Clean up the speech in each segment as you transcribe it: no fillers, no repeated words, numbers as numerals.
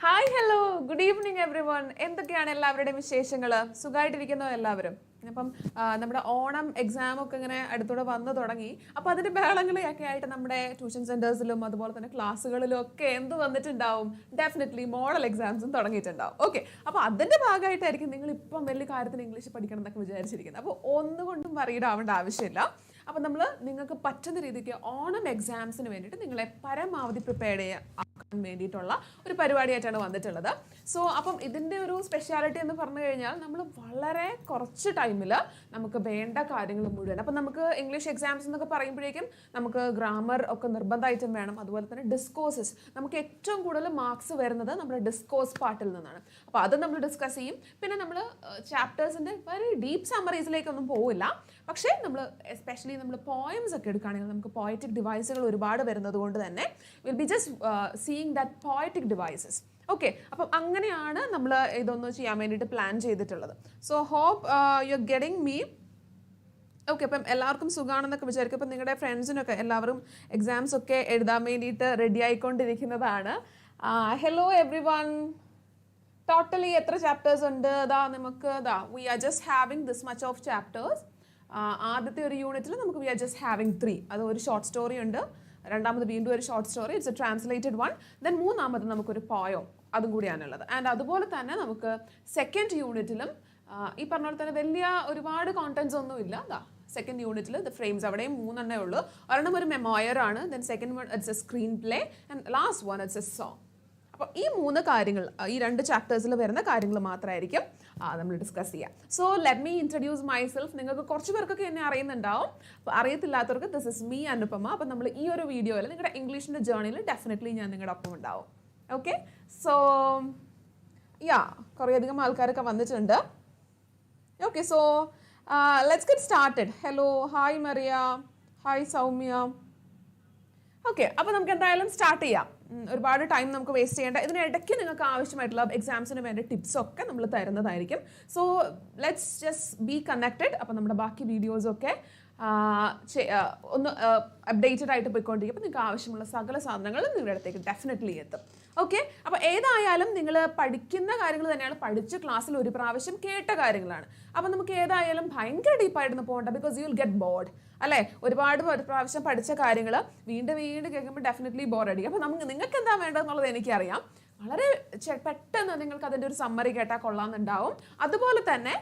Hi hello good evening every one. എന്തൊക്കെയാണ് എല്ലാവരുടെയും വിശേഷങ്ങൾ? സുഖമായിട്ടിരിക്കുന്നോ എല്ലാവരും? അപ്പം നമ്മുടെ ഓണം എക്സാം ഒക്കെ ഇങ്ങനെ അടുത്തൂടെ വന്നു തുടങ്ങി. അപ്പോൾ അതിൻ്റെ ബഹളങ്ങളൊക്കെ ആയിട്ട് നമ്മുടെ ട്യൂഷൻ സെൻറ്റേഴ്സിലും അതുപോലെ തന്നെ ക്ലാസ്സുകളിലും ഒക്കെ എന്ത് വന്നിട്ടുണ്ടാവും? ഡെഫിനറ്റ്ലി മോഡൽ എക്സാംസും തുടങ്ങിയിട്ടുണ്ടാവും. ഓക്കെ, അപ്പോൾ അതിൻ്റെ ഭാഗമായിട്ടായിരിക്കും നിങ്ങൾ ഇപ്പം വലിയ കാര്യത്തിന് ഇംഗ്ലീഷ് പഠിക്കണം എന്നൊക്കെ വിചാരിച്ചിരിക്കുന്നത്. അപ്പോൾ ഒന്നുകൊണ്ടും വറീഡ് ആവേണ്ട ആവശ്യമില്ല. അപ്പം നമ്മൾ നിങ്ങൾക്ക് പറ്റുന്ന രീതിക്ക് ഓണം എക്സാംസിന് വേണ്ടിയിട്ട് നിങ്ങളെ പരമാവധി പ്രിപ്പയർ ചെയ്യാൻ വേണ്ടിയിട്ടുള്ള ഒരു പരിപാടിയായിട്ടാണ് വന്നിട്ടുള്ളത്. സോ അപ്പം ഇതിൻ്റെ ഒരു സ്പെഷ്യാലിറ്റി എന്ന് പറഞ്ഞു കഴിഞ്ഞാൽ നമ്മൾ വളരെ കുറച്ച് ടൈമിൽ നമുക്ക് വേണ്ട കാര്യങ്ങൾ മുഴുവൻ, അപ്പം നമുക്ക് ഇംഗ്ലീഷ് എക്സാംസ് എന്നൊക്കെ പറയുമ്പോഴേക്കും നമുക്ക് ഗ്രാമർ ഒക്കെ നിർബന്ധമായിട്ടും വേണം. അതുപോലെ തന്നെ ഡിസ്കോഴ്സസ്, നമുക്ക് ഏറ്റവും കൂടുതൽ മാർക്സ് വരുന്നത് നമ്മുടെ ഡിസ്കോഴ്സ് പാർട്ടിൽ നിന്നാണ്. അപ്പോൾ അത് നമ്മൾ ഡിസ്കസ് ചെയ്യും. പിന്നെ നമ്മൾ ചാപ്റ്റേഴ്സിൻ്റെ വെരി ഡീപ്പ് സമ്മറീസിലേക്കൊന്നും പോവില്ല. പക്ഷേ നമ്മൾ എസ്പെഷ്യലി നമ്മൾ പോയംസ് ഒക്കെ എടുക്കുകയാണെങ്കിൽ നമുക്ക് പോയറ്റിക് ഡിവൈസുകൾ ഒരുപാട് വരുന്നത് കൊണ്ട് തന്നെ will be just seeing that poetic devices. Okay, അപ്പം അങ്ങനെയാണ് നമ്മൾ ഇതൊന്ന് ചെയ്യാൻ വേണ്ടിയിട്ട് പ്ലാൻ ചെയ്തിട്ടുള്ളത്. So hope you are getting me. Okay, അപ്പം എല്ലാവർക്കും സുഖമാണെന്നൊക്കെ വിചാരിക്കും. അപ്പം നിങ്ങളുടെ ഫ്രണ്ട്സിനൊക്കെ എല്ലാവരും എക്സാംസ് ഒക്കെ എഴുതാൻ വേണ്ടിയിട്ട് റെഡി ആയിക്കൊണ്ടിരിക്കുന്നതാണ്. Hello everyone. ടോട്ടലി എത്ര ചാപ്റ്റേഴ്സ് ഉണ്ട്? നമുക്ക് we are just having this much of chapters. ആദ്യത്തെ ഒരു യൂണിറ്റിൽ നമുക്ക് വി ആർ ജസ്റ്റ് ഹാവിങ് 3. അത് ഒരു ഷോർട്ട് സ്റ്റോറി ഉണ്ട്, രണ്ടാമത് വീണ്ടും ഒരു short story, it's A translated one. Then മൂന്നാമത് നമുക്കൊരു പോയം, അതും കൂടിയാണുള്ളത്. ആൻഡ് അതുപോലെ തന്നെ നമുക്ക് സെക്കൻഡ് യൂണിറ്റിലും ഈ പറഞ്ഞ പോലെ തന്നെ വലിയ ഒരുപാട് കോണ്ടന്റ്സ് ഒന്നും ഇല്ല. സെക്കൻഡ് യൂണിറ്റിൽ ദ ഫ്രെയിംസ് അവിടെയും 3 ഉള്ളൂ. ഒരെണ്ണം ഒരു മെമോയർ ആണ്, then second one it's A screen play, and last one it's A song. അപ്പോൾ ഈ 3 കാര്യങ്ങൾ, ഈ 2 ചാപ്റ്റേഴ്സിൽ വരുന്ന കാര്യങ്ങൾ മാത്രമായിരിക്കും നമ്മൾ ഡിസ്കസ് ചെയ്യാം. So let me introduce myself. നിങ്ങൾക്ക് കുറച്ച് പേർക്കൊക്കെ എന്നെ അറിയുന്നുണ്ടാവും. അപ്പോൾ അറിയത്തില്ലാത്തവർക്ക് ദിസ് ഇസ് മീ അനുപമ. അപ്പോൾ നമ്മൾ ഈ ഒരു വീഡിയോയിൽ നിങ്ങളുടെ ഇംഗ്ലീഷിൻ്റെ ജേർണിയിൽ ഡെഫിനറ്റ്ലി ഞാൻ നിങ്ങളുടെ ഒപ്പം ഉണ്ടാവും. ഓക്കെ, സോ കുറേയധികം ആൾക്കാരൊക്കെ വന്നിട്ടുണ്ട്. Okay, so let's get started. Hello, hi Mariya, hi Soumya. Okay, അപ്പോൾ നമുക്ക് എന്തായാലും സ്റ്റാർട്ട് ചെയ്യാം. ഒരുപാട് ടൈം നമുക്ക് വേസ്റ്റ് ചെയ്യേണ്ട. ഇതിനിടയ്ക്ക് നിങ്ങൾക്ക് ആവശ്യമായിട്ടുള്ള എക്സാംസിന് വേണ്ട ടിപ്സൊക്കെ നമ്മൾ തരുന്നതായിരിക്കും. So let's just be connected. അപ്പോൾ നമ്മുടെ ബാക്കി വീഡിയോസൊക്കെ ഒന്ന് അപ്ഡേറ്റഡ് ആയിട്ട് പോയിക്കൊണ്ടിരിക്കും. അപ്പോൾ നിങ്ങൾക്ക് ആവശ്യമുള്ള സകല സാധനങ്ങളും നിങ്ങളുടെ അടുത്തേക്ക് ഡെഫിനറ്റ്ലി എത്തും. ഓക്കെ, അപ്പോൾ ഏതായാലും നിങ്ങൾ പഠിക്കുന്ന കാര്യങ്ങൾ തന്നെയാണ്, പഠിച്ച് ക്ലാസ്സിൽ ഒരു പ്രാവശ്യം കേട്ട കാര്യങ്ങളാണ്. അപ്പോൾ നമുക്ക് ഏതായാലും ഭയങ്കര ഡീപ്പായിട്ടൊന്നും പോകണ്ട, because you will get board അല്ലേ. ഒരുപാട് പ്രാവശ്യം പഠിച്ച കാര്യങ്ങൾ വീണ്ടും കേൾക്കുമ്പോൾ ഡെഫിനറ്റ്ലി ബോറടിക്കും. അപ്പോൾ നിങ്ങൾക്ക് എന്താ വേണ്ടതെന്നുള്ളത് എനിക്കറിയാം. വളരെ പെട്ടെന്ന് നിങ്ങൾക്ക് അതിൻ്റെ ഒരു സമ്മറി കേട്ടാൽ കൊള്ളാമെന്നുണ്ടാവും. അതുപോലെ തന്നെ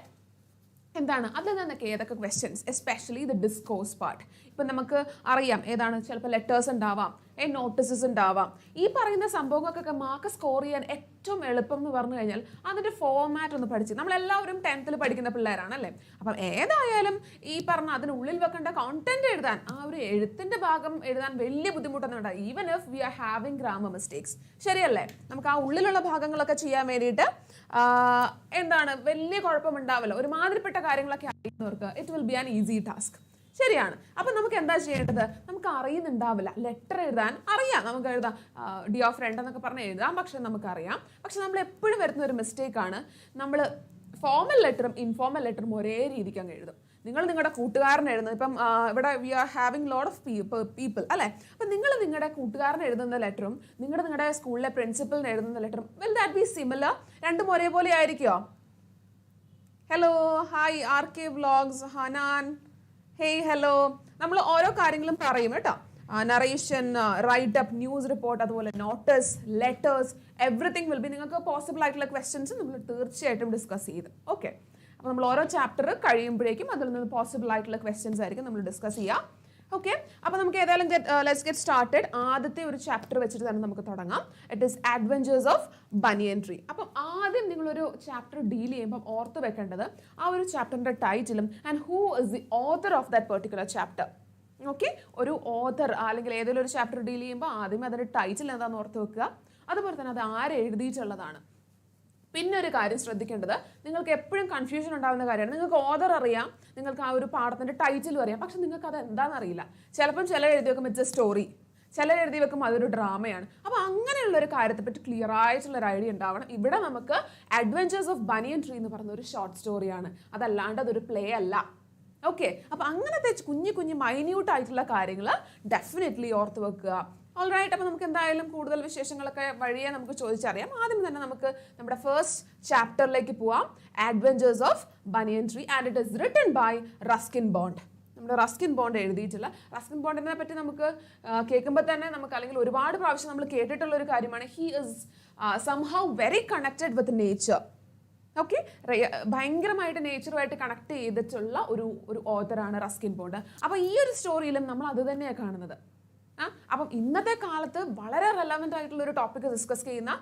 എന്താണ് അതിൽ നിന്നൊക്കെ ഏതൊക്കെ questions, especially the discourse part. ഇപ്പം നമുക്ക് അറിയാം ഏതാണ്, ചിലപ്പോൾ ലെറ്റേഴ്സ് ഉണ്ടാവാം, നോട്ടീസസ് ഉണ്ടാവാം. ഈ പറയുന്ന സംഭവങ്ങൾക്കൊക്കെ മാർക്ക് സ്കോർ ചെയ്യാൻ ഏറ്റവും എളുപ്പം എന്ന് പറഞ്ഞു കഴിഞ്ഞാൽ അതിൻ്റെ ഫോർമാറ്റ് ഒന്ന് പഠിച്ച്, നമ്മളെല്ലാവരും 10th പഠിക്കുന്ന പിള്ളേരാണല്ലേ. അപ്പം ഏതായാലും ഈ പറഞ്ഞ അതിനുള്ളിൽ വെക്കേണ്ട കോണ്ടന്റ് എഴുതാൻ, ആ ഒരു എഴുത്തിൻ്റെ ഭാഗം എഴുതാൻ വലിയ ബുദ്ധിമുട്ടൊന്നും ഉണ്ടാകും. Even if we are having grammar mistakes, ശരിയല്ലേ? നമുക്ക് ആ ഉള്ളിലുള്ള ഭാഗങ്ങളൊക്കെ ചെയ്യാൻ വേണ്ടിയിട്ട് എന്താണ് വലിയ കുഴപ്പമുണ്ടാവില്ല. ഒരുമാതിരിപ്പെട്ട കാര്യങ്ങളൊക്കെ അറിയുന്നവർക്ക് it will be an easy task. ശരിയാണ്. അപ്പം നമുക്ക് എന്താ ചെയ്യേണ്ടത്? നമുക്ക് അറിയുന്നുണ്ടാവില്ല, ലെറ്റർ എഴുതാൻ അറിയാം, നമുക്ക് എഴുതാം ഡിയർ ഫ്രണ്ട് എന്നൊക്കെ പറഞ്ഞ് എഴുതാം, പക്ഷെ നമുക്കറിയാം. പക്ഷെ നമ്മൾ എപ്പോഴും വരുന്ന ഒരു മിസ്റ്റേക്കാണ്, നമ്മൾ ഫോർമൽ ലെറ്ററും ഇൻഫോർമൽ ലെറ്ററും ഒരേ രീതിക്ക് അങ്ങ് എഴുതും. നിങ്ങൾ നിങ്ങളുടെ കൂട്ടുകാരൻ എഴുതുന്നത്, ഇപ്പം ഇവിടെ we are having lot of people അല്ലേ. അപ്പം നിങ്ങൾ നിങ്ങളുടെ കൂട്ടുകാരൻ എഴുതുന്ന ലെറ്ററും നിങ്ങളുടെ സ്കൂളിലെ പ്രിൻസിപ്പലിന് എഴുതുന്ന ലെറ്ററും വിൽ ദാറ്റ് ബി സിമിലർ? രണ്ടും ഒരേപോലെ ആയിരിക്കുമോ? Hello, hi R K vlogs, Hanan, hey hello. നമ്മൾ ഓരോ കാര്യങ്ങളും പറയും കേട്ടോ. Narration, write up, news report, അതുപോലെ notice, letters, everything will be. നിങ്ങൾക്ക് പോസിബിൾ ആയിട്ടുള്ള ക്വസ്റ്റ്യൻസ് നമ്മൾ തീർച്ചയായിട്ടും ഡിസ്കസ് ചെയ്ത്. ഓക്കെ, അപ്പോൾ നമ്മൾ ഓരോ ചാപ്റ്റർ കഴിയുമ്പോഴേക്കും അതിൽ നിന്ന് പോസിബിൾ ആയിട്ടുള്ള ക്വസ്റ്റ്യൻസ് ആയിരിക്കും നമ്മൾ ഡിസ്കസ് ചെയ്യുക. ഓക്കെ, അപ്പോൾ നമുക്ക് ഏതായാലും ലെറ്റ്സ് ഗെറ്റ് സ്റ്റാർട്ടഡ്. ആദ്യത്തെ ഒരു ചാപ്റ്റർ വെച്ചിട്ട് തന്നെ നമുക്ക് തുടങ്ങാം. It is adventures of banyan tree. അപ്പം ആദ്യം നിങ്ങളൊരു ചാപ്റ്റർ ഡീൽ ചെയ്യുമ്പം ഓർത്ത് വെക്കേണ്ടത് ആ ഒരു ചാപ്റ്ററിൻ്റെ ടൈറ്റിലും and who is the author of that particular chapter. Okay, ഒരു ഓഥർ അല്ലെങ്കിൽ ഏതെങ്കിലും ഒരു ചാപ്റ്റർ ഡീൽ ചെയ്യുമ്പോൾ ആദ്യമേ അതിൻ്റെ ടൈറ്റിൽ എന്താണെന്ന് ഓർത്ത് വെക്കുക. അതുപോലെ തന്നെ അത് ആര് എഴുതിയിട്ടുള്ളതാണ്. പിന്നെ ഒരു കാര്യം ശ്രദ്ധിക്കേണ്ടത്, നിങ്ങൾക്ക് എപ്പോഴും കൺഫ്യൂഷൻ ഉണ്ടാകുന്ന കാര്യമാണ്. നിങ്ങൾക്ക് ഓഥർ അറിയാം, നിങ്ങൾക്ക് ആ ഒരു പാഠത്തിൻ്റെ ടൈറ്റിലും അറിയാം, പക്ഷെ നിങ്ങൾക്ക് അത് എന്താണെന്ന് അറിയില്ല. ചിലപ്പം ചില എഴുതി വെക്കുമ്പോൾ ഇറ്റ്സ് എ സ്റ്റോറി, ചില എഴുതി വെക്കുമ്പോൾ അതൊരു ഡ്രാമയാണ്. അപ്പോൾ അങ്ങനെയുള്ള ഒരു കാര്യത്തെപ്പറ്റി ക്ലിയർ ആയിട്ടുള്ളൊരു ഐഡിയ ഉണ്ടാവണം. ഇവിടെ നമുക്ക് അഡ്വഞ്ചേഴ്സ് ഓഫ് ബനിയൻ ട്രീ എന്ന് പറയുന്ന ഒരു ഷോർട്ട് സ്റ്റോറിയാണ്, അതല്ലാണ്ട് അതൊരു പ്ലേ അല്ല. ഓക്കെ, അപ്പോൾ അങ്ങനത്തെ കുഞ്ഞു മൈന്യൂട്ട് ആയിട്ടുള്ള കാര്യങ്ങൾ ഡെഫിനറ്റ്ലി ഓർത്ത് വെക്കുക. ഓൾറൈറ്റ്, അപ്പോൾ നമുക്ക് എന്തായാലും കൂടുതൽ വിശേഷങ്ങളൊക്കെ വഴിയെ നമുക്ക് ചോദിച്ചറിയാം. ആദ്യം തന്നെ നമുക്ക് നമ്മുടെ ഫസ്റ്റ് ചാപ്റ്ററിലേക്ക് പോവാം, adventures of banyan tree, and it is written by Ruskin Bond. നമ്മുടെ റസ്കിൻ ബോണ്ട് എഴുതിയിട്ടുള്ള, റസ്കിൻ ബോണ്ടിനെ പറ്റി നമുക്ക് കേൾക്കുമ്പോൾ തന്നെ നമുക്ക്, അല്ലെങ്കിൽ ഒരുപാട് പ്രാവശ്യം നമ്മൾ കേട്ടിട്ടുള്ള ഒരു കാര്യമാണ്, he is somehow very connected with nature. Okay, ഭയങ്കരമായിട്ട് നേച്ചറുമായിട്ട് കണക്ട് ചെയ്തിട്ടുള്ള ഒരു ഓതറാണ് റസ്കിൻ ബോണ്ട്. അപ്പോൾ ഈ ഒരു സ്റ്റോറിയിലും നമ്മൾ അത് തന്നെയാണ് കാണുന്നത്. അപ്പം ഇന്നത്തെ കാലത്ത് വളരെ റെലവൻ്റ് ആയിട്ടുള്ള ഒരു ടോപ്പിക് ഡിസ്കസ് ചെയ്യുന്ന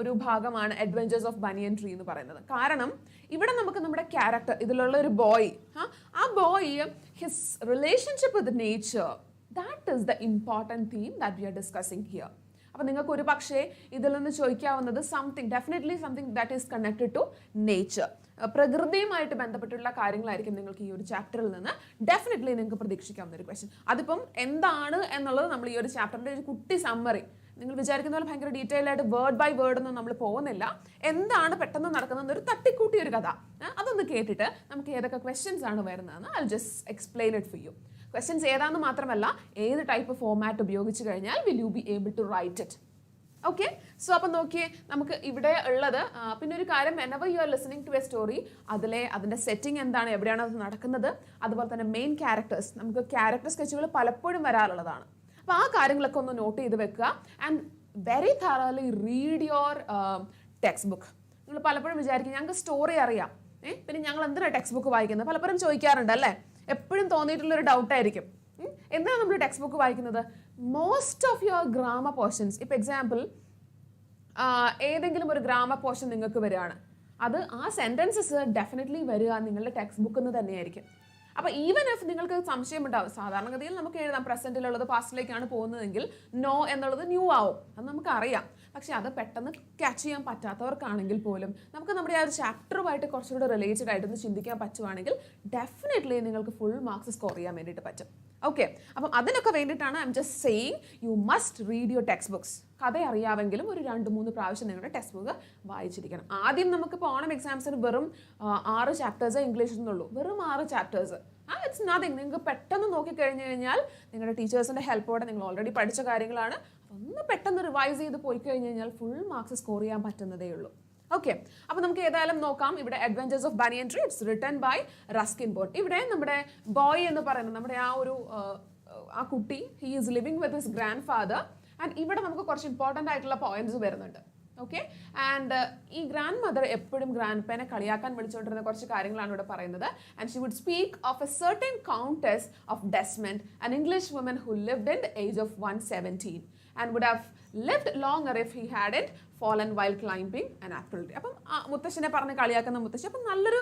ഒരു ഭാഗമാണ് അഡ്വഞ്ചേഴ്സ് ഓഫ് ബനിയൻ ട്രീ എന്ന് പറയുന്നത്. കാരണം ഇവിടെ നമുക്ക് നമ്മുടെ ക്യാരക്ടർ, ഇതിലുള്ള ഒരു ബോയ്, ആ boy, his relationship with nature, that is the important theme that we are discussing here. അപ്പം നിങ്ങൾക്ക് ഒരു പക്ഷേ ഇതിൽ നിന്ന് ചോദിക്കാവുന്നത് definitely something that is connected to nature, പ്രകൃതിയുമായിട്ട് ബന്ധപ്പെട്ടുള്ള കാര്യങ്ങളായിരിക്കും നിങ്ങൾക്ക് ഈ ഒരു ചാപ്റ്ററിൽ നിന്ന് ഡെഫിനറ്റ്ലി നിങ്ങൾക്ക് പ്രതീക്ഷിക്കാവുന്ന ഒരു ക്വസ്റ്റ്യൻ. അതിപ്പം എന്താണ് എന്നുള്ളത് നമ്മൾ ഈ ഒരു ചാപ്റ്ററിൻ്റെ ഒരു കുട്ടി സമ്മറി, നിങ്ങൾ വിചാരിക്കുന്ന പോലെ ഭയങ്കര ഡീറ്റെയിൽ ആയിട്ട് വേർഡ് ബൈ വേർഡ് ഒന്നും നമ്മൾ പോകുന്നില്ല. എന്താണ് പെട്ടെന്ന് നടക്കുന്നത് ഒരു തട്ടിക്കൂട്ടിയ ഒരു കഥ, അതൊന്ന് കേട്ടിട്ട് നമുക്ക് ഏതൊക്കെ ക്വസ്റ്റ്യൻസ് ആണ് വരുന്നതെന്ന് I just explain it for you. Questions ഏതാണെന്ന് മാത്രമല്ല, ഏത് ടൈപ്പ് ഫോമാറ്റ് ഉപയോഗിച്ച് കഴിഞ്ഞാൽ will you be able to write it. Okay, so അപ്പം നോക്കിയേ, നമുക്ക് ഇവിടെ ഉള്ളത്, പിന്നെ ഒരു കാര്യം, whenever you are listening to a story, അതിൻ്റെ സെറ്റിംഗ് എന്താണ്, എവിടെയാണ് അത് നടക്കുന്നത്, അതുപോലെ തന്നെ മെയിൻ ക്യാരക്ടേഴ്സ്, നമുക്ക് ക്യാരക്ടർ സ്കെച്ചുകൾ പലപ്പോഴും വരാറുള്ളതാണ്. അപ്പോൾ ആ കാര്യങ്ങളൊക്കെ ഒന്ന് നോട്ട് ചെയ്ത് വെക്കുക. And very thoroughly read your text book. നിങ്ങൾ പലപ്പോഴും വിചാരിക്കും ഞങ്ങൾക്ക് സ്റ്റോറി അറിയാം, പിന്നെ ഞങ്ങൾ എന്തിനാണ് ടെക്സ്റ്റ് ബുക്ക് വായിക്കുന്നത്, പലപ്പോഴും ചോദിക്കാറുണ്ട് അല്ലേ, എപ്പോഴും തോന്നിയിട്ടുള്ളൊരു ഡൗട്ടായിരിക്കും, എന്താണ് നമ്മൾ ടെക്സ്റ്റ് ബുക്ക് വായിക്കുന്നത്. Most of your grammar portions, ഇപ്പം എക്സാമ്പിൾ ഏതെങ്കിലും ഒരു ഗ്രാമർ പോർഷൻ നിങ്ങൾക്ക് വരികയാണ്, അത് ആ സെൻറ്റൻസസ് ഡെഫിനറ്റ്ലി വരിക നിങ്ങളുടെ ടെക്സ്റ്റ് ബുക്കിൽ നിന്ന് തന്നെയായിരിക്കും. അപ്പോൾ ഈവൻ ഇഫ് നിങ്ങൾക്ക് സംശയം ഉണ്ടാവും, സാധാരണഗതിയിൽ നമുക്ക് എഴുതാം പ്രസൻറ്റിലുള്ളത് പാസ്റ്റിലേക്കാണ് പോകുന്നതെങ്കിൽ നോ എന്നുള്ളത് ന്യൂ ആവും, അത് നമുക്കറിയാം. പക്ഷെ അത് പെട്ടെന്ന് ക്യാച്ച് ചെയ്യാൻ പറ്റാത്തവർക്കാണെങ്കിൽ പോലും നമുക്ക് നമ്മുടെ ആ ഒരു ചാപ്റ്ററുമായിട്ട് കുറച്ചുകൂടി റിലേറ്റഡ് ആയിട്ടൊന്ന് ചിന്തിക്കാൻ പറ്റുവാണെങ്കിൽ ഡെഫിനറ്റ്ലി നിങ്ങൾക്ക് ഫുൾ മാർക്സ് സ്കോർ ചെയ്യാൻ വേണ്ടിയിട്ട് പറ്റും. ഓക്കെ, അപ്പം അതിനൊക്കെ വേണ്ടിയിട്ടാണ് I am just saying you must read your text books. കഥ അറിയാമെങ്കിലും ഒരു 2-3 പ്രാവശ്യം നിങ്ങളുടെ ടെക്സ്റ്റ് ബുക്ക് വായിച്ചിരിക്കണം. ആദ്യം നമുക്കിപ്പോൾ ഓണം എക്സാംസിന് വെറും 6 ചാപ്റ്റേഴ്സ് ഇംഗ്ലീഷിൽ നിന്നുള്ളൂ, വെറും 6 ചാപ്റ്റേഴ്സ്. It's nothing. നിങ്ങൾക്ക് പെട്ടെന്ന് നോക്കിക്കഴിഞ്ഞ് കഴിഞ്ഞാൽ നിങ്ങളുടെ ടീച്ചേഴ്സിൻ്റെ ഹെൽപ്പോടെ, നിങ്ങൾ ഓൾറെഡി പഠിച്ച കാര്യങ്ങളാണ്, അതൊന്ന് പെട്ടെന്ന് റിവൈസ് ചെയ്ത് പോയി കഴിഞ്ഞ് കഴിഞ്ഞാൽ ഫുൾ മാർക്സ് സ്കോർ ചെയ്യാൻ പറ്റുന്നതേ ഉള്ളൂ. ഓക്കെ, അപ്പോൾ നമുക്ക് ഏതായാലും നോക്കാം. ഇവിടെ adventures of banyan tree, it's written by Ruskin Bond. ഇവിടെ നമ്മുടെ ബോയ് എന്ന് പറയുന്നത്, നമ്മുടെ ആ കുട്ടി, he is living with his grandfather. And ഇവിടെ നമുക്ക് കുറച്ച് ഇമ്പോർട്ടൻ്റ് ആയിട്ടുള്ള പോയിന്റ്സ് വരുന്നുണ്ട്. ഓക്കെ, ആൻഡ് ഈ ഗ്രാൻഡ് മദർ എപ്പോഴും ഗ്രാൻഡ് പേനെ കളിയാക്കാൻ വിളിച്ചുകൊണ്ടിരുന്ന കുറച്ച് കാര്യങ്ങളാണ് ഇവിടെ പറയുന്നത്. And she would speak of a certain countess of Desmond, an English woman who lived in the age of 117 and would have lived longer if he hadn't fallen while climbing an apple tree. അപ്പം മുത്തശ്ശനെ പറഞ്ഞ് കളിയാക്കുന്ന മുത്തശ്ശി. അപ്പം നല്ലൊരു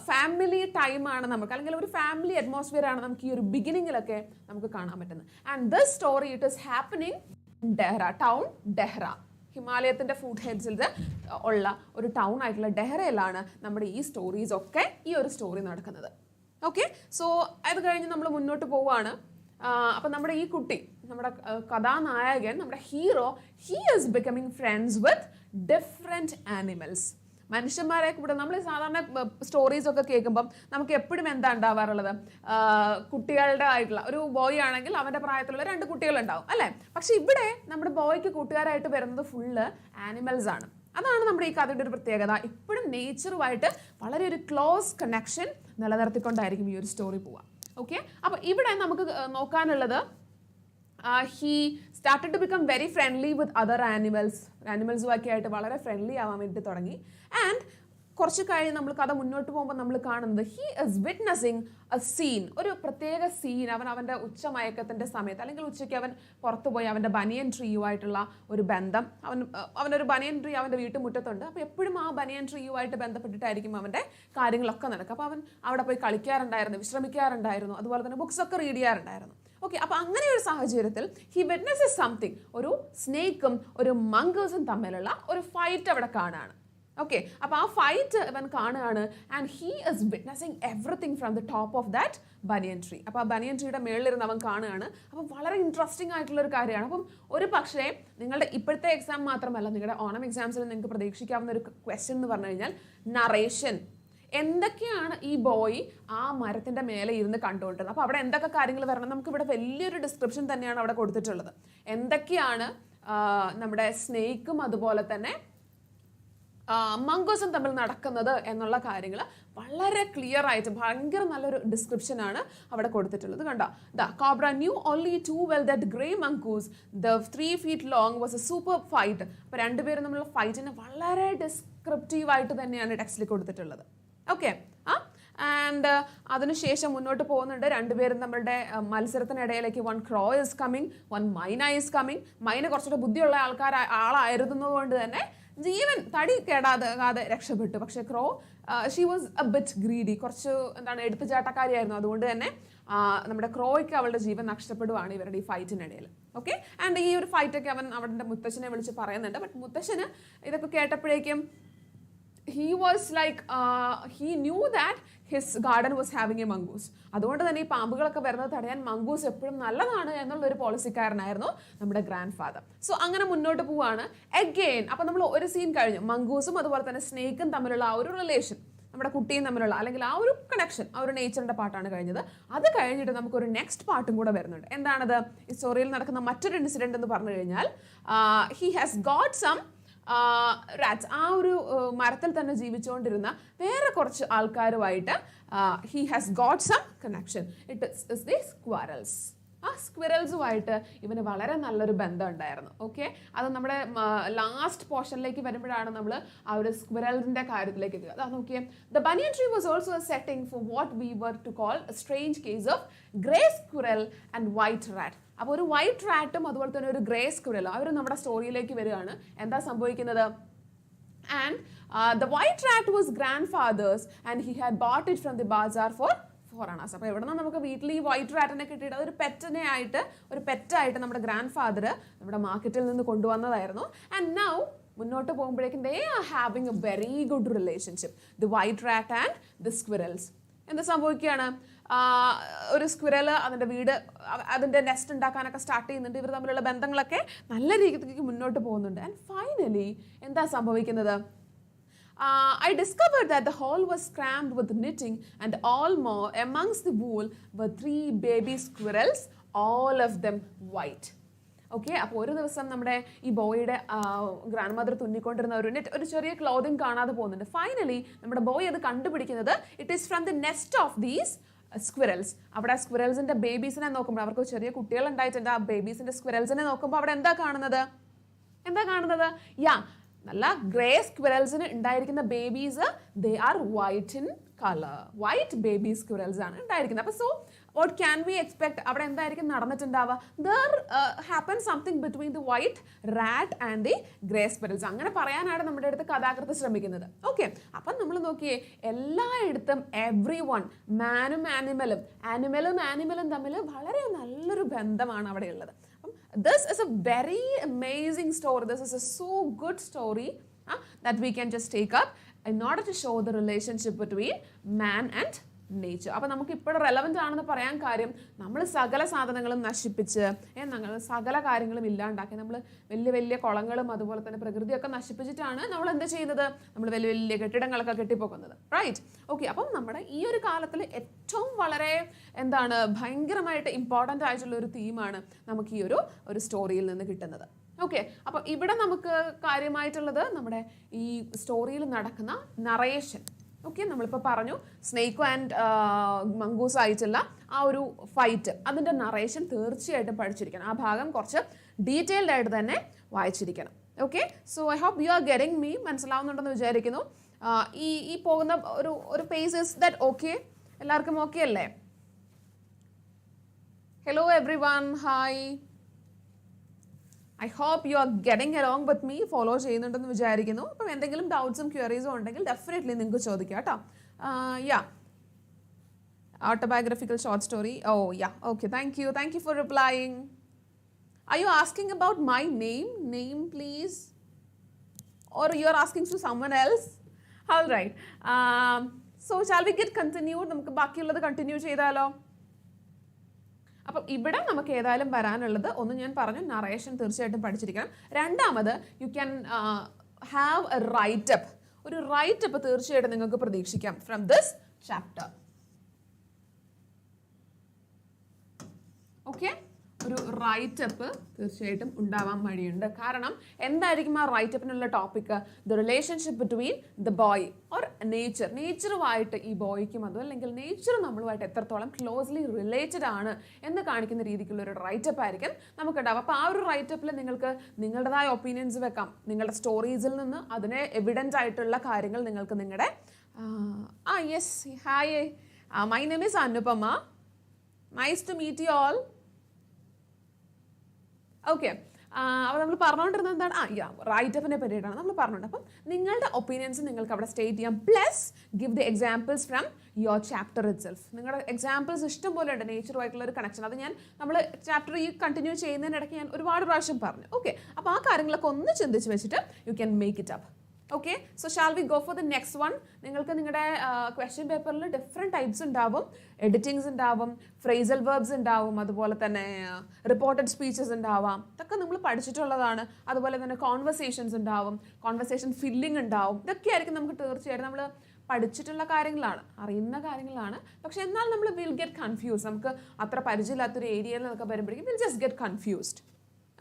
family ടൈമാണ് നമുക്ക്, അല്ലെങ്കിൽ ഒരു ഫാമിലി അറ്റ്മോസ്ഫിയർ ആണ് നമുക്ക് ഈ ഒരു ബിഗിനിങ്ങിലൊക്കെ നമുക്ക് കാണാൻ പറ്റുന്നത്. And this story it is happening in Dehra, town Dehra, ഹിമാലയത്തിൻ്റെ ഫുഡ് ഹെഡ്സിൽ ഉള്ള ഒരു ടൗൺ ആയിട്ടുള്ള ഡെഹ്റയിലാണ് നമ്മുടെ ഈ സ്റ്റോറീസ് ഒക്കെ, ഈ ഒരു സ്റ്റോറി നടക്കുന്നത്. ഓക്കെ, സോ അത് കഴിഞ്ഞ് നമ്മൾ മുന്നോട്ട് പോവുകയാണ്. അപ്പം നമ്മുടെ ഈ കുട്ടി, നമ്മുടെ കഥാനായകൻ, നമ്മുടെ hero, he is becoming friends with different animals. മനുഷ്യന്മാരെ കൂടെ നമ്മൾ സാധാരണ സ്റ്റോറീസ് ഒക്കെ കേൾക്കുമ്പം നമുക്ക് എപ്പോഴും എന്താ ഉണ്ടാവാറുള്ളത്, കുട്ടികളുടെ ആയിട്ടുള്ള ഒരു ബോയ് ആണെങ്കിൽ അവൻ്റെ പ്രായത്തിലുള്ള 2 കുട്ടികളുണ്ടാവും അല്ലേ. പക്ഷെ ഇവിടെ നമ്മുടെ ബോയ്ക്ക് കൂട്ടുകാരായിട്ട് വരുന്നത് ഫുള്ള് ആനിമൽസ് ആണ്. അതാണ് നമ്മുടെ ഈ കഥയുടെ ഒരു പ്രത്യേകത. ഇപ്പോഴും നേച്ചറുമായിട്ട് വളരെ ഒരു ക്ലോസ് കണക്ഷൻ നിലനിർത്തിക്കൊണ്ടായിരിക്കും ഈ ഒരു സ്റ്റോറി പോവുക. ഓക്കെ, അപ്പോൾ ഇവിടെ നമുക്ക് നോക്കാനുള്ളത്, he started to become very friendly with other animals. ആനിമൽസുമൊക്കെ ആയിട്ട് വളരെ ഫ്രണ്ട്ലി ആവാൻ വേണ്ടി തുടങ്ങി. ആൻഡ് കുറച്ച് കഴിഞ്ഞ് നമ്മൾ കഥ മുന്നോട്ട് പോകുമ്പോൾ നമ്മൾ കാണുന്നത്, he is witnessing a scene, ഒരു പ്രത്യേക സീൻ. അവൻ്റെ ഉച്ചമയക്കത്തിൻ്റെ സമയത്ത്, അല്ലെങ്കിൽ ഉച്ചയ്ക്ക് അവൻ പുറത്തു പോയി അവൻ്റെ ബനിയൻ ട്രീയുമായിട്ടുള്ള ഒരു ബന്ധം, അവനൊരു ബനിയൻ ട്രീ അവൻ്റെ വീട്ടുമുറ്റത്തുണ്ട്. അപ്പോൾ എപ്പോഴും ആ ബനിയൻ ട്രീയുമായിട്ട് ബന്ധപ്പെട്ടിട്ടായിരിക്കും അവൻ്റെ കാര്യങ്ങളൊക്കെ നടക്കുക. അപ്പോൾ അവൻ അവിടെ പോയി കളിക്കാറുണ്ടായിരുന്നു, വിശ്രമിക്കാറുണ്ടായിരുന്നു, അതുപോലെ തന്നെ ബുക്സൊക്കെ റീഡ് ചെയ്യാറുണ്ടായിരുന്നു. ഓക്കെ, അപ്പോൾ അങ്ങനെ ഒരു സാഹചര്യത്തിൽ ഹി വിറ്റ്നസസ് സംതിങ്, ഒരു സ്നേക്കും ഒരു മങ്കേഴ്സും തമ്മിലുള്ള ഒരു ഫൈറ്റ് അവിടെ കാണുകയാണ്. ഓക്കെ, അപ്പോൾ ആ ഫൈറ്റ് അവൻ കാണുകയാണ്. And he is witnessing everything from the top of that banian tree. അപ്പോൾ ആ ബനിയൻ ട്രീയുടെ മേളിലിരുന്ന് അവൻ കാണുകയാണ്. അപ്പം വളരെ ഇൻട്രസ്റ്റിംഗ് ആയിട്ടുള്ളൊരു കാര്യമാണ്. അപ്പം ഒരു പക്ഷേ നിങ്ങളുടെ ഇപ്പോഴത്തെ എക്സാം മാത്രമല്ല, നിങ്ങളുടെ ഓണം എക്സാംസിൽ നിങ്ങൾക്ക് പ്രതീക്ഷിക്കാവുന്ന ഒരു ക്വസ്റ്റ്യൻ എന്ന് പറഞ്ഞു കഴിഞ്ഞാൽ നറേഷൻ. എന്തൊക്കെയാണ് ഈ ബോയ് ആ മരത്തിൻ്റെ മേലെ ഇരുന്ന് കണ്ടുകൊണ്ടിരുന്നത്. അപ്പോൾ അവിടെ എന്തൊക്കെ കാര്യങ്ങൾ വരണം, നമുക്കിവിടെ വലിയൊരു ഡിസ്ക്രിപ്ഷൻ തന്നെയാണ് അവിടെ കൊടുത്തിട്ടുള്ളത്. എന്തൊക്കെയാണ് നമ്മുടെ സ്നേക്കും അതുപോലെ തന്നെ മംഗൂസും തമ്മിൽ നടക്കുന്നത് എന്നുള്ള കാര്യങ്ങൾ വളരെ ക്ലിയർ ആയിട്ട് ഭയങ്കര നല്ലൊരു ഡിസ്ക്രിപ്ഷനാണ് അവിടെ കൊടുത്തിട്ടുള്ളത്. കണ്ടോ, the cobra knew only too well that grey mongoose the 3 feet long was a super fight. അപ്പോൾ രണ്ടുപേരും തമ്മിലുള്ള ഫൈറ്റിനെ വളരെ ഡിസ്ക്രിപ്റ്റീവായിട്ട് തന്നെയാണ് ടെക്സ്റ്റിൽ കൊടുത്തിട്ടുള്ളത്. ഓക്കെ, ആൻഡ് അതിനുശേഷം മുന്നോട്ട് പോകുന്നുണ്ട്. രണ്ടുപേരും നമ്മളുടെ മത്സരത്തിനിടയിലേക്ക് one crow is coming, one myna is coming. മൈന കുറച്ചുകൂടെ ബുദ്ധിയുള്ള ആളായിരുന്നത് തന്നെ ജീവൻ തടി കേടാതെ രക്ഷപ്പെട്ടു. പക്ഷെ crow she was a bit greedy, കുറച്ച് എന്താണ് എടുത്തുചാട്ടക്കാരിയായിരുന്നു. അതുകൊണ്ട് തന്നെ നമ്മുടെ ക്രോയ്ക്ക് അവളുടെ ജീവൻ നഷ്ടപ്പെടുവാണ് ഇവരുടെ ഈ ഫൈറ്റിനിടയിൽ. ഓക്കെ, ആൻഡ് ഈ ഒരു ഫൈറ്റൊക്കെ അവൻ അവരുടെ മുത്തശ്ശനെ വിളിച്ച് പറയുന്നുണ്ട്. ബട്ട് മുത്തശ്ശന് ഇതൊക്കെ കേട്ടപ്പോഴേക്കും he was like he knew that his garden was having a mongoose. അതുകൊണ്ട് തന്നെ ഈ പാമ്പുകളൊക്കെ വരുന്നത് തടയാൻ മംഗൂസ് എപ്പോഴും നല്ലതാണ് എന്നുള്ളൊരു പോളിസിക്കാരനായിരുന്നു നമ്മുടെ ഗ്രാൻഡ് ഫാദർ. സോ അങ്ങനെ മുന്നോട്ട് പോവാണ് അഗെയിൻ. അപ്പം നമ്മൾ ഒരു സീൻ കഴിഞ്ഞു, മംഗൂസും അതുപോലെ തന്നെ സ്നേക്കും തമ്മിലുള്ള ആ ഒരു റിലേഷൻ, നമ്മുടെ കുട്ടിയും തമ്മിലുള്ള അല്ലെങ്കിൽ ആ ഒരു കണക്ഷൻ, ആ ഒരു നേച്ചറിൻ്റെ പാട്ടാണ് കഴിഞ്ഞത്. അത് കഴിഞ്ഞിട്ട് നമുക്കൊരു നെക്സ്റ്റ് പാർട്ടും കൂടെ വരുന്നുണ്ട്. എന്താണത്? ഈ സ്റ്റോറിയിൽ നടക്കുന്ന മറ്റൊരു ഇൻസിഡൻറ്റ് എന്ന് പറഞ്ഞു കഴിഞ്ഞാൽ he has got some rats. ആ ഒരു മരത്തിൽ തന്നെ ജീവിച്ചുകൊണ്ടിരുന്ന വേറെ കുറച്ച് ആൾക്കാരുമായിട്ട് he has got some connection. It is the squirrels. ആ സ്ക്വിറൽസുമായിട്ട് ഇവന് വളരെ നല്ലൊരു ബന്ധം ഉണ്ടായിരുന്നു. ഓക്കെ, അത് നമ്മുടെ ലാസ്റ്റ് പോർഷനിലേക്ക് വരുമ്പോഴാണ് നമ്മൾ ആ ഒരു സ്ക്വിറലിൻ്റെ കാര്യത്തിലേക്ക് എത്തുക. അതാ നോക്കിയേ, the banyan tree was also a setting for what we were to call a strange case of grey squirrel and white rat. അപ്പോൾ ഒരു വൈറ്റ് റാറ്റും അതുപോലെ തന്നെ ഒരു ഗ്രേ സ്ക്വിറലും അവർ നമ്മുടെ സ്റ്റോറിയിലേക്ക് വരികയാണ്. എന്താ സംഭവിക്കുന്നത്? And the white rat was grandfather's and he had bought it from the bazaar for four annas. അപ്പോൾ എവിടെ നിന്ന് നമുക്ക് വീട്ടിൽ ഈ വൈറ്റ് റാറ്റിനെ കിട്ടിയിട്ട് അതൊരു പെറ്റായിട്ട് നമ്മുടെ ഗ്രാൻഡ് ഫാദർ നമ്മുടെ മാർക്കറ്റിൽ നിന്ന് കൊണ്ടുവന്നതായിരുന്നു. ആൻഡ് നൗ മുന്നോട്ട് പോകുമ്പോഴേക്കും they are having a very good relationship, the white rat and the squirrels. എന്താ സംഭവിക്കുകയാണ്? ഒരു സ്ക്വിറൽ അതിൻ്റെ വീട്, അതിൻ്റെ നെസ്റ്റ് ഉണ്ടാക്കാനൊക്കെ സ്റ്റാർട്ട് ചെയ്യുന്നുണ്ട്. ഇവർ തമ്മിലുള്ള ബന്ധങ്ങളൊക്കെ നല്ല രീതിക്ക് മുന്നോട്ട് പോകുന്നുണ്ട്. ആൻഡ് ഫൈനലി എന്താ സംഭവിക്കുന്നത്? I discovered that the hall was crammed with knitting and all more amongst the wool were 3 baby squirrels, all of them white. Okay, അപ്പോൾ ഒരു ദിവസം നമ്മുടെ ഈ ബോയുടെ ഗ്രാൻഡ് മദർ തുന്നിക്കൊണ്ടിരുന്ന ഒരു ചെറിയ ക്ലോതിങ് കാണാതെ പോകുന്നുണ്ട്. ഫൈനലി നമ്മുടെ ബോയ് അത് കണ്ടുപിടിക്കുന്നത് it is from the nest of these squirrels. അവിടെ ആ സ്ക്വിറൽസിൻ്റെ ബേബീസിനെ നോക്കുമ്പോൾ, അവർക്ക് ചെറിയ കുട്ടികൾ ഉണ്ടായിട്ടുണ്ട്, ആ ബേബീസിൻ്റെ സ്ക്വിറൽസിനെ നോക്കുമ്പോൾ അവിടെ എന്താ കാണുന്നത്? നല്ല ഗ്രേ സ്ക്വിറൽസിന് ഉണ്ടായിരിക്കുന്ന babies they are white in colour. White baby squirrels ആണ് ഉണ്ടായിരിക്കുന്നത്. അപ്പോൾ so what can we expect? അവിടെ എന്തായിരിക്കും നടന്നിട്ടുണ്ടാവുക? There happen something between the white rat and the grey squirrels. അങ്ങനെ പറയാനാണ് നമ്മുടെ അടുത്ത് കഥാകൃത്ത് ശ്രമിക്കുന്നത്. ഓക്കെ, അപ്പം നമ്മൾ നോക്കിയേ, എല്ലായിടത്തും എവ്രി വൺ, മാനും ആനിമലും തമ്മിൽ വളരെ നല്ലൊരു ബന്ധമാണ് അവിടെ ഉള്ളത്. This is a very amazing story. This is a so good story that we can just take up in order to show the relationship between man and nature. അപ്പോൾ നമുക്ക് ഇപ്പോൾ റെലവൻ്റ് ആണെന്ന് പറയാൻ കാര്യം, നമ്മൾ സകല സാധനങ്ങളും നശിപ്പിച്ച് സകല കാര്യങ്ങളും ഇല്ലാണ്ടാക്കി, നമ്മൾ വലിയ വലിയ കുളങ്ങളും അതുപോലെ തന്നെ പ്രകൃതിയൊക്കെ നശിപ്പിച്ചിട്ടാണ് നമ്മൾ എന്ത് ചെയ്യുന്നത്? നമ്മൾ വലിയ വലിയ കെട്ടിടങ്ങളൊക്കെ കെട്ടിപ്പോക്കുന്നത്. റൈറ്റ്? ഓക്കെ, അപ്പം നമ്മുടെ ഈ ഒരു കാലത്തിൽ ഏറ്റവും വളരെ ഭയങ്കരമായിട്ട് ഇമ്പോർട്ടൻ്റ് ആയിട്ടുള്ള ഒരു തീമാണ് നമുക്ക് ഈ ഒരു സ്റ്റോറിയിൽ നിന്ന് കിട്ടുന്നത്. ഓക്കെ, അപ്പം ഇവിടെ നമുക്ക് കാര്യമായിട്ടുള്ളത് നമ്മുടെ ഈ സ്റ്റോറിയിൽ നടക്കുന്ന നറേഷൻ. ഓക്കെ, നമ്മളിപ്പോൾ പറഞ്ഞു സ്നേക്ക് ആൻഡ് മംഗൂസ് ആയിട്ടുള്ള ആ ഒരു ഫൈറ്റ്, അതിൻ്റെ നറേഷൻ തീർച്ചയായിട്ടും പഠിച്ചിരിക്കണം. ആ ഭാഗം കുറച്ച് ഡീറ്റെയിൽഡ് ആയിട്ട് തന്നെ വായിച്ചിരിക്കണം. Okay, so I hope you are getting me. മനസ്സിലാവുന്നുണ്ടെന്ന് വിചാരിക്കുന്നു. ഈ പോകുന്ന ഒരു പേസ് ഇസ് ദാറ്റ് ഓക്കെ? എല്ലാവർക്കും ഓക്കെ അല്ലേ? Hello everyone, hi. I hope you are getting along with me. Follow ചെയ്യുന്നുണ്ടെന്ന് വിചാരിക്കുന്നു. അപ്പം എന്തെങ്കിലും ഡൗട്ട്സും ക്വയറീസും ഉണ്ടെങ്കിൽ ഡെഫിനറ്റ്ലി നിങ്ങൾക്ക് ചോദിക്കാം കേട്ടോ. Autobiographical short story. Okay, thank you for റിപ്ലൈയിങ്. Are you asking about my name please, or you are asking to someone else? All right, so shall we get continued? നമുക്ക് ബാക്കിയുള്ളത് കണ്ടിന്യൂ ചെയ്താലോ? അപ്പം ഇവിടെ നമുക്ക് ഏതായാലും വരാനുള്ളത്, ഒന്ന് ഞാൻ പറഞ്ഞു, നറേഷൻ തീർച്ചയായിട്ടും പഠിച്ചിരിക്കണം. രണ്ടാമത് you can have a write up, ഒരു റൈറ്റപ്പ് തീർച്ചയായിട്ടും നിങ്ങൾക്ക് പ്രതീക്ഷിക്കാം ഫ്രം ദിസ് ചാപ്റ്റർ. ഓക്കെ, ഒരു റൈറ്റപ്പ് തീർച്ചയായിട്ടും ഉണ്ടാവാൻ വഴിയുണ്ട്. കാരണം എന്തായിരിക്കും ആ റൈറ്റപ്പിനുള്ള topic? The relationship between the boy or നേച്ചറുമായിട്ട് ഈ ബോയ്ക്കും അതും അല്ലെങ്കിൽ നേച്ചർ നമ്മളുമായിട്ട് എത്രത്തോളം ക്ലോസ്ലി റിലേറ്റഡ് ആണ് എന്ന് കാണിക്കുന്ന രീതിക്കുള്ള ഒരു റൈറ്റപ്പ് ആയിരിക്കും നമുക്കുണ്ടാവും. അപ്പോൾ ആ ഒരു റൈറ്റപ്പിൽ നിങ്ങൾക്ക് നിങ്ങളുടേതായ ഒപ്പീനിയൻസ് വെക്കാം. നിങ്ങളുടെ സ്റ്റോറീസിൽ നിന്ന് അതിന് എവിഡൻ്റ് ആയിട്ടുള്ള കാര്യങ്ങൾ നിങ്ങൾക്ക് നിങ്ങളുടെ yes hi my name is Anupama, nice to meet you all. Okay, അപ്പോൾ നമ്മൾ പറഞ്ഞുകൊണ്ടിരുന്നത് എന്താണ്? റൈറ്റപ്പിനെ പറ്റിയിട്ടാണ് നമ്മൾ പറഞ്ഞുകൊണ്ട്. അപ്പം നിങ്ങളുടെ ഒപ്പീനിയൻസ് നിങ്ങൾക്ക് അവിടെ സ്റ്റേറ്റ് ചെയ്യാം. Plus give the examples from your chapter it self. നിങ്ങളുടെ എക്സാമ്പിൾസ് ഇഷ്ടം പോലെ ഉണ്ട് നേച്ചറുമായിട്ടുള്ള ഒരു കണക്ഷൻ. അത് നമ്മൾ ചാപ്റ്റർ ഈ കണ്ടിന്യൂ ചെയ്യുന്നതിനിടയ്ക്ക് ഞാൻ ഒരുപാട് പ്രാവശ്യം പറഞ്ഞു. ഓക്കെ, അപ്പോൾ ആ കാര്യങ്ങളൊക്കെ ഒന്ന് ചിന്തിച്ച് വെച്ചിട്ട് U can make it up. Okay, so shall we go for the next one. നിങ്ങൾക്ക് നിങ്ങളുടെ ക്വസ്റ്റ്യൻ പേപ്പറിൽ ഡിഫറെൻറ്റ് ടൈപ്സ് ഉണ്ടാവും. എഡിറ്റിങ്സ് ഉണ്ടാവും, ഫ്രേസൽ വെർബ്സ് ഉണ്ടാവും, അതുപോലെ തന്നെ റിപ്പോർട്ടഡ് സ്പീച്ചസ് ഉണ്ടാവാം. ഇതൊക്കെ നമ്മൾ പഠിച്ചിട്ടുള്ളതാണ്. അതുപോലെ തന്നെ കോൺവെർസേഷൻസ് ഉണ്ടാവും, കോൺവെർസേഷൻ ഫില്ലിംഗ് ഉണ്ടാവും. ഇതൊക്കെ ആയിരിക്കും നമുക്ക് തീർച്ചയായിട്ടും നമ്മൾ പഠിച്ചിട്ടുള്ള കാര്യങ്ങളാണ്, അറിയുന്ന കാര്യങ്ങളാണ്. പക്ഷെ എന്നാൽ നമ്മൾ വിൽ ഗെറ്റ് കൺഫ്യൂസ്. നമുക്ക് അത്ര പരിചയമില്ലാത്തൊരു ഏരിയയിൽ നിന്നൊക്കെ വരുമ്പോഴേക്കും will just get confused.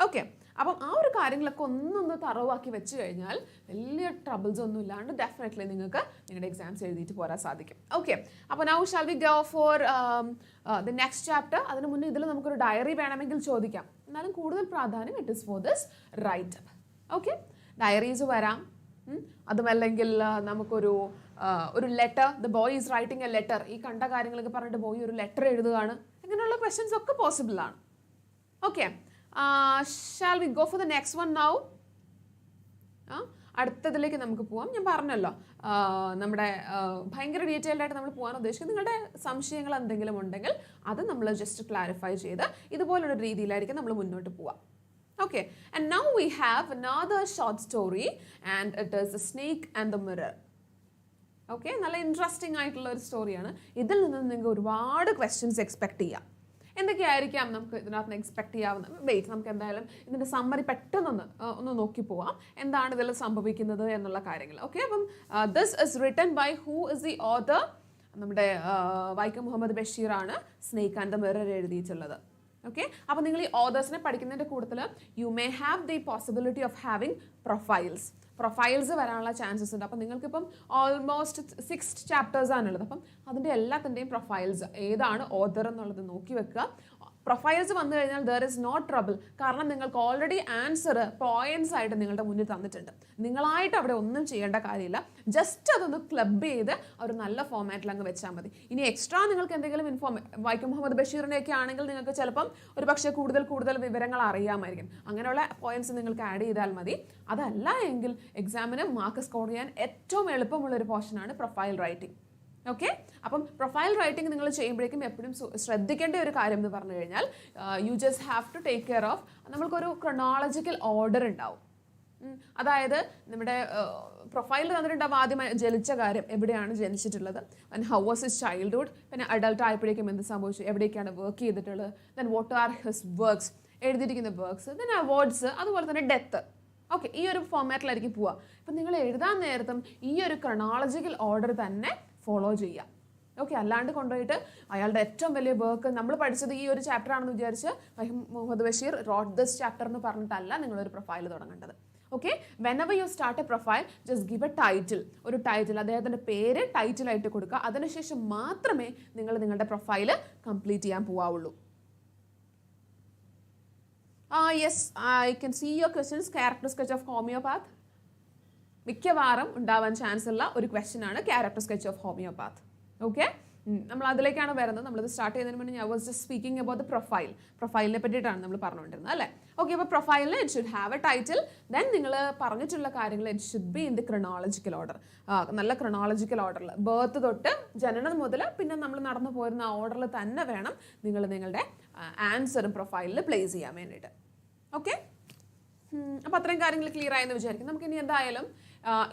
Okay, അപ്പം ആ ഒരു കാര്യങ്ങളൊക്കെ ഒന്നൊന്ന് തറവാക്കി വെച്ച് കഴിഞ്ഞാൽ വലിയ ട്രബിൾസ് ഒന്നും ഇല്ലാണ്ട് ഡെഫിനറ്റ്ലി നിങ്ങൾക്ക് നിങ്ങളുടെ എക്സാംസ് എഴുതിയിട്ട് പോരാൻ സാധിക്കും. ഓക്കെ, അപ്പോൾ now shall we go for the next chapter. അതിന് മുന്നേ ഇതിൽ നമുക്കൊരു ഡയറി വേണമെങ്കിൽ ചോദിക്കാം. എന്നാലും കൂടുതൽ പ്രാധാന്യം it is for this writeup. Okay, diaries വരാം, അതുമല്ലെങ്കിൽ നമുക്കൊരു letter, the boy is writing A letter. ഈ കണ്ട കാര്യങ്ങളൊക്കെ പറഞ്ഞിട്ട് ബോയ് ഒരു ലെറ്റർ എഴുതുകയാണ്. ഇങ്ങനെയുള്ള ക്വസ്റ്റ്യൻസ് ഒക്കെ പോസിബിൾ ആണ്. Okay, shall we go for the next one now? അടുത്തതിലേക്ക് നമുക്ക് പോവാം. ഞാൻ പറഞ്ഞല്ലോ നമ്മുടെ ഭയങ്കര ഡീറ്റെയിൽഡ് ആയിട്ട് നമ്മൾ പോകാൻ ഉദ്ദേശിക്കുന്നത്. നിങ്ങളുടെ സംശയങ്ങൾ എന്തെങ്കിലും ഉണ്ടെങ്കിൽ അത് നമ്മൾ ജസ്റ്റ് ക്ലാരിഫൈ ചെയ്ത് ഇതുപോലുള്ള രീതിയിലായിരിക്കും നമ്മൾ മുന്നോട്ട് പോവാം. Okay, and now we have another short story and it is The Snake and the Mirror. Okay, നല്ല ഇൻട്രസ്റ്റിംഗ് ആയിട്ടുള്ള ഒരു സ്റ്റോറിയാണ്. ഇതിൽ നിന്ന് നിങ്ങൾക്ക് ഒരുപാട് ക്വസ്റ്റ്യൻസ് എക്സ്പെക്ട് ചെയ്യാം. എന്തൊക്കെയായിരിക്കാം നമുക്ക് ഇതിനകത്ത് നിന്ന് എക്സ്പെക്ട് ചെയ്യാവുന്നത്? വെയിറ്റ്, നമുക്ക് എന്തായാലും ഇതിൻ്റെ സമ്മറി പെട്ടെന്നൊന്ന് ഒന്ന് നോക്കി പോവാം എന്താണ് ഇതിൽ സംഭവിക്കുന്നത് എന്നുള്ള കാര്യങ്ങൾ. ഓക്കെ, അപ്പം this is written by who is the author? നമ്മുടെ വൈക്കം മുഹമ്മദ് ബഷീറാണ് സ്നേക്ക് ആൻഡ് ദ മിറർ എഴുതിയിട്ടുള്ളത്. ഓക്കെ, അപ്പോൾ നിങ്ങൾ ഈ ഓഥേഴ്സിനെ പഠിക്കുന്നതിൻ്റെ കൂട്ടത്തിൽ you may have the possibility of having profiles വരാനുള്ള ചാൻസസ് ഉണ്ട്. അപ്പം നിങ്ങൾക്കിപ്പം ഓൾമോസ്റ്റ് 6 ചാപ്റ്റേഴ്സാണുള്ളത്. അപ്പം അതിൻ്റെ എല്ലാത്തിൻ്റെയും പ്രൊഫൈൽസ് ഏതാണ് ഓഥർ എന്നുള്ളത് നോക്കി വെക്കുക. പ്രൊഫൈൽസ് വന്നു കഴിഞ്ഞാൽ ദർ ഇസ് നോ ട്രബിൾ. കാരണം നിങ്ങൾക്ക് ഓൾറെഡി ആൻസർ പോയിന്റ്സ് ആയിട്ട് നിങ്ങളുടെ മുന്നിൽ തന്നിട്ടുണ്ട്. നിങ്ങളായിട്ട് അവിടെ ഒന്നും ചെയ്യേണ്ട കാര്യമില്ല. ജസ്റ്റ് അതൊന്ന് ക്ലബ് ചെയ്ത് ഒരു നല്ല ഫോമാറ്റിൽ അങ്ങ് വെച്ചാൽ മതി. ഇനി എക്സ്ട്രാ നിങ്ങൾക്ക് എന്തെങ്കിലും വൈക്കം മുഹമ്മദ് ബഷീറിനെയൊക്കെ ആണെങ്കിൽ നിങ്ങൾക്ക് ചിലപ്പം ഒരു പക്ഷേ കൂടുതൽ വിവരങ്ങൾ അറിയാമായിരിക്കും. അങ്ങനെയുള്ള പോയിന്റ്സ് നിങ്ങൾക്ക് ആഡ് ചെയ്താൽ മതി. അതല്ല എങ്കിൽ എക്സാമിന് മാർക്ക് സ്കോർ ചെയ്യാൻ ഏറ്റവും എളുപ്പമുള്ളൊരു പോർഷനാണ് പ്രൊഫൈൽ റൈറ്റിംഗ്. ഓക്കെ, അപ്പം പ്രൊഫൈൽ റൈറ്റിംഗ് നിങ്ങൾ ചെയ്യുമ്പോഴേക്കും എപ്പോഴും ശ്രദ്ധിക്കേണ്ട ഒരു കാര്യം എന്ന് പറഞ്ഞു കഴിഞ്ഞാൽ you just have to take care of, നമ്മൾക്കൊരു ക്രൊണോളജിക്കൽ ഓർഡർ ഉണ്ടാവും. അതായത് നമ്മുടെ പ്രൊഫൈലിൽ തന്നിട്ടുണ്ടാവും ആദ്യം ജനിച്ച കാര്യം, എവിടെയാണ് ജനിച്ചിട്ടുള്ളത്, ഹൗ വാസ് ഹിസ് ചൈൽഡ്ഹുഡ്, പിന്നെ അഡൾട്ട് ആയപ്പോഴേക്കും എന്ത് സംഭവിച്ചു, എവിടേക്കാണ് വർക്ക് ചെയ്തിട്ടുള്ളത്, then what are his works, എഴുതിയിരിക്കുന്ന വർക്ക്സ്, ദെൻ അവാർഡ്സ്, അതുപോലെ തന്നെ ഡെത്ത്. ഓക്കെ, ഈ ഒരു ഫോമാറ്റിലായിരിക്കും പോവുക. ഇപ്പം നിങ്ങൾ എഴുതാൻ നേരത്തും ഈ ഒരു ക്രൊണോളജിക്കൽ ഓർഡർ തന്നെ ഫോളോ ചെയ്യാം. ഓക്കെ, അല്ലാണ്ട് കൊണ്ടുപോയിട്ട് അയാളുടെ ഏറ്റവും വലിയ വർക്ക് നമ്മൾ പഠിച്ചത് ഈ ഒരു ചാപ്റ്റർ ആണെന്ന് വിചാരിച്ച് Muhammad Basheer wrote this chapter എന്ന് പറഞ്ഞിട്ടല്ല നിങ്ങളൊരു പ്രൊഫൈൽ തുടങ്ങേണ്ടത്. Okay, whenever you start a profile just give a title, ഒരു ടൈറ്റിൽ, അദ്ദേഹത്തിൻ്റെ പേര് ടൈറ്റിലായിട്ട് കൊടുക്കുക. അതിനുശേഷം മാത്രമേ നിങ്ങൾ നിങ്ങളുടെ പ്രൊഫൈൽ കംപ്ലീറ്റ് ചെയ്യാൻ പോവാവുള്ളൂ. Yes, I can see your questions. Character sketch of homeopath മിക്കവാറും ഉണ്ടാവാൻ ചാൻസ് ഉള്ള ഒരു ക്വസ്റ്റ്യൻ ആണ് character sketch of homeopath. Okay, നമ്മൾ അതിലേക്കാണ് വരുന്നത്. നമ്മളിത് സ്റ്റാർട്ട് ചെയ്യുന്നതിന് മുന്നേ ഞാൻ was just speaking about the പ്രൊഫൈലിനെ പറ്റിയിട്ടാണ് നമ്മൾ പറഞ്ഞുകൊണ്ടിരുന്നത് അല്ലേ. ഓക്കെ, അപ്പോൾ പ്രൊഫൈലിന് it should have a title, then നിങ്ങൾ പറഞ്ഞിട്ടുള്ള കാര്യങ്ങൾ it should be in the chronological order. നല്ല ക്രൊണോളജിക്കൽ ഓർഡറിൽ ബർത്ത് തൊട്ട് ജനനം മുതൽ പിന്നെ നമ്മൾ നടന്നു പോരുന്ന ആ ഓർഡറിൽ തന്നെ വേണം നിങ്ങൾ നിങ്ങളുടെ ആൻസറും പ്രൊഫൈലിൽ പ്ലേസ് ചെയ്യാൻ വേണ്ടിയിട്ട്. ഓക്കെ, അപ്പോൾ അത്രയും കാര്യങ്ങൾ ക്ലിയർ ആയെന്ന് വിചാരിക്കും. നമുക്കിനി എന്തായാലും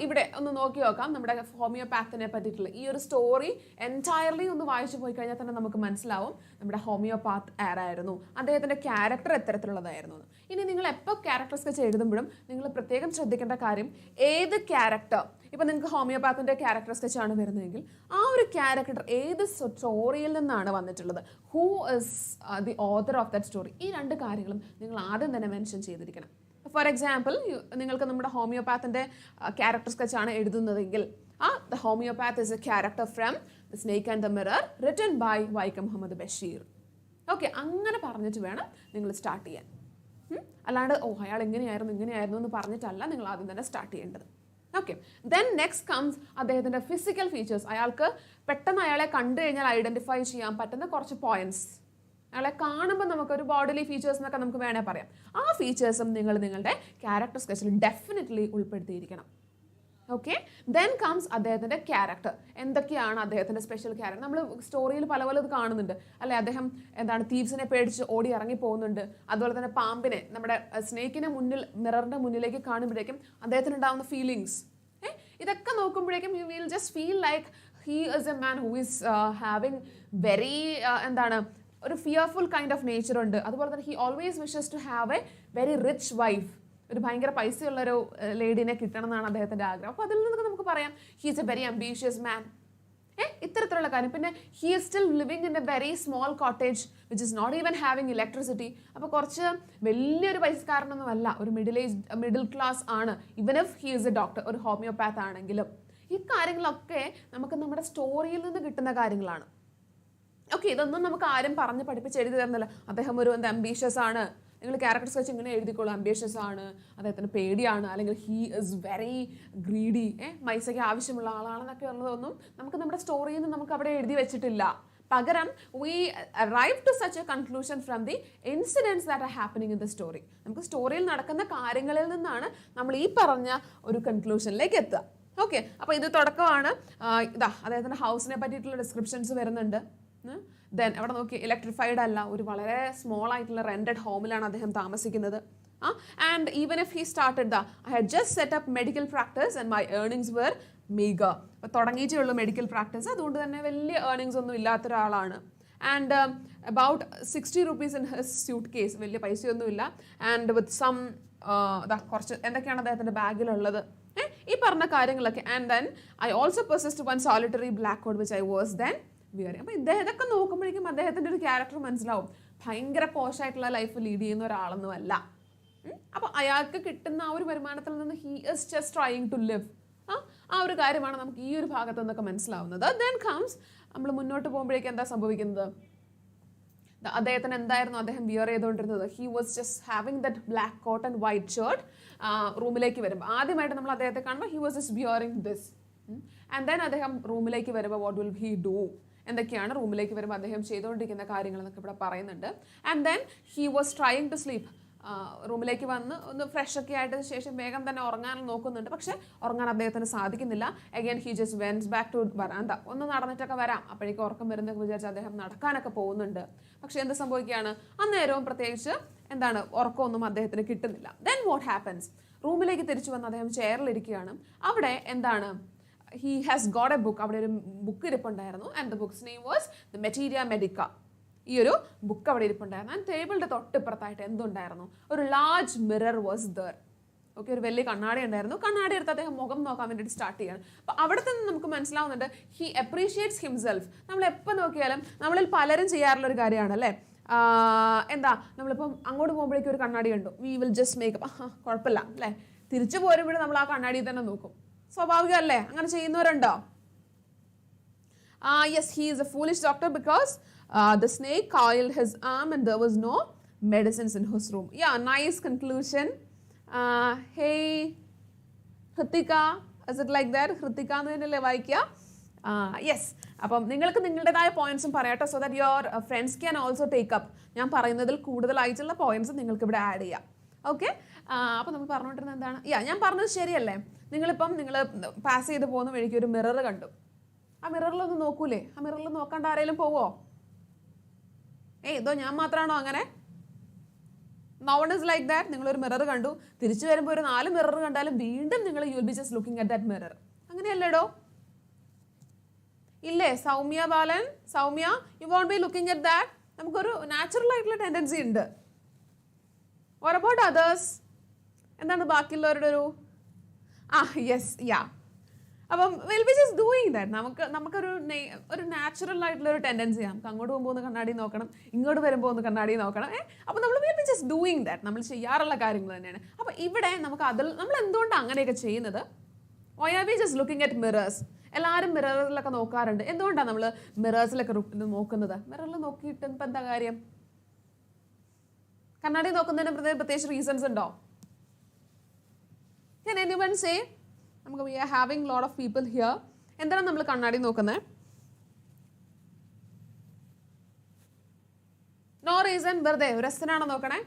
ഇവിടെ ഒന്ന് നോക്കി നോക്കാം നമ്മുടെ ഹോമിയോപാത്തിനെ പറ്റിയിട്ടുള്ള ഈ ഒരു സ്റ്റോറി എൻറ്റയർലി ഒന്ന് വായിച്ചു പോയി കഴിഞ്ഞാൽ തന്നെ നമുക്ക് മനസ്സിലാവും നമ്മുടെ ഹോമിയോപാത്ത് ആരായിരുന്നു, അദ്ദേഹത്തിൻ്റെ ക്യാരക്ടർ എത്തരത്തിലുള്ളതായിരുന്നു. ഇനി നിങ്ങൾ എപ്പോൾ ക്യാരക്ടർ സ്കെച്ച് എഴുതുമ്പോഴും നിങ്ങൾ പ്രത്യേകം ശ്രദ്ധിക്കേണ്ട കാര്യം, ഏത് ക്യാരക്ടർ, ഇപ്പം നിങ്ങൾക്ക് ഹോമിയോപാത്തിൻ്റെ ക്യാരക്ടർ സ്കെച്ച് ആണ് വരുന്നതെങ്കിൽ ആ ഒരു ക്യാരക്ടർ ഏത് സ്റ്റോറിയിൽ നിന്നാണ് വന്നിട്ടുള്ളത്, who is the author of that story, ഈ രണ്ട് കാര്യങ്ങളും നിങ്ങൾ ആദ്യം തന്നെ മെൻഷൻ ചെയ്തിരിക്കണം. ഫോർ എക്സാമ്പിൾ, നിങ്ങൾക്ക് നമ്മുടെ ഹോമിയോപാത്തിൻ്റെ ക്യാരക്ടർ സ്കെച്ച് ആണ് എഴുതുന്നതെങ്കിൽ the homeopath is a character from the snake and the mirror written by Vaikom Muhammad Basheer. Okay, അങ്ങനെ പറഞ്ഞിട്ട് വേണം നിങ്ങൾ സ്റ്റാർട്ട് ചെയ്യാൻ. അല്ലാണ്ട് അയാൾ ഇങ്ങനെയായിരുന്നു എന്ന് പറഞ്ഞിട്ടല്ല നിങ്ങൾ ആദ്യം തന്നെ സ്റ്റാർട്ട് ചെയ്യേണ്ടത്. ഓക്കെ, ദെൻ നെക്സ്റ്റ് കംസ് അദ്ദേഹത്തിൻ്റെ ഫിസിക്കൽ ഫീച്ചേഴ്സ്. അയാൾക്ക് പെട്ടെന്ന് അയാളെ കണ്ടു കഴിഞ്ഞാൽ ഐഡൻറ്റിഫൈ ചെയ്യാൻ പറ്റുന്ന കുറച്ച് പോയിന്റ്സ്, അയാളെ കാണുമ്പോൾ നമുക്കൊരു ബോഡിലി ഫീച്ചേഴ്സ് എന്നൊക്കെ നമുക്ക് വേണേൽ പറയാം. ആ ഫീച്ചേഴ്സും നിങ്ങൾ നിങ്ങളുടെ ക്യാരക്ടർ സ്കെച്ചിൽ ഡെഫിനറ്റ്ലി ഉൾപ്പെടുത്തിയിരിക്കണം. ഓക്കെ, ദെൻ കംസ് അദ്ദേഹത്തിൻ്റെ ക്യാരക്ടർ. എന്തൊക്കെയാണ് അദ്ദേഹത്തിൻ്റെ സ്പെഷ്യൽ ക്യാരക്ടർ? നമ്മൾ സ്റ്റോറിയിൽ പലത് കാണുന്നുണ്ട് അല്ലെ. അദ്ദേഹം തീവ്സിനെ പേടിച്ച് ഓടി ഇറങ്ങി പോകുന്നുണ്ട്. അതുപോലെ തന്നെ പാമ്പിനെ, നമ്മുടെ സ്നേക്കിനെ മിററിൻ്റെ മുന്നിലേക്ക് കാണുമ്പോഴേക്കും അദ്ദേഹത്തിന് ഉണ്ടാകുന്ന ഫീലിങ്സ്, ഇതൊക്കെ നോക്കുമ്പോഴേക്കും you will just feel like he is a man who is having very ഒരു ഫിയർഫുൾ കൈൻഡ് ഓഫ് നേച്ചർ ഉണ്ട്. അതുപോലെ തന്നെ he always wishes to have a very rich wife, ഒരു ഭയങ്കര പൈസയുള്ളൊരു ലേഡീനെ കിട്ടണം എന്നാണ് അദ്ദേഹത്തിൻ്റെ ആഗ്രഹം. അപ്പോൾ അതിൽ നിന്നൊക്കെ നമുക്ക് പറയാം he is a very ambitious man. ഇത്തരത്തിലുള്ള കാര്യം. പിന്നെ he is still living in a very small cottage which is not even having electricity. അപ്പോൾ കുറച്ച് വലിയൊരു പൈസക്കാരനൊന്നും അല്ല, ഒരു മിഡിൽ ക്ലാസ് ആണ്. Even if he is A doctor, ഒരു ഹോമിയോപാത്ത് ആണെങ്കിലും. ഈ കാര്യങ്ങളൊക്കെ നമുക്ക് നമ്മുടെ സ്റ്റോറിയിൽ നിന്ന് കിട്ടുന്ന കാര്യങ്ങളാണ്. ഓക്കെ, ഇതൊന്നും നമുക്ക് ആരും പറഞ്ഞ് പഠിപ്പിച്ച് എഴുതി തരുന്നില്ല. അദ്ദേഹം ഒരു അംബീഷ്യസ് ആണ്, നിങ്ങൾ ക്യാരക്ടർ സ്കെച്ച് ഇങ്ങനെ എഴുതിക്കോളൂ, അംബീഷ്യസ് ആണ്, അദ്ദേഹത്തിന് പേടിയാണ്, അല്ലെങ്കിൽ ഹീ ഇസ് വെരി ഗ്രീഡി, പൈസയ്ക്ക് ആവശ്യമുള്ള ആളാണെന്നൊക്കെ ഉള്ളതൊന്നും നമുക്ക് നമ്മുടെ സ്റ്റോറിയിൽ നിന്ന് നമുക്ക് അവിടെ എഴുതി വെച്ചിട്ടില്ല. പകരം we arrive to such a conclusion from the incidents that are happening in the story. നമുക്ക് സ്റ്റോറിയിൽ നടക്കുന്ന കാര്യങ്ങളിൽ നിന്നാണ് നമ്മൾ ഈ പറഞ്ഞ ഒരു കൺക്ലൂഷനിലേക്ക് എത്തുക. ഓക്കെ, അപ്പോൾ ഇത് തുടക്കമാണ്. അദ്ദേഹത്തിൻ്റെ ഹൗസിനെ പറ്റിയിട്ടുള്ള ഡിസ്ക്രിപ്ഷൻസ് വരുന്നുണ്ട്. ദെൻ അവിടെ നോക്കി, ഇലക്ട്രിഫൈഡ് അല്ല, ഒരു വളരെ സ്മോൾ ആയിട്ടുള്ള റെൻറ്റഡ് ഹോമിലാണ് അദ്ദേഹം താമസിക്കുന്നത്. And even if he started I had just set up medical practice and my earnings were meagre. അപ്പോൾ തുടങ്ങിയിട്ടേ ഉള്ളൂ മെഡിക്കൽ പ്രാക്ടീസ്, അതുകൊണ്ട് തന്നെ വലിയ ഏർണിങ്സ് ഒന്നും ഇല്ലാത്ത ഒരാളാണ്. And about 60 rupees in his suitcase, വലിയ പൈസയൊന്നുമില്ല. ആൻഡ് വിത്ത് സം കുറച്ച് എന്തൊക്കെയാണ് അദ്ദേഹത്തിൻ്റെ ബാഗിലുള്ളത്, ഈ പറഞ്ഞ കാര്യങ്ങളൊക്കെ. And then I also possessed one solitary black code which I was then wearing. അപ്പോൾ ഇതൊക്കെ നോക്കുമ്പോഴേക്കും അദ്ദേഹത്തിൻ്റെ ഒരു ക്യാരക്ടർ മനസ്സിലാവും. ഭയങ്കര പോഷായിട്ടുള്ള ലൈഫ് ലീഡ് ചെയ്യുന്ന ഒരാളൊന്നുമല്ല. അപ്പോൾ അയാൾക്ക് കിട്ടുന്ന ആ ഒരു വരുമാനത്തിൽ നിന്ന് he is just trying to live. ആ ഒരു കാര്യമാണ് നമുക്ക് ഈ ഒരു ഭാഗത്തു നിന്നൊക്കെ മനസ്സിലാവുന്നത്. ദെൻ കംസ് നമ്മൾ മുന്നോട്ട് പോകുമ്പോഴേക്കും എന്താ സംഭവിക്കുന്നത്? അദ്ദേഹത്തിന് എന്തായിരുന്നു അദ്ദേഹം വിയർ ചെയ്തുകൊണ്ടിരുന്നത്? He was just having that black coat and white shirt. റൂമിലേക്ക് വരുമ്പോൾ ആദ്യമായിട്ട് നമ്മൾ അദ്ദേഹത്തെ കാണുമ്പോൾ he was just wearing this. And then അദ്ദേഹം റൂമിലേക്ക് വരുമ്പോൾ വാട്ട് വിൽ ഹി ഡു, എന്തൊക്കെയാണ് റൂമിലേക്ക് വരുമ്പോൾ അദ്ദേഹം ചെയ്തുകൊണ്ടിരിക്കുന്ന കാര്യങ്ങൾ എന്നൊക്കെ ഇവിടെ പറയുന്നുണ്ട്. And then he was trying to sleep. റൂമിലേക്ക് വന്ന് ഒന്ന് ഫ്രഷ് ഒക്കെ ആയിട്ട് ശേഷം വേഗം തന്നെ ഉറങ്ങാൻ നോക്കുന്നുണ്ട്. പക്ഷേ ഉറങ്ങാൻ അദ്ദേഹത്തിന് സാധിക്കുന്നില്ല. Again he just went back to veranda. ഒന്ന് നടന്നിട്ടൊക്കെ വരാം, അപ്പോഴേക്കും ഉറക്കം വരുന്നൊക്കെ വിചാരിച്ച് അദ്ദേഹം നടക്കാനൊക്കെ പോകുന്നുണ്ട്. പക്ഷേ എന്ത് സംഭവിക്കുകയാണ്? അന്നേരവും പ്രത്യേകിച്ച് ഉറക്കമൊന്നും അദ്ദേഹത്തിന് കിട്ടുന്നില്ല. Then what happens? റൂമിലേക്ക് തിരിച്ചു വന്ന് അദ്ദേഹം ചെയറിലിരിക്കുകയാണ്. അവിടെ he has got a book. അവിടെ ഒരു ബുക്ക് ഇരിപ്പുണ്ടായിരുന്നു. And the book's name was the materia medica. ഈ ഒരു ബുക്ക് അവിടെ ഇരിപ്പുണ്ടായിരുന്നു. ആൻഡ് ടേബിളിൻ്റെ തൊട്ടിപ്പുറത്തായിട്ട് എന്തുണ്ടായിരുന്നു? ഒരു large mirror was there. Okay, ഒരു വലിയ കണ്ണാടി ഉണ്ടായിരുന്നു. കണ്ണാടി എടുത്ത് അദ്ദേഹം മുഖം നോക്കാൻ വേണ്ടിയിട്ട് സ്റ്റാർട്ട് ചെയ്യണം. അപ്പോൾ അവിടെ നിന്ന് നമുക്ക് മനസ്സിലാവുന്നുണ്ട് ഹി അപ്രീഷിയേറ്റ്സ് ഹിംസെൽഫ്. നമ്മൾ എപ്പോൾ നോക്കിയാലും നമ്മളിൽ പലരും ചെയ്യാറുള്ളൊരു കാര്യമാണ് അല്ലേ, നമ്മളിപ്പം അങ്ങോട്ട് പോകുമ്പോഴേക്കും ഒരു കണ്ണാടി കണ്ടു, വി വിൽ ജസ്റ്റ് മേക്കപ്പ്, കുഴപ്പമില്ല അല്ലേ. തിരിച്ചു പോരുമ്പോഴും നമ്മൾ ആ കണ്ണാടി തന്നെ നോക്കും. സ്വാഭാവികമല്ലേ? അങ്ങനെ ചെയ്യുന്നവരുണ്ടോ? Yes, he is a foolish doctor because the snake coiled his arm and there was no medicines in his room. Yeah, nice conclusion. Hey, Hritika, is it like that? Hritika എന്നല്ലേ വായിക്കുക? Yes. അപ്പം നിങ്ങൾക്ക് നിങ്ങളുടേതായ പോയിന്റ്സും പറയട്ടെ, so that your friends can also take up. ഞാൻ പറയുന്നതിൽ കൂടുതലായിട്ടുള്ള points നിങ്ങൾക്ക് ഇവിടെ ആഡ് ചെയ്യാം. ഓക്കെ, അപ്പോൾ നമ്മൾ പറഞ്ഞുകൊണ്ടിരുന്നത് എന്താണ്? ഞാൻ പറഞ്ഞത് ശരിയല്ലേ? നിങ്ങൾ പാസ് ചെയ്ത് പോകുന്ന വഴിക്ക് ഒരു മിറർ കണ്ടു. ആ മിററിലൊന്ന് നോക്കൂലേ? ആ മിററിൽ നോക്കാണ്ട് ആരെങ്കിലും പോവോ? ഇതോ ഞാൻ മാത്രമാണോ അങ്ങനെ? No one is like that. നിങ്ങൾ ഒരു മിറർ കണ്ടു, തിരിച്ചു വരുമ്പോൾ ഒരു 4 മിറർ കണ്ടാലും വീണ്ടും നിങ്ങൾ you will be just looking at that mirror. അങ്ങനെയല്ലേടോ? ഇല്ലേ Soumya Balan? Soumya, you won't be looking at that. നമുക്കൊരു നാച്ചുറൽ ആയിട്ടുള്ള ടെൻഡൻസി ഉണ്ട്. What about others? എന്താണ് ബാക്കിയുള്ളവരുടെ ഒരു യെസ് യാ. അപ്പം will be just doing that. നമുക്കൊരു നാച്ചുറൽ ആയിട്ടുള്ള ഒരു ടെൻഡൻസി. നമുക്ക് അങ്ങോട്ട് പോകുമ്പോൾ ഒന്ന് കണ്ണാടി നോക്കണം, ഇങ്ങോട്ട് വരുമ്പോൾ ഒന്ന് കണ്ണാടി നോക്കണം. അപ്പോൾ നമ്മൾ will be just doing that. നമ്മൾ ചെയ്യാറുള്ള കാര്യങ്ങൾ തന്നെയാണ്. അപ്പോൾ ഇവിടെ നമുക്ക് നമ്മൾ എന്തുകൊണ്ടാണ് അങ്ങനെയൊക്കെ ചെയ്യുന്നത്? Why are we just looking at mirrors? എല്ലാവരും മിററിലൊക്കെ നോക്കാറുണ്ട്. എന്തുകൊണ്ടാണ് നമ്മൾ മിറേഴ്സിലൊക്കെ നോക്കുന്നത്? മിററിൽ നോക്കിയിട്ട് ഇപ്പം എന്താ കാര്യം? കണ്ണാടി നോക്കുന്നതിന് പ്രത്യേകിച്ച് റീസൺസ് ഉണ്ടോ? Can anyone say? നമുക്ക് we are having lot of people here. എന്താണ് നമ്മൾ കണ്ണാടി നോക്കുന്നത്? നോ റീസൺ, വെറുതെ രസനാണോ നോക്കണേ?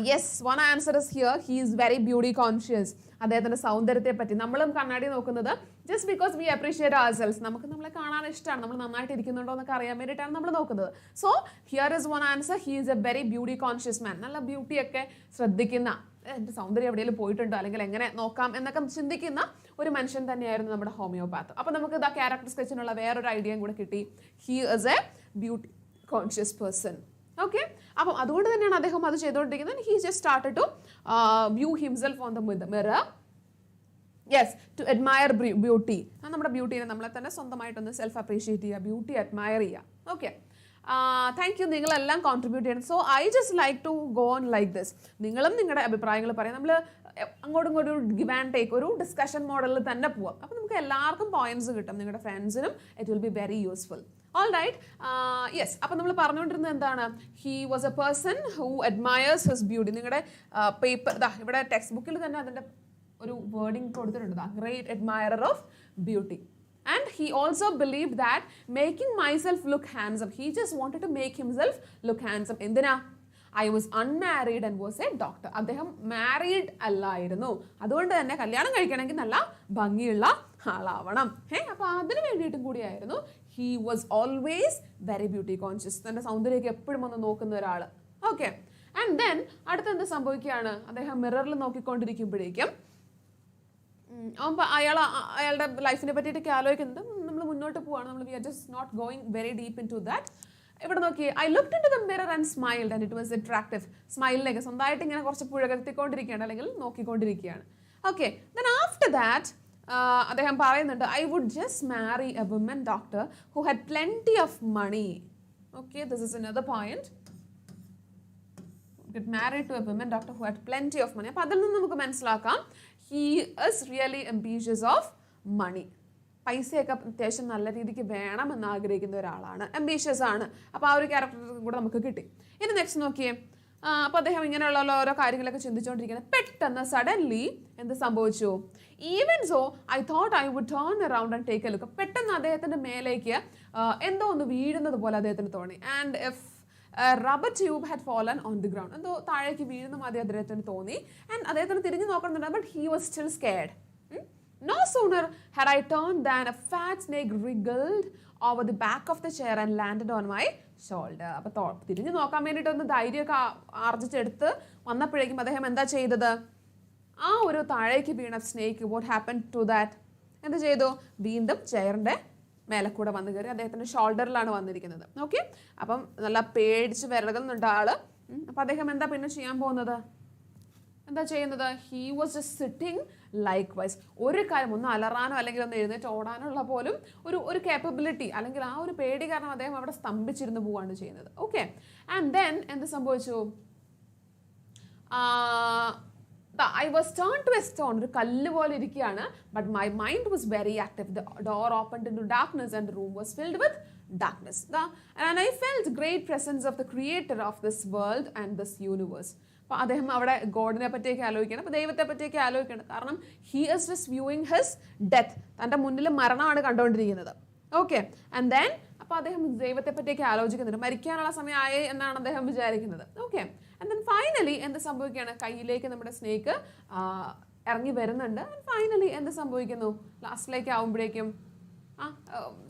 Yes, one answer is here. He is very beauty conscious. അദ്ദേഹത്തിന്റെ സൗന്ദര്യത്തെ പറ്റി നമ്മളും കണ്ണാടി നോക്കുന്നത് just because we appreciate ourselves. നമുക്ക് നമ്മളെ കാണാൻ ഇഷ്ടമാണ്, നമ്മൾ നന്നായിട്ട് ഇരിക്കുന്നുണ്ടോ എന്നൊക്കെ അറിയാൻ വേണ്ടിയിട്ടാണ് നമ്മൾ നോക്കുന്നത്. So here is one answer. He is a very beauty conscious man. നല്ല ബ്യൂട്ടിയൊക്കെ ശ്രദ്ധിക്കുന്ന, എൻ്റെ സൗന്ദര്യം എവിടെയെങ്കിലും പോയിട്ടുണ്ടോ അല്ലെങ്കിൽ എങ്ങനെ നോക്കാം എന്നൊക്കെ ചിന്തിക്കുന്ന ഒരു മനുഷ്യൻ തന്നെയായിരുന്നു നമ്മുടെ ഹോമിയോപാത്ത്. അപ്പോൾ നമുക്ക് ഇതാ ക്യാരക്ടർ സ്കെച്ചിനുള്ള വേറൊരു ഐഡിയയും കൂടെ കിട്ടി. He is a beauty conscious person. Okay, അപ്പം അതുകൊണ്ട് തന്നെയാണ് അദ്ദേഹം അത് ചെയ്തുകൊണ്ടിരിക്കുന്നത്. He just started to view himself on the mirror. Yes, to admire beauty. നമ്മുടെ ബ്യൂട്ടീനെ നമ്മളെ തന്നെ സ്വന്തമായിട്ടൊന്ന് സെൽഫ് അപ്രീഷിയേറ്റ് ചെയ്യുക, ബ്യൂട്ടി അഡ്മയർ ചെയ്യുക. Okay, thank you. നിങ്ങളെല്ലാം കോൺട്രിബ്യൂട്ട് ചെയ്യണം. So I just like to go on like this. നിങ്ങളും നിങ്ങളുടെ അഭിപ്രായങ്ങൾ പറയാം. നമ്മൾ അങ്ങോട്ടും ഇങ്ങോട്ടും ഒരു ഗിവ് ആൻഡ് ടേക്ക്, ഒരു ഡിസ്കഷൻ മോഡലിൽ തന്നെ പോവാം. അപ്പോൾ നമുക്ക് എല്ലാവർക്കും പോയിന്റ്സ് കിട്ടും. നിങ്ങളുടെ ഫ്രണ്ട്സിനും it will be very useful. All right, yes. അപ്പം നമ്മൾ പറഞ്ഞുകൊണ്ടിരുന്നത് എന്താണ്? He was a person who admires his beauty. നിങ്ങളുടെ പേപ്പർ ഇവിടെ ടെക്സ്റ്റ് ബുക്കിൽ തന്നെ അതിൻ്റെ ഒരു വേർഡിങ് കൊടുത്തിട്ടുണ്ട്, great admirer of beauty. And he also believed that making myself look handsome. He just wanted to make himself look handsome. എന്തിനാ? I was unmarried and was a doctor. അദ്ദേഹം married അല്ലായിരുന്നു. അതുകൊണ്ട് തന്നെ കല്യാണം കഴിക്കണമെങ്കിൽ നല്ല ഭംഗിയുള്ള ആളാവണം. അപ്പോൾ അതിന് വേണ്ടിയിട്ടും കൂടിയായിരുന്നു. He was always very beauty conscious. തൻ്റെ സൗന്ദര്യമൊക്കെ എപ്പോഴും ഒന്ന് നോക്കുന്ന ഒരാൾ. ഓക്കെ, ആൻഡ് ദെൻ അടുത്തെന്ത് സംഭവിക്കുകയാണ്? അദ്ദേഹം മിററിൽ നോക്കിക്കൊണ്ടിരിക്കുമ്പോഴേക്കും അയാളുടെ ലൈഫിനെ പറ്റിയിട്ടൊക്കെ ആലോചിക്കുന്നത്. നമ്മൾ മുന്നോട്ട് പോവാണ്, നമ്മൾ we are just not going very deep into that. ഇവിടെ നോക്കിയേ, I looked into the mirror and smiled and it was attractive. സ്മൈലിലേക്ക് സ്വന്തമായിട്ട് ഇങ്ങനെ കുറച്ച് പുഴകത്തിക്കൊണ്ടിരിക്കുകയാണ് അല്ലെങ്കിൽ നോക്കിക്കൊണ്ടിരിക്കുകയാണ്. ഓക്കെ, ദെൻ ആഫ്റ്റർ ദാറ്റ് അദ്ദേഹം പറയുന്നുണ്ട്, I would just marry a woman doctor who had plenty of money. Okay, this is another point. Get married to a woman doctor who had plenty of money. അപ്പോൾ അതിൽ നിന്ന് നമുക്ക് മനസ്സിലാക്കാം, he is really ambitious of money. പൈസയൊക്കെ അത്യാവശ്യം നല്ല രീതിക്ക് വേണമെന്ന് ആഗ്രഹിക്കുന്ന ഒരാളാണ്, ambitious ആണ്. അപ്പോൾ ആ ഒരു ക്യാരക്ടർ കൂടെ നമുക്ക് കിട്ടി. ഇനി നെക്സ്റ്റ് നോക്കിയേ, അപ്പോൾ അദ്ദേഹം ഇങ്ങനെയുള്ള ഓരോ കാര്യങ്ങളൊക്കെ ചിന്തിച്ചുകൊണ്ടിരിക്കുന്നത്. പെട്ടെന്ന് സഡൻലി എന്ത് സംഭവിച്ചു? Even so I thought I would turn around and take a look. പെട്ടെന്ന് അദ്ദേഹത്തിൻ്റെ മേലേക്ക് എന്തോ ഒന്ന് വീഴുന്നത് പോലെ അദ്ദേഹത്തിന് തോന്നി. And if rubber tube had fallen on the ground. എന്തോ താഴേക്ക് വീഴുന്ന മതി അദ്ദേഹത്തിന് തോന്നി. ആൻഡ് അദ്ദേഹത്തിന് തിരിഞ്ഞു നോക്കുന്നുണ്ട്, but he was still scared. No sooner had I turned than a fat snake wriggled over the back of the chair and landed on my shoulder. അപ്പോൾ തിരിഞ്ഞു നോക്കാൻ വേണ്ടിയിട്ട് ഒന്ന് ധൈര്യമൊക്കെ ആർജിച്ചെടുത്ത് വന്നപ്പോഴേക്കും അദ്ദേഹം എന്താ ചെയ്തത്? ആ ഒരു താഴേക്ക് വീണ snake, what happen to that? എന്ത് ചെയ്തു? വീണ്ടും ചെയറിൻ്റെ മേലെ കൂടെ വന്ന് കയറി അദ്ദേഹത്തിൻ്റെ ഷോൾഡറിലാണ് വന്നിരിക്കുന്നത്. ഓക്കെ, അപ്പം നല്ല പേടിച്ച് വിരകുന്നുണ്ട് ആള്. അപ്പം അദ്ദേഹം എന്താ പിന്നെ ചെയ്യാൻ പോകുന്നത്? എന്താ ചെയ്യുന്നത്? He was just sitting likewise. ഒരു കാര്യം ഒന്ന് അലറാനോ അല്ലെങ്കിൽ ഒന്ന് എഴുന്നേറ്റ് ഓടാനുള്ള പോലും ഒരു കേപ്പബിലിറ്റി അല്ലെങ്കിൽ ആ ഒരു പേടി കാരണം അദ്ദേഹം അവിടെ സ്തംഭിച്ചിരുന്ന് പോവാണ് ചെയ്യുന്നത്. ഓക്കെ, ആൻഡ് ദെൻ എന്ത് സംഭവിച്ചു? I was turned to a stone. ഒരു കല്ല് പോലെ ഇരിക്കുകയാണ്. But my mind was very active. The door opened into darkness and the room was filled with darkness. And I felt great presence of the creator of this world and this universe. അപ്പോൾ അദ്ദേഹം അവിടെ ഗോഡിനെ പറ്റിയൊക്കെ ആലോചിക്കണം, അപ്പോൾ ദൈവത്തെ പറ്റിയൊക്കെ ആലോചിക്കണം. കാരണം he is just viewing his death. തൻ്റെ മുന്നിൽ മരണമാണ് കണ്ടുകൊണ്ടിരിക്കുന്നത്. ഓക്കെ, ആൻഡ് ദെൻ അപ്പോൾ അദ്ദേഹം ദൈവത്തെ പറ്റിയൊക്കെ ആലോചിക്കുന്നുണ്ട്. മരിക്കാനുള്ള സമയമായി എന്നാണ് അദ്ദേഹം വിചാരിക്കുന്നത്. ഓക്കെ, ആൻഡ് ദെൻ ഫൈനലി എന്ത് സംഭവിക്കുകയാണ്? കയ്യിലേക്ക് നമ്മുടെ സ്നേക്ക് ഇറങ്ങി വരുന്നുണ്ട്. ആൻഡ് ഫൈനലി എന്ത് സംഭവിക്കുന്നു? ലാസ്റ്റിലേക്ക് ആവുമ്പോഴേക്കും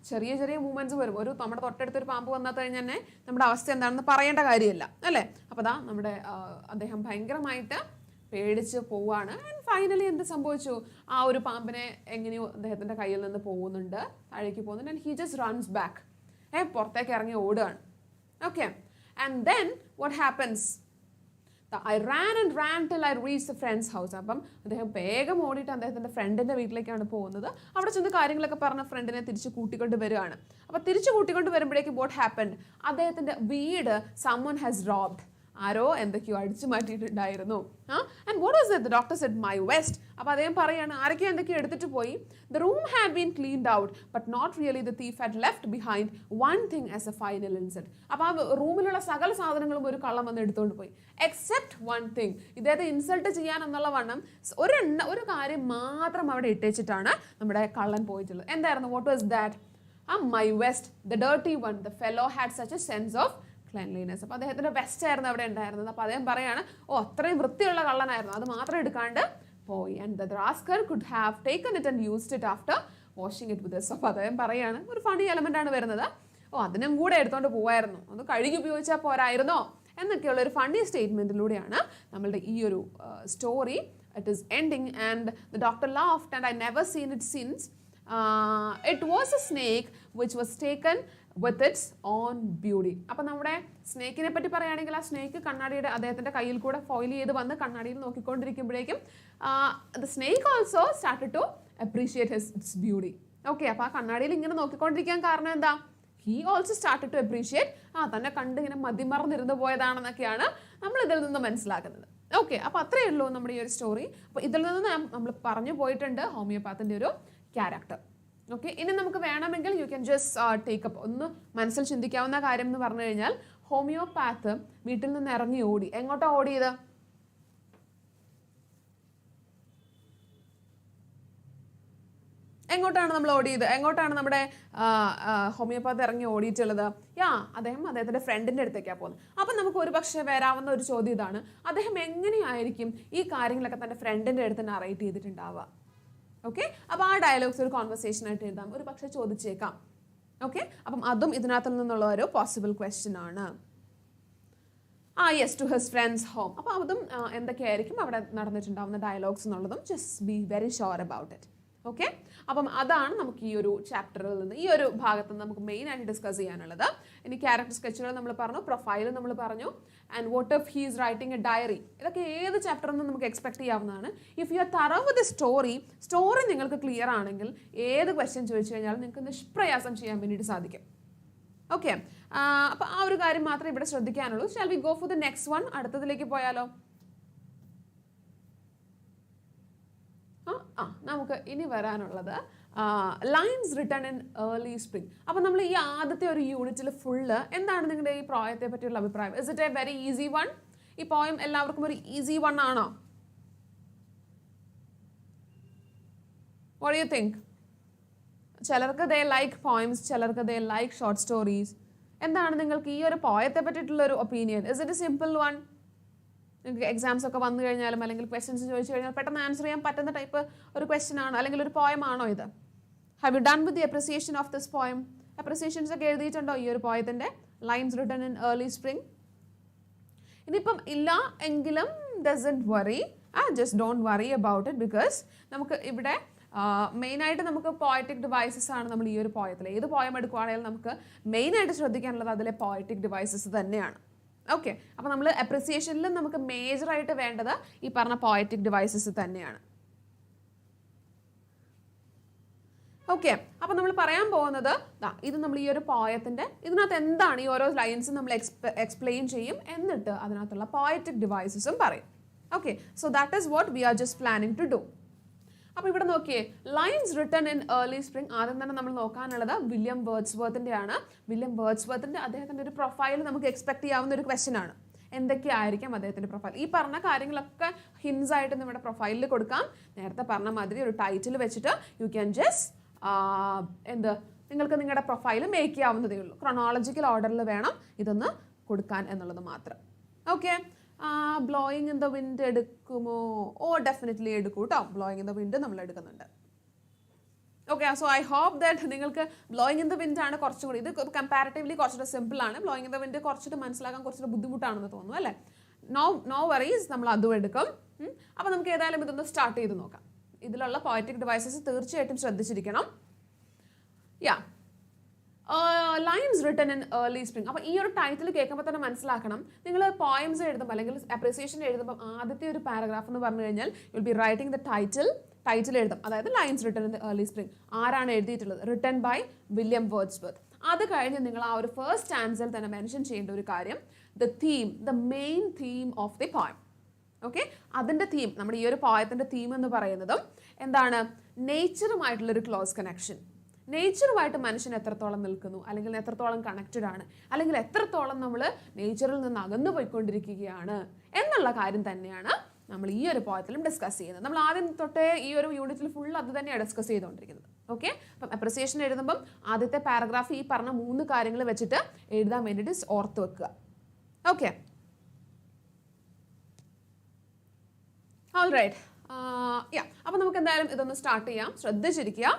ചെറിയ ചെറിയ മൂവ്മെന്റ്സ് വരും. നമ്മുടെ തൊട്ടടുത്തൊരു പാമ്പ് വന്നാൽ കഴിഞ്ഞാൽ തന്നെ നമ്മുടെ അവസ്ഥ എന്താണെന്ന് പറയേണ്ട കാര്യമില്ല അല്ലേ. അപ്പോൾ നമ്മുടെ അദ്ദേഹം ഭയങ്കരമായിട്ട് പേടിച്ച് പോവാണ്. ആൻഡ് ഫൈനലി എന്ത് സംഭവിച്ചു, ആ ഒരു പാമ്പിനെ എങ്ങനെയോ അദ്ദേഹത്തിൻ്റെ കയ്യിൽ നിന്ന് പോകുന്നുണ്ട്, താഴേക്ക് പോകുന്നുണ്ട്. And he just runs back, പുറത്തേക്ക് ഇറങ്ങി ഓടുകയാണ്. Okay, and then what happens, I ran and ran till I reached the friend's house. അപ്പം അദ്ദേഹം വേഗം ഓടിയിട്ട് അദ്ദേഹത്തിൻ്റെ ഫ്രണ്ടിൻ്റെ വീട്ടിലേക്കാണ് പോകുന്നത്. അവിടെ ചെന്ന് കാര്യങ്ങളൊക്കെ പറഞ്ഞ ഫ്രണ്ടിനെ തിരിച്ച് കൂട്ടിക്കൊണ്ട് വരികയാണ്. അപ്പോൾ തിരിച്ച് കൂട്ടിക്കൊണ്ട് വരുമ്പോഴേക്കും വാട്ട് ഹാപ്പൻഡ്, അദ്ദേഹത്തിൻ്റെ വീട് someone has robbed, ആരോ എന്തൊക്കെയോ അടിച്ചു മാറ്റിയിട്ടുണ്ടായിരുന്നു. And what was it, the doctor said my vest. അപ്പോൾ അദ്ദേഹം പറയാണ് ആരൊക്കെയോ എന്തൊക്കെയോ എടുത്തിട്ട് പോയി. The room had been cleaned out but not really, the thief had left behind one thing as a final insult. അപ്പോൾ ആ റൂമിലുള്ള സകല സാധനങ്ങളും ഒരു കള്ളം വന്ന് എടുത്തുകൊണ്ട് പോയി, എക്സെപ്റ്റ് വൺ തിങ്. ഇദ്ദേഹത്തെ ഇൻസൾട്ട് ചെയ്യാൻ എന്നുള്ള വണ്ണം ഒരു കാര്യം മാത്രം അവിടെ ഇട്ടേച്ചിട്ടാണ് നമ്മുടെ കള്ളൻ പോയിട്ടുള്ളത്. എന്തായിരുന്നു, what was that, my west, the dirty one, the fellow had such A sense of cleanliness. അപ്പോൾ അദ്ദേഹത്തിൻ്റെ വെസ്റ്റ് ആയിരുന്നു അവിടെ ഉണ്ടായിരുന്നത്. അപ്പോൾ അദ്ദേഹം പറയാണ് അത്രയും വൃത്തിയുള്ള കള്ളനായിരുന്നു, അത് മാത്രം എടുക്കാണ്ട് പോയി. And the rascal could have taken it and used it after washing it with. അപ്പോൾ അദ്ദേഹം പറയാണ് ഒരു ഫണി എലമെൻ്റ് ആണ് വരുന്നത്, അതിനും കൂടെ എടുത്തുകൊണ്ട് പോവായിരുന്നു, ഒന്ന് കഴുകി ഉപയോഗിച്ചാൽ പോരായിരുന്നോ എന്നൊക്കെയുള്ള ഒരു ഫണ്ണി സ്റ്റേറ്റ്മെൻറ്റിലൂടെയാണ് നമ്മളുടെ ഈ ഒരു story it is ending. And the doctor laughed and I never seen it since. It was A snake which was taken with its on beauty. അപ്പം നമ്മുടെ സ്നേക്കിനെ പറ്റി പറയുകയാണെങ്കിൽ ആ സ്നേക്ക് കണ്ണാടിയുടെ അദ്ദേഹത്തിൻ്റെ കയ്യിൽ കൂടെ ഫോയിൽ ചെയ്ത് വന്ന് കണ്ണാടിയിൽ നോക്കിക്കൊണ്ടിരിക്കുമ്പോഴേക്കും the snake also started to appreciate its beauty. Okay, അപ്പോൾ ആ കണ്ണാടിയിൽ ഇങ്ങനെ നോക്കിക്കൊണ്ടിരിക്കാൻ കാരണം എന്താ, he also started to appreciate തന്നെ കണ്ട് ഇങ്ങനെ മതിമറന്നിരുന്ന് പോയതാണെന്നൊക്കെയാണ് നമ്മൾ ഇതിൽ നിന്ന് മനസ്സിലാക്കുന്നത്. ഓക്കെ, അപ്പോൾ അത്രയേ ഉള്ളൂ നമ്മുടെ ഈ ഒരു സ്റ്റോറി. അപ്പോൾ ഇതിൽ നിന്ന് നമ്മൾ പറഞ്ഞു പോയിട്ടുണ്ട് ഹോമിയോപാത്തിൻ്റെ ഒരു ക്യാരക്ടർ. ഓക്കെ, ഇനി നമുക്ക് വേണമെങ്കിൽ യു ക്യാൻ ജസ്റ്റ് ടേക്കപ്പ്, ഒന്ന് മനസ്സിൽ ചിന്തിക്കാവുന്ന കാര്യം എന്ന് പറഞ്ഞു കഴിഞ്ഞാൽ ഹോമിയോപാത്ത് വീട്ടിൽ നിന്ന് ഇറങ്ങി ഓടി. എങ്ങോട്ടാണ് ഓടിയത്, എങ്ങോട്ടാണ് നമ്മൾ ഓടിയത്, എങ്ങോട്ടാണ് നമ്മുടെ ഹോമിയോപാത്ത് ഇറങ്ങി ഓടിയിട്ടുള്ളത്, അദ്ദേഹത്തിൻ്റെ ഫ്രണ്ടിൻ്റെ അടുത്തേക്കാണ് പോകുന്നത്. അപ്പം നമുക്ക് ഒരു പക്ഷേ വരാവുന്ന ഒരു ചോദ്യം ഇതാണ്, അദ്ദേഹം എങ്ങനെയായിരിക്കും ഈ കാര്യങ്ങളൊക്കെ തൻ്റെ ഫ്രണ്ടിൻ്റെ അടുത്ത് നറേറ്റ് ചെയ്തിട്ടുണ്ടാവുക. ഓക്കെ, അപ്പോൾ ആ ഡയലോഗ്സ് ഒരു കോൺവെർസേഷൻ ആയിട്ട് എഴുതാം, ഒരു പക്ഷേ ചോദിച്ചേക്കാം. ഓക്കെ, അപ്പം അതും ഇതിനകത്തിൽ നിന്നുള്ള ഒരു പോസിബിൾ ക്വസ്റ്റ്യൻ ആണ്. Yes, to his friends home. അപ്പോൾ അതും എന്തൊക്കെയായിരിക്കും അവിടെ നടന്നിട്ടുണ്ടാവുന്ന ഡയലോഗ്സ് എന്നുള്ളതും just be very sure about it. Okay, അപ്പം അതാണ് നമുക്ക് ഈ ഒരു ചാപ്റ്ററിൽ നിന്ന്, ഈ ഒരു ഭാഗത്ത് നിന്ന് നമുക്ക് മെയിൻ ആയിട്ട് ഡിസ്കസ് ചെയ്യാനുള്ളത്. ഇനി ക്യാരക്ടർ സ്കെച്ചുകൾ നമ്മൾ പറഞ്ഞു, പ്രൊഫൈൽ നമ്മൾ പറഞ്ഞു, and what if he is writing a diary. ഇതൊക്കെ ഏത് ചാപ്റ്ററിൽ നിന്ന് നമുക്ക് എക്സ്പെക്ട് ചെയ്യാവുന്നതാണ്. If you are thorough with story നിങ്ങൾക്ക് ക്ലിയർ ആണെങ്കിൽ ഏത് ക്വസ്റ്റ്യൻ ചോദിച്ചു കഴിഞ്ഞാൽ നിങ്ങൾക്ക് നിഷ്പ്രയാസം ചെയ്യാൻ വേണ്ടിയിട്ട് സാധിക്കും. ഓക്കെ, അപ്പോൾ ആ ഒരു കാര്യം മാത്രമേ ഇവിടെ ശ്രദ്ധിക്കാനുള്ളൂ. Shall we go for the next one, അടുത്തതിലേക്ക് പോയാലോ? നമുക്ക് ഇനി വരാനുള്ളത് lines written in early spring. അപ്പം നമ്മൾ ഈ ആദ്യത്തെ ഒരു യൂണിറ്റിൽ ഫുള്ള് എന്താണ് നിങ്ങളുടെ ഈ പോയത്തെ പറ്റിയുള്ള അഭിപ്രായം? Is it A very easy one? ഈ പോയം എല്ലാവർക്കും ഒരു ഈസി വൺ ആണോ? What do you think? ചിലർക്ക് ദേ ലൈക്ക് പോയംസ്, ചിലർക്ക് ദേ ലൈക്ക് ഷോർട്ട് സ്റ്റോറീസ്. എന്താണ് നിങ്ങൾക്ക് ഈ ഒരു പോയത്തെ പറ്റിയിട്ടുള്ള ഒരു opinion? Is it A simple one? നിങ്ങൾക്ക് എക്സാംസ് ഒക്കെ വന്നു കഴിഞ്ഞാലും അല്ലെങ്കിൽ ക്വസ്റ്റ്യൻസ് ചോദിച്ചു കഴിഞ്ഞാൽ പെട്ടെന്ന് ആൻസർ ചെയ്യാൻ പറ്റുന്ന ടൈപ്പ് ഒരു ക്വസ്റ്റ്യൻ ആണോ, അല്ലെങ്കിൽ ഒരു പോയം ആണോ ഇത്? Have you done with the appreciation of this poem? Appreciations ഒക്കെ എഴുതിയിട്ടുണ്ടോ ഈ ഒരു പോയത്തിൻ്റെ lines written in early spring? ഇനിയിപ്പം ഇല്ല എങ്കിലും doesn't worry, just don't worry about it, because നമുക്ക് ഇവിടെ മെയിനായിട്ട് നമുക്ക് പോയറ്റിക് ഡിവൈസസ് ആണ് നമ്മൾ ഈ ഒരു പോയത്തിൽ. ഏത് പോയം എടുക്കുകയാണെങ്കിലും നമുക്ക് മെയിനായിട്ട് ശ്രദ്ധിക്കാനുള്ളത് അതിലെ പോയറ്റിക് ഡിവൈസസ് തന്നെയാണ്. ഓക്കെ, അപ്പോൾ നമ്മൾ അപ്രിസിയേഷനിലും നമുക്ക് മേജറായിട്ട് വേണ്ടത് ഈ പറഞ്ഞ പോയറ്റിക് ഡിവൈസസ് തന്നെയാണ്. ഓക്കെ, അപ്പോൾ നമ്മൾ പറയാൻ പോകുന്നത് ഇത് നമ്മൾ ഈ ഒരു പോയത്തിൻ്റെ ഇതിനകത്ത് എന്താണ് ഈ ഓരോ ലൈൻസും നമ്മൾ എക്സ്പ്ലെയിൻ ചെയ്യും, എന്നിട്ട് അതിനകത്തുള്ള പോയറ്റിക് ഡിവൈസസും പറയും. Okay, so that is what we are just planning to do. അപ്പോൾ ഇവിടെ നോക്കിയേ, lines written in early spring. ആദ്യം തന്നെ നമ്മൾ നോക്കാനുള്ളത് വില്യം വേർഡ്സ്വർത്തിൻ്റെ ആണ്. വില്യം വേർഡ്സ്വർത്തിൻ്റെ അദ്ദേഹത്തിൻ്റെ ഒരു പ്രൊഫൈൽ നമുക്ക് എക്സ്പെക്ട് ചെയ്യാവുന്ന ഒരു ക്വസ്റ്റ്യൻ ആണ്. എന്തൊക്കെയായിരിക്കും അദ്ദേഹത്തിൻ്റെ പ്രൊഫൈൽ? ഈ പറഞ്ഞ കാര്യങ്ങളൊക്കെ ഹിൻസ് ആയിട്ട് നമ്മുടെ പ്രൊഫൈലിൽ കൊടുക്കാം. നേരത്തെ പറഞ്ഞ മാതിരി ഒരു ടൈറ്റിൽ വെച്ചിട്ട് യു ക്യാൻ ജസ്റ്റ് നിങ്ങൾക്ക് നിങ്ങളുടെ പ്രൊഫൈൽ മേക്ക് ചെയ്യാവുന്നതേ ഉള്ളൂ. ക്രോണോളജിക്കൽ ഓർഡറിൽ വേണം ഇതൊന്ന് കൊടുക്കാൻ എന്നുള്ളത് മാത്രം. Okay, blowing in the wind എടുക്കുമോ? ഡെഫിനറ്റ്ലി എടുക്കും കേട്ടോ. ബ്ലോയിങ് ഇൻ ദ വിൻഡ് നമ്മൾ എടുക്കുന്നുണ്ട്. Okay, so I hope that നിങ്ങൾക്ക് ബ്ലോയിങ് ഇൻ ദ വിൻഡ് ആണ് കുറച്ചും കൂടി, ഇത് കമ്പാരിറ്റീവ്ലി കുറച്ചുകൂടെ സിമ്പിൾ ആണ്. ബ്ലോയിങ് ഇൻ ദ വിൻഡ് കുറച്ചിട്ട് മനസ്സിലാക്കാൻ കുറച്ചുകൂടെ ബുദ്ധിമുട്ടാണെന്ന് തോന്നുന്നു അല്ലേ? നോ വറീസ്, നമ്മൾ അതും എടുക്കും. അപ്പോൾ നമുക്ക് ഏതായാലും ഇതൊന്ന് സ്റ്റാർട്ട് ചെയ്ത് നോക്കാം. ഇതിലുള്ള പോയറ്റിക് ഡിവൈസസ് തീർച്ചയായിട്ടും ശ്രദ്ധിച്ചിരിക്കണം. Lines written in early spring. അപ്പോൾ ഈ ഒരു ടൈറ്റിൽ കേൾക്കുമ്പോൾ തന്നെ മനസ്സിലാക്കണം, നിങ്ങൾ പോയംസ് എഴുതുമ്പോൾ അല്ലെങ്കിൽ അപ്രിസിയേഷൻ എഴുതുമ്പോൾ ആദ്യത്തെ ഒരു പാരഗ്രാഫ് എന്ന് പറഞ്ഞു കഴിഞ്ഞാൽ you will be writing the title എഴുതും, അതായത് lines written in the early spring. ആരാണ് എഴുതിയിട്ടുള്ളത്? Written by William Wordsworth. അത് കഴിഞ്ഞ് നിങ്ങൾ ആ ഒരു ഫസ്റ്റ് ആൻസറിൽ തന്നെ മെൻഷൻ ചെയ്യേണ്ട ഒരു കാര്യം, the main theme of the poem. Okay, അതിൻ്റെ തീം, നമ്മുടെ ഈ ഒരു പോയത്തിൻ്റെ തീം എന്ന് പറയുന്നതും എന്താണ്? നേച്ചറുമായിട്ടുള്ളൊരു ക്ലോസ് കണക്ഷൻ. നേച്ചറുമായിട്ട് മനുഷ്യൻ എത്രത്തോളം നിൽക്കുന്നു, അല്ലെങ്കിൽ എത്രത്തോളം കണക്റ്റഡ് ആണ്, അല്ലെങ്കിൽ എത്രത്തോളം നമ്മൾ നേച്ചറിൽ നിന്ന് അകന്നു പോയിക്കൊണ്ടിരിക്കുകയാണ് എന്നുള്ള കാര്യം തന്നെയാണ് നമ്മൾ ഈ ഒരു പോയത്തിലും ഡിസ്കസ് ചെയ്യുന്നത്. നമ്മൾ ആദ്യം തൊട്ടേ ഈ ഒരു യൂണിറ്റിൽ ഫുൾ അത് തന്നെയാണ് ഡിസ്കസ് ചെയ്തുകൊണ്ടിരിക്കുന്നത്. ഓക്കെ, അപ്പം അപ്രിസിയേഷൻ എഴുതുമ്പം ആദ്യത്തെ പാരഗ്രാഫ് ഈ പറഞ്ഞ 3 കാര്യങ്ങൾ വെച്ചിട്ട് എഴുതാൻ വേണ്ടിയിട്ട് ഓർത്ത് വെക്കുക. Okay, alright. അപ്പം നമുക്ക് എന്തായാലും ഇതൊന്ന് സ്റ്റാർട്ട് ചെയ്യാം. ശ്രദ്ധിച്ചിരിക്കുക.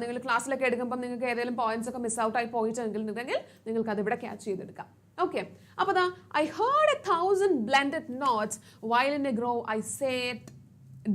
നിങ്ങൾ ക്ലാസ്സിലൊക്കെ എടുക്കുമ്പോൾ നിങ്ങൾക്ക് ഏതെങ്കിലും പോയിന്റ്സ് ഒക്കെ മിസ് ഔട്ട് ആയി പോയിട്ടുണ്ടെങ്കിൽ നിങ്ങൾക്ക് അതിവിടെ ക്യാച്ച് ചെയ്തെടുക്കാം. ഓക്കെ, അപ്പോൾ ദാ I heard 1,000 blended notes while in a grove I sat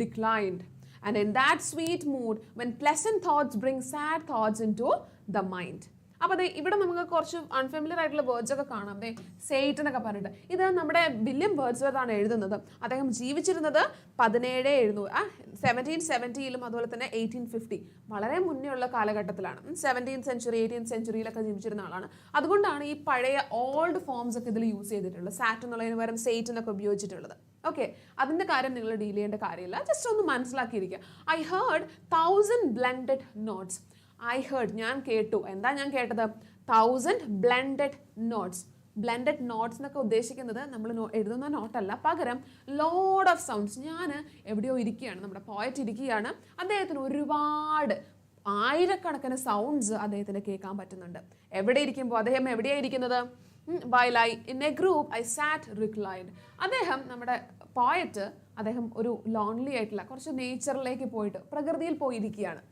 declined, and in that sweet mood when pleasant thoughts bring sad thoughts into the mind. അപ്പോൾ അതെ, ഇവിടെ നമുക്ക് കുറച്ച് അൺഫെമിലിയർ ആയിട്ടുള്ള വേർഡ്സ് ഒക്കെ കാണാം. അതെ, സെയ്റ്റ് എന്നൊക്കെ പറഞ്ഞിട്ട്, ഇത് നമ്മുടെ വില്യം വേർഡ്സ്വർത്ത് എഴുതുന്നത്. അദ്ദേഹം ജീവിച്ചിരുന്നത് 1770 അതുപോലെ തന്നെ 1850, വളരെ മുന്നേ ഉള്ള കാലഘട്ടത്തിലാണ്. 17th century 18th centuryയിലൊക്കെ ജീവിച്ചിരുന്ന ആളാണ്. അതുകൊണ്ടാണ് ഈ പഴയ ഓൾഡ് ഫോംസ് ഒക്കെ ഇതിൽ യൂസ് ചെയ്തിട്ടുള്ളത്. സാറ്റ് എന്നുള്ളതിന് പകരം സെയ്റ്റ് എന്നൊക്കെ ഉപയോഗിച്ചിട്ടുള്ളത്. ഓക്കെ, അതിൻ്റെ കാര്യം നിങ്ങൾ ഡീൽ ചെയ്യേണ്ട കാര്യമില്ല, ജസ്റ്റ് ഒന്ന് മനസ്സിലാക്കിയിരിക്കുക. I heard 1,000 blended notes. I heard, ഞാൻ കേട്ടു. എന്താ ഞാൻ കേട്ടത്? 1,000 blended notes. ബ്ലെൻഡഡ് നോട്ട്സ് എന്നൊക്കെ ഉദ്ദേശിക്കുന്നത് നമ്മൾ എഴുതുന്ന നോട്ടല്ല, പകരം ലോഡ് ഓഫ് സൗണ്ട്സ്. ഞാൻ എവിടെയോ ഇരിക്കുകയാണ്, നമ്മുടെ പോയറ്റ് ഇരിക്കുകയാണ്, അദ്ദേഹത്തിന് ഒരുപാട് ആയിരക്കണക്കിന് സൗണ്ട്സ് അദ്ദേഹത്തിന് കേൾക്കാൻ പറ്റുന്നുണ്ട്. എവിടെ ഇരിക്കുമ്പോൾ? അദ്ദേഹം എവിടെയാണ് ഇരിക്കുന്നത്? While I in a group I sat reclined. അദ്ദേഹം, നമ്മുടെ പോയറ്റ്, അദ്ദേഹം ഒരു ലോൺലി ആയിട്ടുള്ള കുറച്ച് നേച്ചറിലേക്ക് പോയിട്ട് പ്രകൃതിയിൽ പോയിരിക്കുകയാണ്.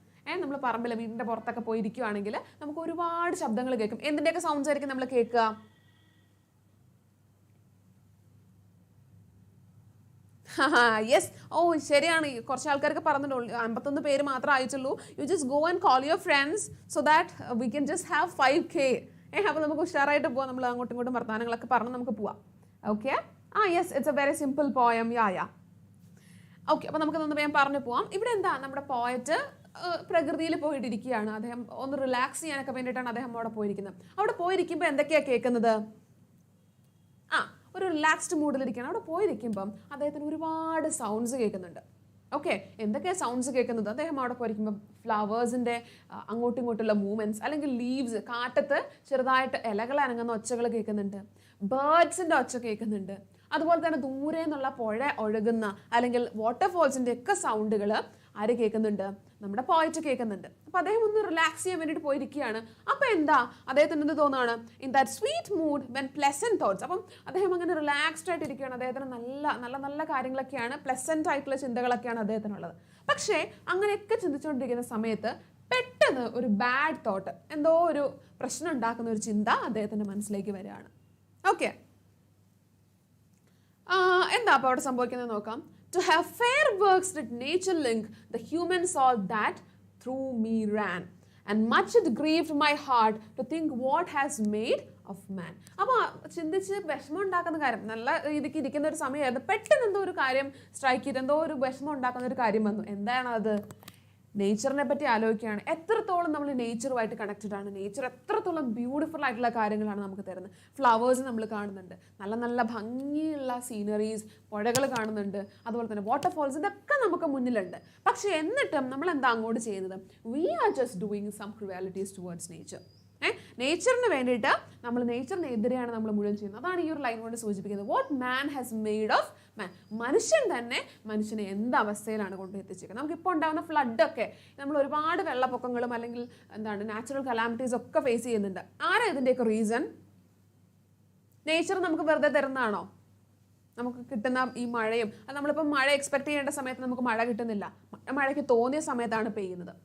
നമ്മൾ പറമ്പിൽ വീടിൻ്റെ പുറത്തൊക്കെ പോയിരിക്കുകയാണെങ്കിൽ നമുക്ക് ഒരുപാട് ശബ്ദങ്ങൾ കേൾക്കും. എന്തിൻ്റെയൊക്കെ സൗണ്ട്സ് ആയിരിക്കും നമ്മൾ കേൾക്കുക? യെസ്, ഓ ശരിയാണ്. കുറച്ച് ആൾക്കാർക്ക് പറഞ്ഞിട്ടുള്ളൂ, 51 പേര് മാത്രമേ അയച്ചുള്ളൂ. You just go and call your friends so that we can just have 5K. അപ്പോൾ നമുക്ക് ഉഷാറായിട്ട് പോവാം. നമ്മൾ അങ്ങോട്ടും ഇങ്ങോട്ടും വർത്തമാനങ്ങളൊക്കെ പറഞ്ഞ് നമുക്ക് പോവാം. Okay, yes, it's A very simple poem. Okay, അപ്പോൾ നമുക്കൊന്ന് വേഗം പറഞ്ഞു പോവാം. ഇവിടെ എന്താ, നമ്മുടെ പോയറ്റ് പ്രകൃതിയിൽ പോയിട്ടിരിക്കുകയാണ്. അദ്ദേഹം ഒന്ന് റിലാക്സ് ചെയ്യാനൊക്കെ വേണ്ടിയിട്ടാണ് അദ്ദേഹം അവിടെ പോയിരിക്കുന്നത്. അവിടെ പോയിരിക്കുമ്പോൾ എന്തൊക്കെയാണ് കേൾക്കുന്നത്? ഒരു റിലാക്സ്ഡ് മൂഡിലിരിക്കുകയാണ്. അവിടെ പോയിരിക്കുമ്പം അദ്ദേഹത്തിന് ഒരുപാട് സൗണ്ട്സ് കേൾക്കുന്നുണ്ട്. ഓക്കെ, എന്തൊക്കെയാണ് സൗണ്ട്സ് കേൾക്കുന്നത്? അദ്ദേഹം അവിടെ പോയിരിക്കുമ്പോൾ ഫ്ലവേഴ്സിൻ്റെ അങ്ങോട്ടും ഇങ്ങോട്ടുള്ള മൂവ്മെൻറ്റ്സ്, അല്ലെങ്കിൽ ലീവ്സ്, കാറ്റത്ത് ചെറുതായിട്ട് ഇലകൾ അനങ്ങുന്ന ഒച്ചകൾ കേൾക്കുന്നുണ്ട്. ബേർഡ്സിൻ്റെ ഒച്ച കേൾക്കുന്നുണ്ട്. അതുപോലെ തന്നെ ദൂരെ നിന്നുള്ള പുഴ ഒഴുകുന്ന അല്ലെങ്കിൽ വാട്ടർഫോൾസിൻ്റെ ഒക്കെ സൗണ്ടുകൾ ആര് കേൾക്കുന്നുണ്ട്? നമ്മുടെ പോയറ്റ് കേൾക്കുന്നുണ്ട്. അപ്പോൾ അദ്ദേഹം ഒന്ന് റിലാക്സ് ചെയ്യാൻ വേണ്ടിയിട്ട് പോയിരിക്കുകയാണ്. അപ്പോൾ എന്താ, അദ്ദേഹത്തിന് എന്ത് തോന്നുകയാണ്? In that sweet mood when pleasant thoughts. അപ്പം അദ്ദേഹം അങ്ങനെ റിലാക്സ്ഡ് ആയിട്ട് ഇരിക്കുകയാണ്. അദ്ദേഹത്തിന് നല്ല നല്ല നല്ല കാര്യങ്ങളൊക്കെയാണ്, പ്ലസന്റ് ആയിട്ടുള്ള ചിന്തകളൊക്കെയാണ് അദ്ദേഹത്തിനുള്ളത്. പക്ഷേ അങ്ങനെയൊക്കെ ചിന്തിച്ചുകൊണ്ടിരിക്കുന്ന സമയത്ത് പെട്ടെന്ന് ഒരു ബാഡ് തോട്ട്, എന്തോ ഒരു പ്രശ്നം ഉണ്ടാക്കുന്ന ഒരു ചിന്ത അദ്ദേഹത്തിൻ്റെ മനസ്സിലേക്ക് വരികയാണ്. ഓക്കെ, എന്താ അപ്പോൾ അവിടെ സംഭവിക്കുന്നത് നോക്കാം. To have fair works did nature link the human soul that through me ran, and much it grieved my heart to think what has made of man. അപ്പോൾ ചിന്തിച്ച് വിഷമം ഉണ്ടാക്കുന്ന കാര്യം, നല്ല രീതിക്ക് ഇരിക്കുന്ന ഒരു സമയമായിരുന്നു. പെട്ടെന്ന് എന്തോ ഒരു കാര്യം സ്ട്രൈക്ക് ചെയ്ത് എന്തോ ഒരു വിഷമം ഉണ്ടാക്കുന്ന ഒരു കാര്യം വന്നു. എന്താണ് അത്? നേച്ചറിനെ പറ്റി ആലോചിക്കുകയാണ്. എത്രത്തോളം നമ്മൾ നേച്ചറുമായിട്ട് കണക്റ്റഡ് ആണ്, നേച്ചർ എത്രത്തോളം ബ്യൂട്ടിഫുൾ ആയിട്ടുള്ള കാര്യങ്ങളാണ് നമുക്ക് തരുന്നത്. ഫ്ലവേഴ്സ് നമ്മൾ കാണുന്നുണ്ട്, നല്ല നല്ല ഭംഗിയുള്ള സീനറീസ്, പുഴകൾ കാണുന്നുണ്ട്, അതുപോലെ തന്നെ വാട്ടർഫോൾസ്, ഇതൊക്കെ നമുക്ക് മുന്നിലുണ്ട്. പക്ഷേ എന്നിട്ടും നമ്മൾ എന്താ അങ്ങോട്ട് ചെയ്യുന്നത്? We are just doing some cruelties towards nature. നേച്ചറിന് വേണ്ടിയിട്ട് നമ്മൾ നേച്ചറിനെതിരെയാണ് നമ്മൾ മുഴുവൻ ചെയ്യുന്നത്. അതാണ് ഈ ഒരു ലൈൻ കൊണ്ട് സൂചിപ്പിക്കുന്നത്. What man has made of മാൻ. മനുഷ്യൻ തന്നെ മനുഷ്യനെ എന്ത് അവസ്ഥയിലാണ് കൊണ്ട് എത്തിച്ചേക്കുന്നത്. നമുക്കിപ്പോൾ ഉണ്ടാകുന്ന ഫ്ലഡൊക്കെ, നമ്മൾ ഒരുപാട് വെള്ളപ്പൊക്കങ്ങളും അല്ലെങ്കിൽ എന്താണ് നാച്ചുറൽ കലാമിറ്റീസ് ഒക്കെ ഫേസ് ചെയ്യുന്നുണ്ട്. ആരാ ഇതിൻ്റെയൊക്കെ റീസൺ? നേച്ചർ നമുക്ക് വെറുതെ തരുന്നതാണോ? നമുക്ക് കിട്ടുന്ന ഈ മഴയും, അത് നമ്മളിപ്പോൾ മഴ എക്സ്പെക്ട് ചെയ്യേണ്ട സമയത്ത് നമുക്ക് മഴ കിട്ടുന്നില്ല. മഴയ്ക്ക് തോന്നിയ സമയത്താണ് പെയ്യുന്നത്.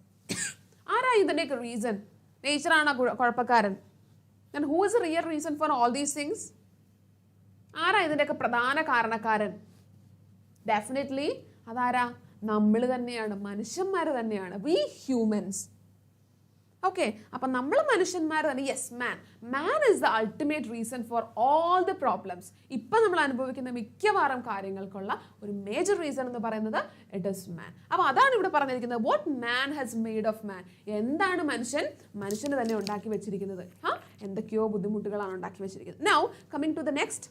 ആരാ ഇതിൻ്റെയൊക്കെ റീസൺ? നേച്ചറാണ് കുഴപ്പക്കാരൻ. And who is a real reason for all these things? ആരാ ഇതിൻ്റെയൊക്കെ പ്രധാന കാരണക്കാരൻ? ഡെഫിനറ്റ്ലി അതാരാ? നമ്മൾ തന്നെയാണ്, മനുഷ്യന്മാർ തന്നെയാണ്. V humans. ഓക്കെ, അപ്പം നമ്മൾ മനുഷ്യന്മാർ തന്നെ. Yes, man is the ultimate reason for all the problems. ഇപ്പം നമ്മൾ അനുഭവിക്കുന്ന മിക്കവാറും കാര്യങ്ങൾക്കുള്ള ഒരു മേജർ റീസൺ എന്ന് പറയുന്നത് ഇറ്റ് ഈസ് മാൻ. അപ്പോൾ അതാണ് ഇവിടെ പറഞ്ഞിരിക്കുന്നത്. What man has made of man. എന്താണ് മനുഷ്യന് തന്നെ ഉണ്ടാക്കി വെച്ചിരിക്കുന്നത്? എന്തൊക്കെയോ ബുദ്ധിമുട്ടുകളാണ് ഉണ്ടാക്കി വെച്ചിരിക്കുന്നത്. Now coming to the next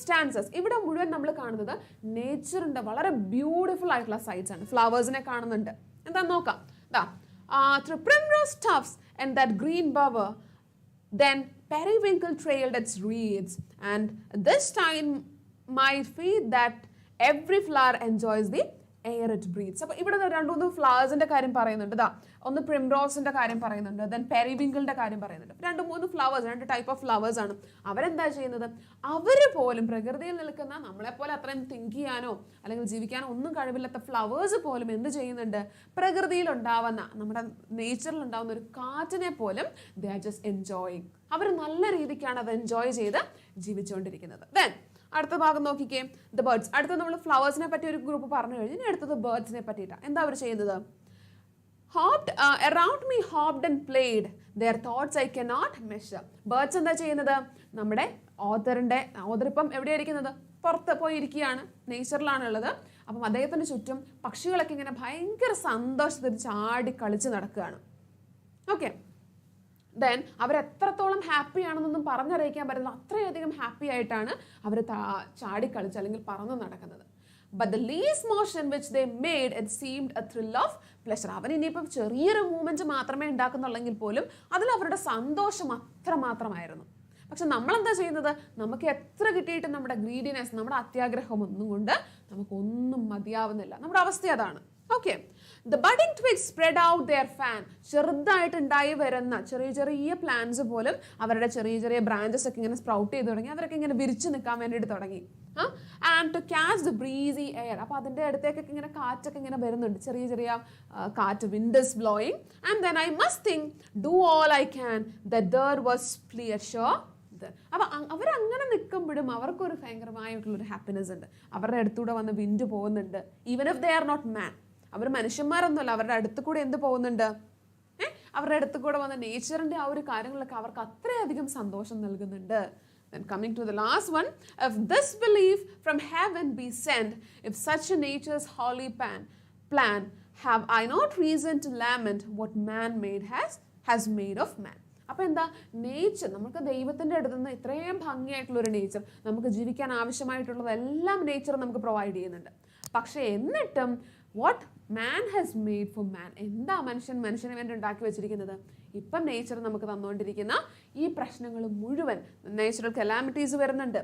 stanzas. ഇവിടെ മുഴുവൻ നമ്മൾ കാണുന്നത് നേച്ചറിൻ്റെ വളരെ ബ്യൂട്ടിഫുൾ ആയിട്ടുള്ള സൈറ്റ്സ് ആണ്. ഫ്ലവേഴ്സിനെ കാണുന്നുണ്ട്. എന്താ നോക്കാം. Through primrose tufts and that green bower, then periwinkle trailed its reeds, and this time my feet that every flower enjoys the air it breathes. അപ്പോൾ ഇവിടെ രണ്ട് മൂന്ന് ഫ്ലവേഴ്സിൻ്റെ കാര്യം പറയുന്നുണ്ട്. ഒന്ന് പ്രിംറോസിൻ്റെ കാര്യം പറയുന്നുണ്ട്, ദെൻ പെരിവിങ്കിളിൻ്റെ കാര്യം പറയുന്നുണ്ട്. രണ്ട് മൂന്ന് ഫ്ലവേഴ്സ്, രണ്ട് ടൈപ്പ് ഓഫ് ഫ്ലവേഴ്സ് ആണ്. അവരെന്താ ചെയ്യുന്നത്? അവർ പോലും പ്രകൃതിയിൽ നിൽക്കുന്ന നമ്മളെപ്പോലെ അത്രയും തിങ്ക് ചെയ്യാനോ അല്ലെങ്കിൽ ജീവിക്കാനോ ഒന്നും കഴിവില്ലാത്ത ഫ്ലവേഴ്സ് പോലും എന്ത് ചെയ്യുന്നുണ്ട്? പ്രകൃതിയിൽ ഉണ്ടാവുന്ന, നമ്മുടെ നേച്ചറിൽ ഉണ്ടാവുന്ന ഒരു കാറ്റിനെ പോലും ദേ ആർ ജസ്റ്റ് എൻജോയിങ്. അവർ നല്ല രീതിക്കാണ് അത് എൻജോയ് ചെയ്ത് ജീവിച്ചുകൊണ്ടിരിക്കുന്നത്. ദെൻ അടുത്ത ഭാഗം നോക്കിക്കേ, ദ ബേർഡ്സ്. അടുത്ത നമ്മൾ ഫ്ലവേഴ്സിനെ പറ്റി ഒരു ഗ്രൂപ്പ് പറഞ്ഞു കഴിഞ്ഞു. ഇനി അടുത്തത് ബേർഡ്സിനെ പറ്റിയിട്ടാണ്. എന്താ അവർ ചെയ്യുന്നത്? Hopped around me hopped and played their thoughts I cannot measure. Birds എന്താ ചെയ്യുന്നത്? നമ്മുടെ ഓതർ ഇപ്പം എവിടെയായിരിക്കുന്നത്? പുറത്ത് പോയിരിക്കുകയാണ്, നേച്ചറിലാണ് ഉള്ളത്. അപ്പം അദ്ദേഹത്തിന് ചുറ്റും പക്ഷികളൊക്കെ ഇങ്ങനെ ഭയങ്കര സന്തോഷത്തിൽ ചാടി കളിച്ച് നടക്കുകയാണ്. ഓക്കെ, ദെൻ അവരെത്രത്തോളം ഹാപ്പി ആണെന്നൊന്നും പറഞ്ഞറിയിക്കാൻ പറ്റില്ല. അത്രയധികം ഹാപ്പി ആയിട്ടാണ് അവർ ചാടിക്കളിച്ച് അല്ലെങ്കിൽ പറന്ന് നടക്കുന്നത്. But the least motion which they made, it seemed a thrill of pleasure. അവൻ ഇനിയിപ്പം ചെറിയൊരു മൂവ്മെന്റ് മാത്രമേ ഉണ്ടാക്കുന്നുള്ളെങ്കിൽ പോലും അതിൽ അവരുടെ സന്തോഷം അത്രമാത്രമായിരുന്നു. പക്ഷെ നമ്മളെന്താ ചെയ്യുന്നത്? നമുക്ക് എത്ര കിട്ടിയിട്ട് നമ്മുടെ ഗ്രീഡിനെസ്, നമ്മുടെ അത്യാഗ്രഹം ഒന്നും കൊണ്ട് നമുക്കൊന്നും മതിയാവുന്നില്ല. നമ്മുടെ അവസ്ഥ അതാണ്. Okay, the budding twigs spread out their fan. ചെറുതായിട്ടുണ്ടായി വരുന്ന ചെറിയ പ്ലാന്റ്സ് പോലും അവരുടെ ചെറിയ ബ്രാഞ്ചസ് ഒക്കെ ഇങ്ങനെ സ്പ്രൗട്ട് ചെയ്ത് തുടങ്ങി. അവരൊക്കെ ഇങ്ങനെ വിരിച്ചു നിൽക്കാൻ വേണ്ടിയിട്ട് തുടങ്ങി. And to catch the breezy air. അപ്പോൾ അതിൻ്റെ അടുത്തേക്കൊക്കെ ഇങ്ങനെ കാറ്റൊക്കെ ഇങ്ങനെ വരുന്നുണ്ട്, ചെറിയ കാറ്റ്, winds blowing. And then I must think do all I can that there was pleasure. അപ്പം അവരങ്ങനെ നിൽക്കുമ്പോഴും അവർക്കൊരു ഭയങ്കരമായിട്ടുള്ളൊരു ഹാപ്പിനെസ് ഉണ്ട്. അവരുടെ അടുത്തൂടെ വന്ന് വിൻഡ് പോകുന്നുണ്ട്. Even if they are not man. അവർ മനുഷ്യന്മാരൊന്നുമല്ല, അവരുടെ അടുത്ത് കൂടെ എന്ത് പോകുന്നുണ്ട്? അവരുടെ അടുത്ത് കൂടെ വന്ന നേച്ചറിൻ്റെ ആ ഒരു കാര്യങ്ങളൊക്കെ അവർക്ക് അത്രയധികം സന്തോഷം നൽകുന്നുണ്ട്. Then coming to the last one, if this belief from heaven be sent, if such a nature's holy plan, have I not reason to lament what man made has made of man. അപ്പോൾ എന്താ? Nature, നമുക്ക് ദൈവത്തിൻ്റെ അടുത്ത് നിന്ന് ഇത്രയും ഭംഗിയായിട്ടുള്ളൊരു nature, നമുക്ക് ജീവിക്കാൻ ആവശ്യമായിട്ടുള്ളതെല്ലാം nature നമുക്ക് പ്രൊവൈഡ് ചെയ്യുന്നുണ്ട്. പക്ഷേ എന്നിട്ടും what man has made for മാൻ, എന്താ മനുഷ്യന് വേണ്ടി ഉണ്ടാക്കി വെച്ചിരിക്കുന്നത്? ഇപ്പം നേച്ചർ നമുക്ക് തന്നുകൊണ്ടിരിക്കുന്ന ഈ പ്രശ്നങ്ങൾ മുഴുവൻ, നേച്ചുറൽ കലാമിറ്റീസ് വരുന്നുണ്ട്,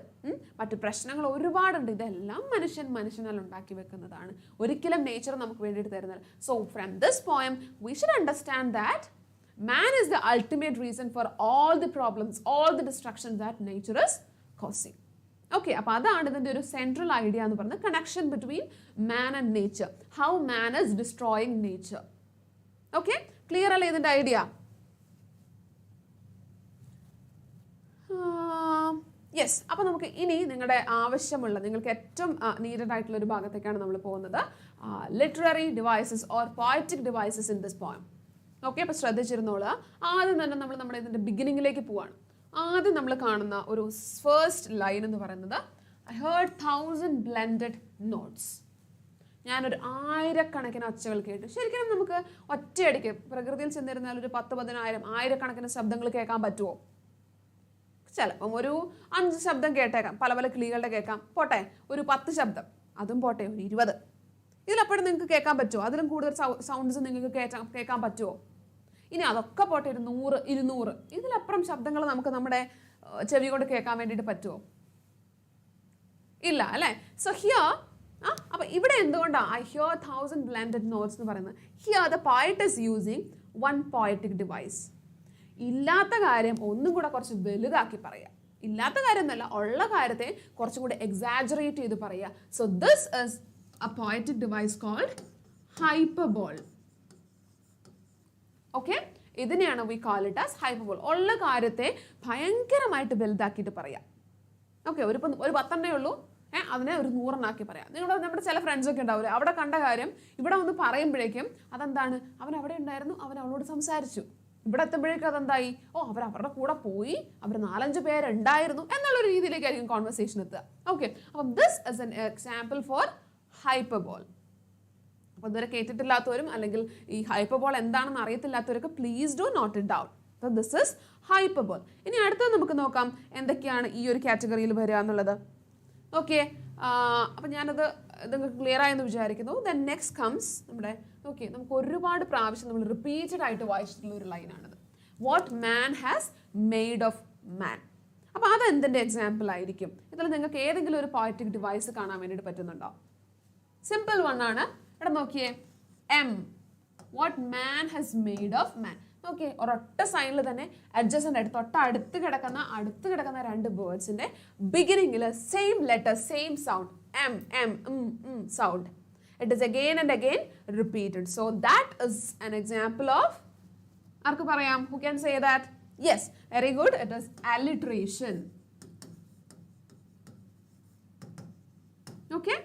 മറ്റു പ്രശ്നങ്ങൾ ഒരുപാടുണ്ട്. ഇതെല്ലാം മനുഷ്യനാൽ ഉണ്ടാക്കി വെക്കുന്നതാണ്. ഒരിക്കലും നേച്ചർ നമുക്ക് വേണ്ടിയിട്ട് തരുന്നത്. So from this poem we should understand that man is the ultimate reason for all the problems, all the destruction that nature is causing. Okay, അപ്പോൾ അതാണ് ഇതിൻ്റെ ഒരു സെൻട്രൽ ഐഡിയ എന്ന് പറയുന്നത്, connection between man and nature, how man is destroying nature. Okay, clear അല്ലേ ഇതിൻ്റെ idea? Yes. അപ്പോൾ നമുക്ക് ഇനി നിങ്ങളുടെ ആവശ്യമുള്ള, നിങ്ങൾക്ക് ഏറ്റവും നീഡഡ് ആയിട്ടുള്ള ഒരു ഭാഗത്തേക്കാണ് നമ്മൾ പോകുന്നത്. Literary devices or poetic devices in this poem. Okay, അപ്പോൾ ശ്രദ്ധിച്ചിരുന്നോളൂ. ആദ്യം തന്നെ നമ്മൾ നമ്മുടെ ഇതിൻ്റെ ബിഗിനിങ്ങിലേക്ക് പോവാണ്. ആദ്യം നമ്മൾ കാണുന്ന ഒരു ഫസ്റ്റ് ലൈൻ എന്ന് പറയുന്നത് ഐ ഹേർഡ് 1000 ബ്ലെൻഡഡ് നോട്ട്സ്. ഞാനൊരു 1000കണക്കിന് ഒച്ചകൾ കേട്ടു. ശരിക്കും നമുക്ക് ഒറ്റയടിക്ക് പ്രകൃതിയിൽ ചെന്നിരുന്നാൽ ഒരു 10,000 ആയിരക്കണക്കിന് ശബ്ദങ്ങൾ കേൾക്കാൻ പറ്റുമോ? ചിലപ്പം ഒരു 5 ശബ്ദം കേട്ടേക്കാം, പല കിളികളുടെ കേൾക്കാം, പോട്ടെ ഒരു 10 ശബ്ദം, അതും പോട്ടെ ഒരു 20. ഇതിലപ്പോഴും നിങ്ങൾക്ക് കേൾക്കാൻ പറ്റുമോ? അതിലും കൂടുതൽ സൗണ്ട്സ് നിങ്ങൾക്ക് കേൾക്കാൻ പറ്റുമോ? ഇനി അതൊക്കെ പോട്ടെ ഒരു 100, 200, ഇതിലപ്പുറം ശബ്ദങ്ങൾ നമുക്ക് നമ്മുടെ ചെവി കൊണ്ട് കേൾക്കാൻ വേണ്ടിയിട്ട് പറ്റുമോ? ഇല്ല അല്ലേ? സോ ഹിയർ അപ്പോൾ ഇവിടെ എന്തുകൊണ്ടാണ് ഐ ഹിയർ 1000 ബ്ലെൻഡഡ് നോട്ട്സ് എന്ന് പറയുന്നത്? Here the poet is using one poetic device. ഇല്ലാത്ത കാര്യം ഒന്നും കൂടെ കുറച്ച് വലുതാക്കി പറയുക. ഇല്ലാത്ത കാര്യം എന്നല്ല, ഉള്ള കാര്യത്തെ കുറച്ചും കൂടെ എക്സാജറേറ്റ് ചെയ്ത് പറയുക. So this is a poetic device called hyperbole. Okay, ഇതിനെയാണ് we call it as hyperbole. ഉള്ള കാര്യത്തെ ഭയങ്കരമായിട്ട് വലുതാക്കിയിട്ട് പറയാം. ഓക്കെ, ഒരു 10 ഉള്ളൂ, അതിനെ ഒരു 100 പറയാം. നമ്മുടെ ചില ഫ്രണ്ട്സൊക്കെ ഉണ്ടാവില്ലേ, അവിടെ കണ്ട കാര്യം ഇവിടെ ഒന്ന് പറയുമ്പോഴേക്കും അതെന്താണ്, അവൻ അവിടെ ഉണ്ടായിരുന്നു, അവൻ അവളോട് സംസാരിച്ചു, ഇവിടെ എത്തുമ്പോഴേക്കും അതെന്തായി, അവരുടെ കൂടെ പോയി, അവർ 4-5 പേരുണ്ടായിരുന്നു എന്നുള്ളൊരു രീതിയിലേക്കായിരിക്കും കോൺവെർസേഷൻ എത്തുക. ഓക്കെ, അപ്പം this is an example for hyperbole. അപ്പോൾ ഇതുവരെ കേട്ടിട്ടില്ലാത്തവരും അല്ലെങ്കിൽ ഈ ഹൈപ്പർബോൾ എന്താണെന്ന് അറിയത്തില്ലാത്തവരൊക്കെ please do note it down. അപ്പോൾ ദിസ് ഇസ് ഹൈപ്പർബോൾ. ഇനി അടുത്തത് നമുക്ക് നോക്കാം എന്തൊക്കെയാണ് ഈ ഒരു കാറ്റഗറിയിൽ വരിക എന്നുള്ളത്. ഓക്കെ, അപ്പം ഞാനത് നിങ്ങൾക്ക് ക്ലിയർ ആയെന്ന് വിചാരിക്കുന്നു. ദെൻ നെക്സ്റ്റ് കംസ് നമ്മുടെ നമുക്ക് ഒരുപാട് പ്രാവശ്യം നമ്മൾ റിപ്പീറ്റഡ് ആയിട്ട് വായിച്ചിട്ടുള്ള ഒരു ലൈനാണിത്. What man has made of man. അപ്പോൾ അത് എന്തിൻ്റെ എക്സാമ്പിൾ ആയിരിക്കും? ഇതിൽ നിങ്ങൾക്ക് ഏതെങ്കിലും ഒരു പോയറ്റിക് ഡിവൈസ് കാണാൻ വേണ്ടിയിട്ട് പറ്റുന്നുണ്ടോ? സിമ്പിൾ വൺ ആണ്. ഇവിടെ നോക്കിയേ, M, what man has made of man. നോക്കിയേ, ഒരൊറ്റ സൈനിൽ തന്നെ അഡ്ജസ്റ്റൻ്റ് ആയിട്ട് അടുത്ത് കിടക്കുന്ന 2 വേർഡ്സിൻ്റെ ബിഗിനിങ്ങിൽ same letter, same sound, M M sound. It is again and again repeated. So that is an example of, ആർക്ക് പറയാം, who can say that? Yes, very good. It is alliteration. Okay,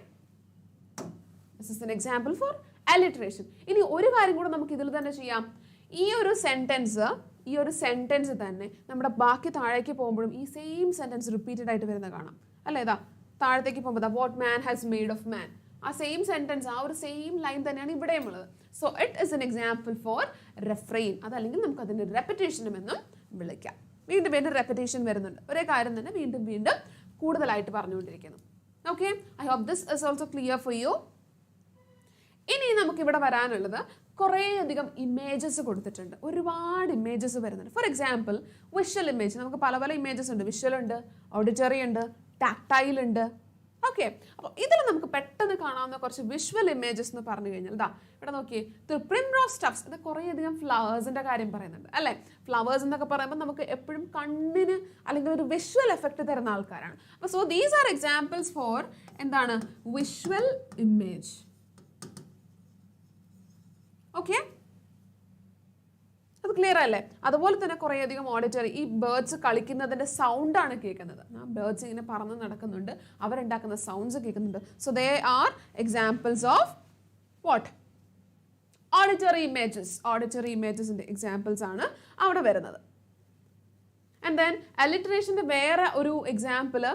this is an example for alliteration. ഇനി ഒരു കാര്യം കൂടെ നമുക്ക് ഇതിൽ തന്നെ ചെയ്യാം. ഈ ഒരു സെന്റൻസ് തന്നെ നമ്മുടെ ബാക്കി താഴേക്ക് പോകുമ്പോഴും ഈ സെയിം സെന്റൻസ് റിപ്പീറ്റഡ് ആയിട്ട് വരുന്ന കാണാം അല്ലേ? ഇതാ താഴത്തേക്ക് പോകുമ്പോൾ what man has made of മാൻ, ആ സെയിം സെന്റൻസ്, ആ ഒരു സെയിം ലൈൻ തന്നെയാണ് ഇവിടെയും ഉള്ളത്. So it is an example for refrain. അതല്ലെങ്കിൽ നമുക്ക് അതിൻ്റെ റെപ്പിറ്റേഷനും എന്നും വിളിക്കാം. വീണ്ടും റെപ്പിറ്റേഷൻ വരുന്നുണ്ട്, ഒരേ കാര്യം തന്നെ വീണ്ടും കൂടുതലായിട്ട് പറഞ്ഞുകൊണ്ടിരിക്കുന്നു. Okay, I hope this is also clear for you. ഇനി നമുക്കിവിടെ വരാനുള്ളത് കുറേയധികം ഇമേജസ് കൊടുത്തിട്ടുണ്ട്, ഒരുപാട് ഇമേജസ് വരുന്നുണ്ട്. ഫോർ എക്സാമ്പിൾ വിഷ്വൽ ഇമേജ്, നമുക്ക് പല ഇമേജസ് ഉണ്ട്. വിഷ്വൽ ഉണ്ട്, ഓഡിറ്ററി ഉണ്ട്, ടാക്ടൈൽ ഉണ്ട്. ഓക്കെ, അപ്പോൾ ഇതിൽ നമുക്ക് പെട്ടെന്ന് കാണാവുന്ന കുറച്ച് വിഷ്വൽ ഇമേജസ് എന്ന് പറഞ്ഞു കഴിഞ്ഞാൽ ഇതാ ഇവിടെ നോക്കിയേ, പ്രിംറോസ് സ്റ്റഫ്സ്. ഇത് കുറേയധികം ഫ്ലവേഴ്സിൻ്റെ കാര്യം പറയുന്നുണ്ട് അല്ലേ? ഫ്ലവേഴ്സ് എന്നൊക്കെ പറയുമ്പോൾ നമുക്ക് എപ്പോഴും കണ്ണിന് അല്ലെങ്കിൽ ഒരു വിഷ്വൽ എഫക്റ്റ് തരുന്ന ആൾക്കാരാണ്. അപ്പോൾ so these are examples for എന്താണ്, വിഷ്വൽ ഇമേജ്. ഓക്കെ, അത് ക്ലിയർ അല്ലേ? അതുപോലെ തന്നെ കുറേയധികം ഓഡിറ്ററി, ഈ ബേർഡ്സ് കളിക്കുന്നതിൻ്റെ സൗണ്ടാണ് കേൾക്കുന്നത്. ബേർഡ്സ് ഇങ്ങനെ പറന്ന് നടക്കുന്നുണ്ട്, അവരുണ്ടാക്കുന്ന സൗണ്ട്സ് കേൾക്കുന്നുണ്ട്. So they are examples of what, auditory images. Auditory ഇമേജസിൻ്റെ എക്സാമ്പിൾസ് ആണ് അവിടെ വരുന്നത്. ആൻഡ് ദെൻ അലിറ്ററേഷൻ്റെ വേറെ ഒരു example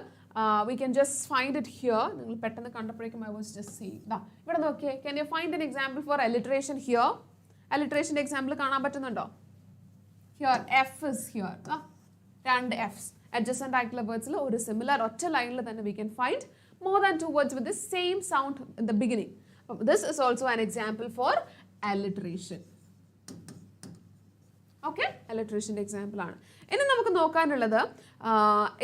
we can just find it here. നിങ്ങൾ പെട്ടെന്ന് കണ്ടപ്പോഴേക്കും I was just seeing. ഇവിടെ നോക്കിയേ, can you find an example for alliteration here? Alliteration example കാണാൻ പറ്റുന്നുണ്ടോ? Here F is here. 2 Fs. Adjacent ആയിട്ടുള്ള വേർഡ്സിൽ ഒരു സിമിലർ ഒറ്റ ലൈനിൽ തന്നെ we can find more than 2 words with the same sound in the beginning. This is also an example for alliteration. Okay, alliteration example ആണ്. ഇനി നമുക്ക് നോക്കാനുള്ളത്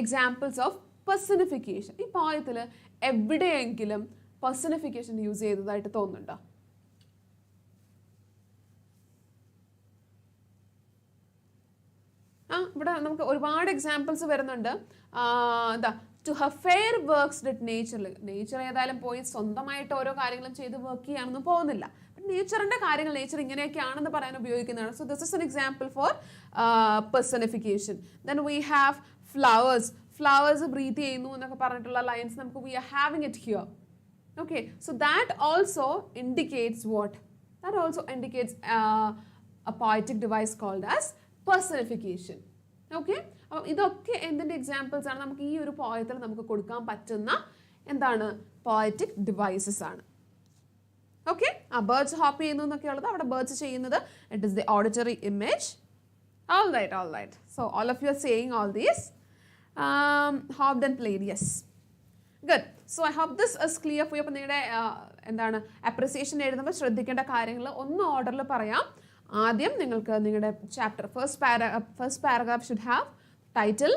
എക്സാമ്പിൾസ് ഓഫ് പെർസണിഫിക്കേഷൻ. ഈ പോയത്തിൽ എവിടെയെങ്കിലും പെർസണിഫിക്കേഷൻ യൂസ് ചെയ്തതായിട്ട് തോന്നുന്നുണ്ടോ? ഇവിടെ നമുക്ക് ഒരുപാട് എക്സാമ്പിൾസ് വരുന്നുണ്ട്. എന്താ, to have fair works did നേച്ചറിൽ. നേച്ചർ ഏതായാലും പോയി സ്വന്തമായിട്ട് ഓരോ കാര്യങ്ങളും ചെയ്ത് വർക്ക് ചെയ്യാനൊന്നും പോകുന്നില്ല. നേച്ചറിൻ്റെ കാര്യങ്ങൾ നേച്ചർ ഇങ്ങനെയൊക്കെയാണെന്ന് പറയാൻ ഉപയോഗിക്കുന്നതാണ്. So this is an example for personification. Then we have flowers. Flowers breathe ചെയ്യുന്നു എന്നൊക്കെ പറഞ്ഞിട്ടുള്ള ലൈൻസ് നമുക്ക് we are having it here. Okay, so that also indicates what, that also indicates a poetic device called as personification. Okay, അപ്പം ഇതൊക്കെ എന്തിൻ്റെ examples ആണ്? നമുക്ക് ഈ ഒരു പോയത്തിൽ നമുക്ക് കൊടുക്കാൻ പറ്റുന്ന എന്താണ്, പോയറ്റിക് ഡിവൈസസ് ആണ്. ഓക്കെ, ആ ബേർഡ്സ് ഹോപ്പ് ചെയ്യുന്നു എന്നൊക്കെ ഉള്ളത് അവിടെ ബേർഡ്സ് ചെയ്യുന്നത്, it is the auditory image. All right. So all of you are saying all these. Hopped and played, yes. Good. So I hope this is clear for you. അപ്പോൾ നിങ്ങളുടെ എന്താണ് appreciation എഴുതുമ്പോൾ ശ്രദ്ധിക്കേണ്ട കാര്യങ്ങൾ ഒന്ന് ഓർഡറിൽ പറയാം. ആദ്യം നിങ്ങൾക്ക് നിങ്ങളുടെ chapter first paragraph should have title,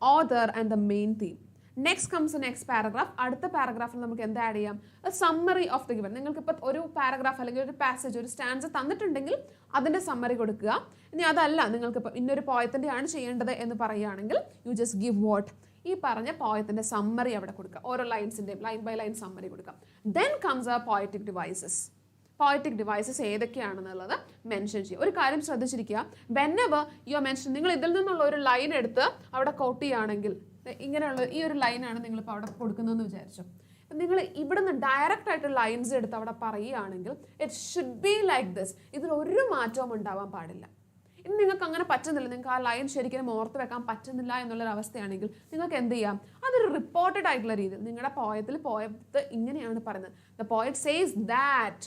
author and the main theme. Next comes next paragraph. അടുത്ത പാരഗ്രാഫിൽ നമുക്ക് എന്താ ആഡ് ചെയ്യാം, സമ്മറി ഓഫ് ദ ഗിവൻ. നിങ്ങൾക്കിപ്പോൾ ഒരു പാരഗ്രാഫ് അല്ലെങ്കിൽ ഒരു പാസേജ്, ഒരു സ്റ്റാൻസ് തന്നിട്ടുണ്ടെങ്കിൽ അതിൻ്റെ സമ്മറി കൊടുക്കുക. ഇനി അതല്ല, നിങ്ങൾക്കിപ്പോൾ ഇന്നൊരു പോയത്തിൻ്റെ ആണ് ചെയ്യേണ്ടത് എന്ന് പറയുകയാണെങ്കിൽ യു ജസ്റ്റ് ഗിവ് വാട്ട്, ഈ പറഞ്ഞ പോയത്തിൻ്റെ സമ്മറി അവിടെ കൊടുക്കുക. ഓരോ ലൈൻസിൻ്റെയും ലൈൻ ബൈ ലൈൻ സമ്മറി കൊടുക്കുക. ദെൻ കംസ് ആ പോയറ്റിക് ഡിവൈസസ്. പോയറ്റിക് ഡിവൈസസ് ഏതൊക്കെയാണെന്നുള്ളത് മെൻഷൻ ചെയ്യുക. ഒരു കാര്യം ശ്രദ്ധിച്ചിരിക്കുക, വെനെവർ യു ആർ മെൻഷൻ, നിങ്ങൾ ഇതിൽ നിന്നുള്ള ഒരു ലൈൻ എടുത്ത് അവിടെ കോട്ട് ചെയ്യുകയാണെങ്കിൽ, ഇങ്ങനെയുള്ള ഈ ഒരു ലൈനാണ് നിങ്ങളിപ്പോൾ അവിടെ കൊടുക്കുന്നതെന്ന് വിചാരിച്ചു, നിങ്ങൾ ഇവിടുന്ന് ഡയറക്റ്റ് ആയിട്ട് ലൈൻസ് എടുത്ത് അവിടെ പറയുകയാണെങ്കിൽ it should be like this, ഇതിലൊരു മാറ്റവും ഉണ്ടാവാൻ പാടില്ല. ഇനി നിങ്ങൾക്ക് അങ്ങനെ പറ്റുന്നില്ല, നിങ്ങൾക്ക് ആ ലൈൻ ശരിക്കും ഓർത്ത് വെക്കാൻ പറ്റുന്നില്ല എന്നുള്ളൊരവസ്ഥയാണെങ്കിൽ നിങ്ങൾക്ക് എന്ത് ചെയ്യാം, അതൊരു റിപ്പോർട്ടഡ് ആയിട്ടുള്ള രീതിയിൽ നിങ്ങളുടെ പോയത്ത് ഇങ്ങനെയാണ് പറയുന്നത്, ദ പോയറ്റ് സേസ് ദാറ്റ്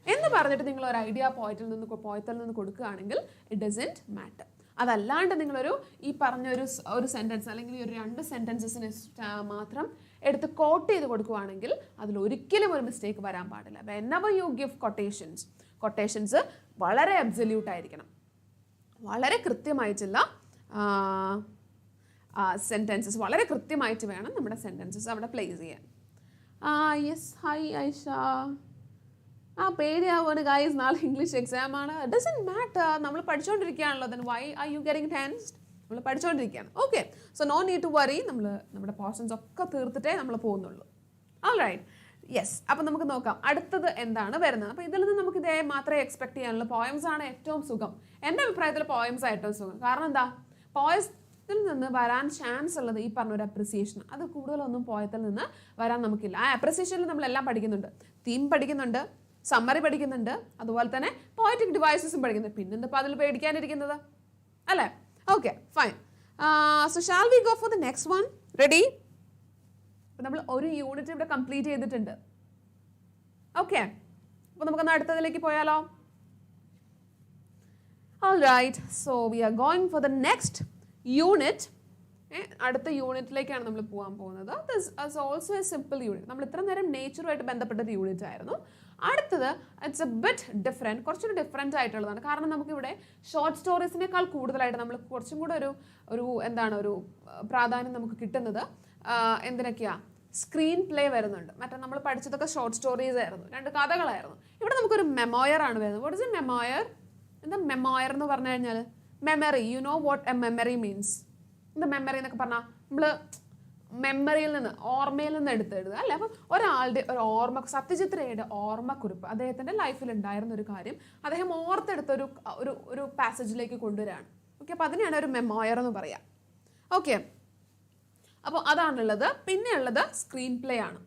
എന്ന് പറഞ്ഞിട്ട് നിങ്ങൾ ഒരു ഐഡിയ പോയത്തിൽ നിന്ന് കൊടുക്കുകയാണെങ്കിൽ ഇറ്റ് ഡസൻറ്റ് മാറ്റർ. അതല്ലാണ്ട് നിങ്ങളൊരു ഈ പറഞ്ഞൊരു സെൻറ്റൻസ് അല്ലെങ്കിൽ ഈ ഒരു 2 സെൻറ്റൻസസിന് മാത്രം എടുത്ത് കോട്ട് ചെയ്ത് കൊടുക്കുകയാണെങ്കിൽ അതിലൊരിക്കലും ഒരു മിസ്റ്റേക്ക് വരാൻ പാടില്ല. വെനെവർ യു ഗിവ് കൊട്ടേഷൻസ് വളരെ അബ്സല്യൂട്ട് ആയിരിക്കണം, വളരെ കൃത്യമായിട്ടുള്ള സെൻറ്റൻസസ്, വളരെ കൃത്യമായിട്ട് വേണം നമ്മുടെ സെൻറ്റൻസസ് അവിടെ പ്ലേസ് ചെയ്യാൻ. യെസ്, ഹായ് ഐഷ, പേടിയാവുന്ന ഗൈസ്, നാളെ ഇംഗ്ലീഷ് എക്സാം ആണ്. ഡസൻറ്റ് മാറ്റർ, നമ്മൾ പഠിച്ചുകൊണ്ടിരിക്കുകയാണല്ലോ. Then why are you getting tensed? നമ്മൾ പഠിച്ചുകൊണ്ടിരിക്കുകയാണ്. Okay, so no need to worry. നമ്മുടെ പോർഷൻസ് ഒക്കെ തീർത്തിട്ടേ നമ്മൾ പോകുന്നുള്ളൂ. Alright, yes. അപ്പം നമുക്ക് നോക്കാം അടുത്തത് എന്താണ് വരുന്നത്. അപ്പോൾ ഇതിൽ നിന്ന് നമുക്ക് ഇതേ മാത്രമേ എക്സ്പെക്ട് ചെയ്യാനുള്ളൂ. പോയംസ് ആണ് ഏറ്റവും സുഖം. എൻ്റെ അഭിപ്രായത്തിൽ പോയംസ് ആണ് ഏറ്റവും സുഖം. കാരണം എന്താ, പോയത്തിൽ നിന്ന് വരാൻ ചാൻസ് ഉള്ളത് ഈ പറഞ്ഞൊരു അപ്രിസിയേഷൻ, അത് കൂടുതലൊന്നും പോയത്തിൽ നിന്ന് വരാൻ നമുക്കില്ല. ആ അപ്രിസിയേഷനിൽ നമ്മളെല്ലാം പഠിക്കുന്നുണ്ട്, തീം പഠിക്കുന്നുണ്ട്, സമ്മറി പഠിക്കുന്നുണ്ട്, അതുപോലെ തന്നെ പോയറ്റിക് ഡിവൈസസും പഠിക്കുന്നുണ്ട്. പിന്നെന്തിപ്പോൾ അതിൽ പേടിക്കാനിരിക്കുന്നത് അല്ലേ? Okay, fine. So shall we go for the next one? Ready? അപ്പോൾ നമ്മൾ ഒരു യൂണിറ്റ് ഇവിടെ കംപ്ലീറ്റ് ചെയ്തിട്ടുണ്ട്. ഓക്കെ, അപ്പോൾ നമുക്കൊന്ന് അടുത്തതിലേക്ക് പോയാലോ? Alright, so we are going for the next unit. അടുത്ത യൂണിറ്റിലേക്കാണ് നമ്മൾ പോകാൻ പോകുന്നത്. This also a simple unit. നമ്മൾ ഇത്ര നേരം നേച്ചറുമായിട്ട് ബന്ധപ്പെട്ട ഒരു യൂണിറ്റ് ആയിരുന്നു. അടുത്തത് ഇറ്റ്സ് എ ബിറ്റ് ഡിഫറെൻറ്റ്, കുറച്ചൊരു ഡിഫറെൻ്റ് ആയിട്ടുള്ളതാണ്. കാരണം നമുക്കിവിടെ ഷോർട്ട് സ്റ്റോറീസിനേക്കാൾ കൂടുതലായിട്ട് നമ്മൾ കുറച്ചും കൂടെ ഒരു പ്രാധാന്യം നമുക്ക് കിട്ടുന്നത് എന്തിനൊക്കെയാണ്? സ്ക്രീൻ പ്ലേ വരുന്നുണ്ട്. മറ്റേ നമ്മൾ പഠിച്ചതൊക്കെ ഷോർട്ട് സ്റ്റോറീസ് ആയിരുന്നു, 2 കഥകളായിരുന്നു. ഇവിടെ നമുക്കൊരു മെമോയർ ആണ് വരുന്നത്. What is A മെമോയർ? എന്താ മെമോയർ എന്ന് പറഞ്ഞു കഴിഞ്ഞാൽ? Memory. You know what A memory means? എന്താ മെമ്മറി എന്നൊക്കെ പറഞ്ഞാൽ നമ്മൾ മെമ്മറിയിൽ നിന്ന്, ഓർമ്മയിൽ നിന്ന് എടുത്തെഴുതുക അല്ലേ? അപ്പം ഒരാളുടെ ഒരു സത്യജിത് റേയുടെ ഓർമ്മക്കുറിപ്പ്, അദ്ദേഹത്തിൻ്റെ ലൈഫിൽ ഉണ്ടായിരുന്ന ഒരു കാര്യം അദ്ദേഹം ഓർത്തെടുത്ത ഒരു പാസേജിലേക്ക് കൊണ്ടുവരികയാണ്. ഓക്കെ, അപ്പോൾ അതിനെയാണ് ഒരു മെമോയർ എന്ന് പറയാം. ഓക്കെ, അപ്പോൾ അതാണുള്ളത്. പിന്നെ ഉള്ളത് സ്ക്രീൻ പ്ലേ ആണ്.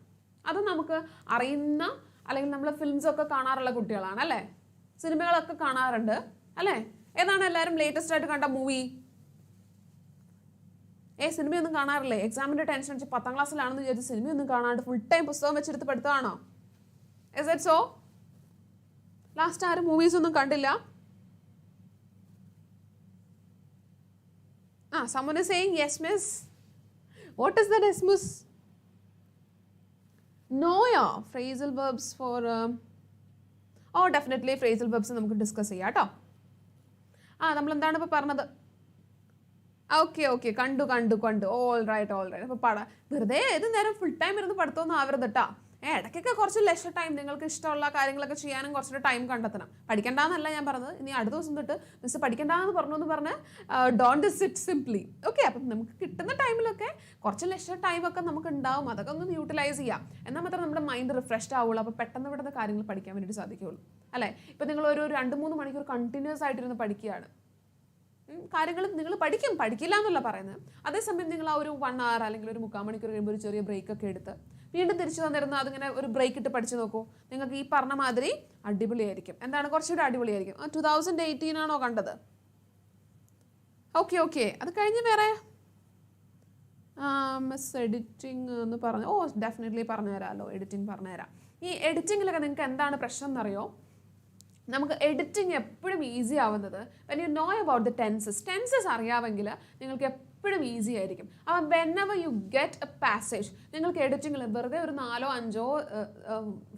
അത് നമുക്ക് അറിയുന്ന, അല്ലെങ്കിൽ നമ്മൾ ഫിലിംസൊക്കെ കാണാറുള്ള കുട്ടികളാണ് അല്ലേ? സിനിമകളൊക്കെ കാണാറുണ്ട് അല്ലേ? ഏതാണ് എല്ലാവരും ലേറ്റസ്റ്റ് ആയിട്ട് കണ്ട മൂവി? സിനിമയൊന്നും കാണാറില്ലേ? എക്സാമിൻ്റെ ടെൻഷൻ അടിച്ച് 10ാം ക്ലാസ്സിലാണെന്ന് വിചാരിച്ച് സിനിമയൊന്നും കാണാണ്ട് ഫുൾ ടൈം പുസ്തകം വെച്ചെടുത്ത് പഠിത്തമാണോ? Is it so? ലാസ്റ്റ് ആരും മൂവീസ് ഒന്നും കണ്ടില്ല? someone is saying yes miss. What is that yes miss? No, yeah, phrasal verbs for definitely phrasal verbs നമുക്ക് ഡിസ്കസ് ചെയ്യാം കേട്ടോ. നമ്മൾ എന്താണ് ഇപ്പോൾ പറഞ്ഞത്? ഓക്കെ, കണ്ടു. All right. അപ്പോൾ വെറുതെ ഏത് നേരം ഫുൾ ടൈം ഇരുന്ന് പഠിത്തമൊന്നും ആവരുത് കേട്ടോ. ഇടയ്ക്കൊക്കെ കുറച്ച് ലെഷർ ടൈം, നിങ്ങൾക്ക് ഇഷ്ടമുള്ള കാര്യങ്ങളൊക്കെ ചെയ്യാനും കുറച്ചൊരു ടൈം കണ്ടെത്തണം. പഠിക്കേണ്ടെന്നല്ല ഞാൻ പറഞ്ഞത്. ഇനി അടുത്ത ദിവസം തൊട്ട് മിസ് പഠിക്കേണ്ടെന്ന് പറഞ്ഞ് ഡോണ്ട് സിറ്റ് സിംപ്ലി. ഓക്കെ, അപ്പം നമുക്ക് കിട്ടുന്ന ടൈമിലൊക്കെ കുറച്ച് ലെഷർ ടൈമൊക്കെ നമുക്ക് ഉണ്ടാവും. അതൊക്കെ ഒന്ന് യൂട്ടിലൈസ് ചെയ്യാം. എന്നാൽ മാത്രം നമ്മുടെ മൈൻഡ് റിഫ്രഷ്ഡ് ആവുള്ളൂ. അപ്പോൾ പെട്ടെന്ന് പെട്ടെന്ന് കാര്യങ്ങൾ പഠിക്കാൻ വേണ്ടിയിട്ട് സാധിക്കുകയുള്ളൂ അല്ലേ? ഇപ്പം നിങ്ങളൊരു 2-3 മണിക്കൂർ കണ്ടിന്യൂസ് ആയിട്ടിരുന്ന് പഠിക്കുകയാണ്, കാര്യങ്ങൾ നിങ്ങൾ പഠിക്കില്ല എന്നല്ല പറയുന്നത്. അതേസമയം നിങ്ങൾ ആ ഒരു 1 hour അല്ലെങ്കിൽ ഒരു 3/4 മണിക്കൂർ കഴിയുമ്പോൾ ഒരു ചെറിയ ബ്രേക്ക് ഒക്കെ എടുത്ത് വീണ്ടും തിരിച്ചു വന്നിരുന്ന അതിങ്ങനെ ഒരു ബ്രേക്ക് ഇട്ട് പഠിച്ചു നോക്കൂ. നിങ്ങൾക്ക് ഈ പറഞ്ഞ മാതിരി അടിപൊളിയായിരിക്കും. എന്താണ് കുറച്ചുകൂടി അടിപൊളിയായിരിക്കും. 2018 ആണോ കണ്ടത്? ഓക്കെ. അത് കഴിഞ്ഞ് വേറെ മിസ് എഡിറ്റിംഗ് എന്ന് പറഞ്ഞു. ഡെഫിനറ്റ്ലി പറഞ്ഞുതരാമല്ലോ, എഡിറ്റിംഗ് പറഞ്ഞുതരാം. ഈ എഡിറ്റിങ്ങിലൊക്കെ നിങ്ങൾക്ക് എന്താണ് പ്രശ്നം എന്നറിയോ? നമുക്ക് എഡിറ്റിംഗ് എപ്പോഴും ഈസി ആവുന്നത് when you know about the tenses അറിയാമെങ്കിൽ നിങ്ങൾക്ക് എപ്പോഴും ഈസി ആയിരിക്കും. അപ്പം whenever you get A passage, നിങ്ങൾക്ക് എഡിറ്റിങ്ങിൽ വെറുതെ ഒരു 4-5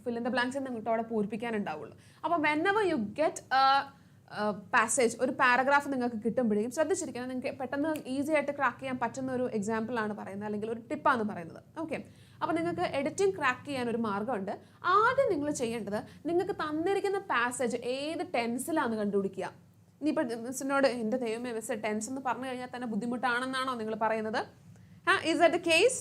ഫിൽ ഇൻ ദ ബ്ലാങ്ക്സ് നിങ്ങൾക്ക് അവിടെ പൂരിപ്പിക്കാനുണ്ടാവുള്ളൂ. അപ്പം വെനെവർ യു ഗെറ്റ് പാസേജ്, ഒരു പാരഗ്രാഫ് നിങ്ങൾക്ക് കിട്ടുമ്പോഴേക്കും ശ്രദ്ധിച്ചിരിക്കണം. നിങ്ങൾക്ക് പെട്ടെന്ന് ഈസി ആയിട്ട് ക്രാക്ക് ചെയ്യാൻ പറ്റുന്ന ഒരു എക്സാമ്പിളാണ് പറയുന്നത്, അല്ലെങ്കിൽ ഒരു ടിപ്പാണ് പറയുന്നത്. ഓക്കെ, അപ്പോൾ നിങ്ങൾക്ക് എഡിറ്റിംഗ് ക്രാക്ക് ചെയ്യാൻ ഒരു മാർഗ്ഗമുണ്ട്. ആദ്യം നിങ്ങൾ ചെയ്യേണ്ടത് നിങ്ങൾക്ക് തന്നിരിക്കുന്ന പാസേജ് ഏത് ടെൻസിലാണെന്ന് കണ്ടുപിടിക്കുക. ഇനിയിപ്പോൾ മിസ്സിനോട് എൻ്റെ ദൈവമേ മിസ് ടെൻസ് എന്ന് പറഞ്ഞു കഴിഞ്ഞാൽ തന്നെ ബുദ്ധിമുട്ടാണെന്നാണോ നിങ്ങൾ പറയുന്നത്? Is that the case?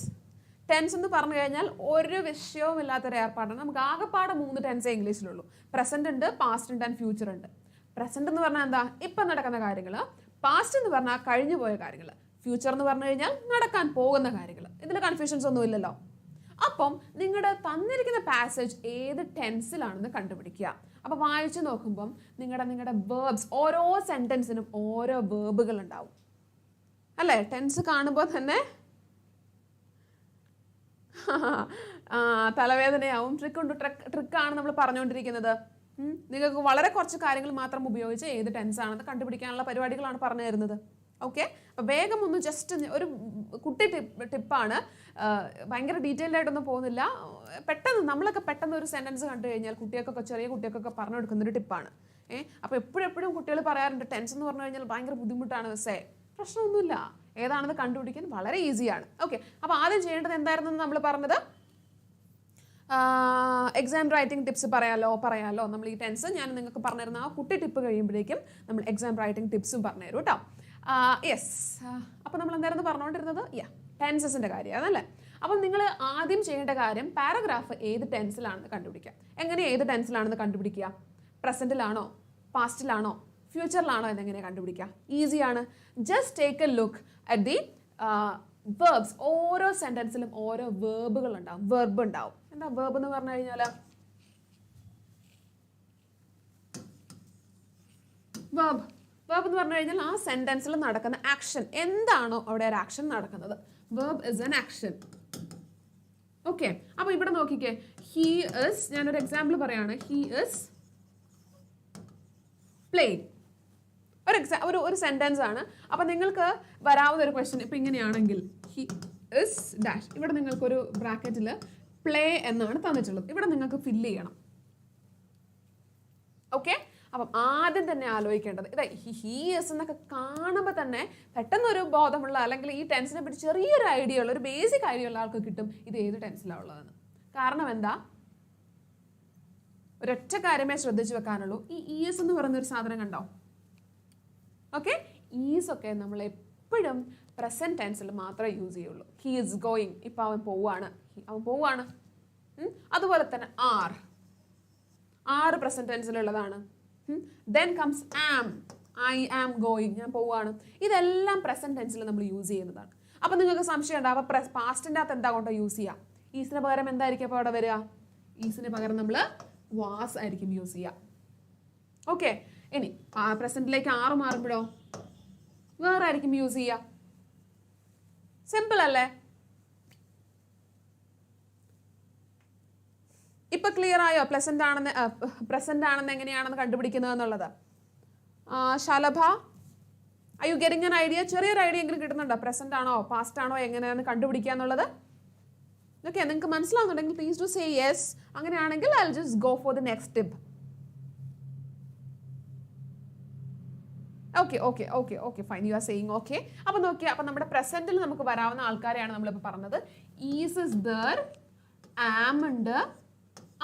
Tense എന്ന് പറഞ്ഞു കഴിഞ്ഞാൽ ഒരു വിഷയവും ഇല്ലാത്തൊരു ഏർപ്പാടാണ്. നമുക്ക് ആകെപ്പാടെ 3 ടെൻസേ ഇംഗ്ലീഷിലുള്ളൂ. പ്രസന്റ് ഉണ്ട്, പാസ്റ്റ് ഉണ്ട് ആൻഡ് ഫ്യൂച്ചർ ഉണ്ട്. പ്രസന്റ് എന്ന് പറഞ്ഞാൽ എന്താ? ഇപ്പം നടക്കുന്ന കാര്യങ്ങൾ. പാസ്റ്റ് എന്ന് പറഞ്ഞാൽ കഴിഞ്ഞു പോയ കാര്യങ്ങൾ. ഫ്യൂച്ചർ എന്ന് പറഞ്ഞു കഴിഞ്ഞാൽ നടക്കാൻ പോകുന്ന കാര്യങ്ങൾ. ഇതിൽ കൺഫ്യൂഷൻസ് ഒന്നും ഇല്ലല്ലോ. അപ്പം നിങ്ങളുടെ തന്നിരിക്കുന്ന പാസേജ് ഏത് ടെൻസിലാണെന്ന് കണ്ടുപിടിക്കുക. അപ്പോൾ വായിച്ചു നോക്കുമ്പം നിങ്ങളുടെ വേർബ്സ്, ഓരോ സെൻറ്റൻസിനും ഓരോ വേർബുകൾ ഉണ്ടാവും അല്ലേ? ടെൻസ് കാണുമ്പോൾ തന്നെ തലവേദനയാവും. ട്രിക്കാണ് നമ്മൾ പറഞ്ഞുകൊണ്ടിരിക്കുന്നത്. നിങ്ങൾക്ക് വളരെ കുറച്ച് കാര്യങ്ങൾ മാത്രം ഉപയോഗിച്ച് ഏത് ടെൻസ് ആണെന്ന് കണ്ടുപിടിക്കാനുള്ള പരിപാടികളാണ് പറഞ്ഞു തരുന്നത്. ഓക്കെ, അപ്പോൾ വേഗം ഒന്ന് ജസ്റ്റ് ഒരു കുട്ടി ടിപ്പാണ്. ഭയങ്കര ഡീറ്റെയിൽഡ് ആയിട്ടൊന്നും പോകുന്നില്ല. നമ്മളൊക്കെ പെട്ടെന്ന് ഒരു സെൻറ്റൻസ് കണ്ടു കഴിഞ്ഞാൽ ചെറിയ കുട്ടികൾക്കൊക്കെ പറഞ്ഞു കൊടുക്കുന്നൊരു ടിപ്പാണ്. അപ്പോൾ എപ്പോഴും കുട്ടികൾ പറയാറുണ്ട് ടെൻസ് എന്ന് പറഞ്ഞു കഴിഞ്ഞാൽ ഭയങ്കര ബുദ്ധിമുട്ടാണ് മിസ്സേ. പ്രശ്നമൊന്നുമില്ല, ഏതാണെന്ന് കണ്ടുപിടിക്കാൻ വളരെ ഈസിയാണ്. ഓക്കെ, അപ്പോൾ ആദ്യം ചെയ്യേണ്ടത് എന്തായിരുന്നു നമ്മൾ പറഞ്ഞത്? എക്സാം റൈറ്റിംഗ് ടിപ്സ് പറയാമല്ലോ. നമ്മൾ ഈ ടെൻസ് ഞാൻ നിങ്ങൾക്ക് പറഞ്ഞിരുന്ന ആ കുട്ടി ടിപ്പ് കഴിയുമ്പോഴേക്കും നമ്മൾ എക്സാം റൈറ്റിംഗ് ടിപ്സും പറഞ്ഞുതരും കേട്ടോ. യെസ്, അപ്പോൾ നമ്മൾ എന്തായിരുന്നു പറഞ്ഞുകൊണ്ടിരുന്നത്? ടെൻസസിൻ്റെ കാര്യമാണല്ലേ. അപ്പം നിങ്ങൾ ആദ്യം ചെയ്യേണ്ട കാര്യം പാരഗ്രാഫ് ഏത് ടെൻസിലാണെന്ന് കണ്ടുപിടിക്കുക. എങ്ങനെ ഏത് ടെൻസിലാണെന്ന് കണ്ടുപിടിക്കുക? പ്രസൻറ്റിലാണോ, പാസ്റ്റിലാണോ, ഫ്യൂച്ചറിലാണോ എന്നെങ്ങനെ കണ്ടുപിടിക്കുക? ഈസിയാണ്. Just take a look at the verbs. ഓരോ സെൻറ്റൻസിലും ഓരോ വേർബുകൾ ഉണ്ടാവും, വെർബ് ഉണ്ടാവും. എന്താ വേർബ് എന്ന് പറഞ്ഞു കഴിഞ്ഞാൽ? വേർബ് എന്ന് പറഞ്ഞു കഴിഞ്ഞാൽ ആ സെൻറ്റൻസിൽ നടക്കുന്ന ആക്ഷൻ എന്താണോ അവിടെ ഒരു ആക്ഷൻ നടക്കുന്നത്. Verb is an action. Okay, അപ്പോൾ ഇവിടെ നോക്കിക്കേ. ഹീ ഇസ്, ഞാനൊരു എക്സാമ്പിൾ പറയാണ്. He is playing. ഒരു സെൻറ്റൻസ് ആണ്. അപ്പോൾ നിങ്ങൾക്ക് വരാവുന്ന ഒരു ക്വസ്റ്റ്യൻ ഇപ്പം ഇങ്ങനെയാണെങ്കിൽ ഹി ഇസ് ഡാഷ്. ഇവിടെ നിങ്ങൾക്കൊരു ബ്രാക്കറ്റിൽ പ്ലേ എന്നാണ് തന്നിട്ടുള്ളത്. ഇവിടെ നിങ്ങൾക്ക് ഫില്ല് ചെയ്യണം. ഓക്കെ, അപ്പം ആദ്യം തന്നെ ആലോചിക്കേണ്ടത് ഇതാ. ഹി ഇസ് എന്നൊക്കെ കാണുമ്പോൾ തന്നെ പെട്ടെന്നൊരു ബോധമുള്ള, അല്ലെങ്കിൽ ഈ ടെൻസിനെ പറ്റി ചെറിയൊരു ഐഡിയ ഉള്ള, ഒരു ബേസിക് ഐഡിയ ഉള്ള ആൾക്ക് കിട്ടും ഇത് ഏത് ടെൻസിലാണ് ഉള്ളതെന്ന്. കാരണം എന്താ? ഒരൊറ്റ കാര്യമേ ശ്രദ്ധിച്ചു വെക്കാനുള്ളൂ. ഈ ഈസ് എന്ന് പറയുന്ന ഒരു സാധനം കണ്ടോ? ഓക്കെ, ഈസ് ഒക്കെ നമ്മൾ എപ്പോഴും പ്രസന്റ് ടെൻസിൽ മാത്രമേ യൂസ് ചെയ്യുള്ളൂ. ഹി ഈസ് ഗോയിങ്, ഇപ്പം അവൻ പോവാണ്. അതുപോലെ തന്നെ ആർ പ്രസന്റ് ടെൻസിലുള്ളതാണ്. Then comes am, I am going, ഞാൻ പോവാണ്. ഇതെല്ലാം പ്രസന്റ് ടെൻസിൽ നമ്മൾ യൂസ് ചെയ്യുന്നതാണ്. അപ്പം നിങ്ങൾക്ക് സംശയം ഉണ്ടാവും, അപ്പം പാസ്റ്റിൻ്റെ അകത്ത് എന്താ കൊണ്ട് യൂസ് ചെയ്യാം? ഈസിന് പകരം എന്തായിരിക്കും അപ്പോൾ അവിടെ വരിക? ഈസിന് പകരം നമ്മൾ വാസ് ആയിരിക്കും യൂസ് ചെയ്യുക. ഓക്കെ, ഇനി പ്രസന്റിലേക്ക് ആറ് മാറുമ്പോഴോ വേറെ ആയിരിക്കും യൂസ് ചെയ്യുക. സിമ്പിൾ അല്ലേ? ഇപ്പൊ ക്ലിയർ ആയോ പ്രസന്റ് ആണെന്ന് എങ്ങനെയാണെന്ന് കണ്ടുപിടിക്കുന്നത് എന്നുള്ളത്? Shalabha, I you getting an idea? ചെറിയൊരു ഐഡിയ എങ്കിലും കിട്ടുന്നുണ്ടോ? പ്രസന്റ് ആണോ പാസ്റ്റ് ആണോ എങ്ങനെയാണെന്ന് കണ്ടുപിടിക്കുക എന്നുള്ളത്? ഓക്കെ, നിങ്ങൾക്ക് മനസ്സിലാവുന്നുണ്ടെങ്കിൽ പ്ലീസ് ഡു സേ യെസ്. അങ്ങനെയാണെങ്കിൽ I will just go for the next tip. Okay fine, you are saying okay. അപ്പം നോക്കിയാൽ അപ്പം നമ്മുടെ പ്രസന്റിൽ നമുക്ക് വരാവുന്ന ആൾക്കാരെയാണ് നമ്മളിപ്പോൾ പറഞ്ഞത്. ഈസ് ഇസ് ദർ, ആം ഉണ്ട്,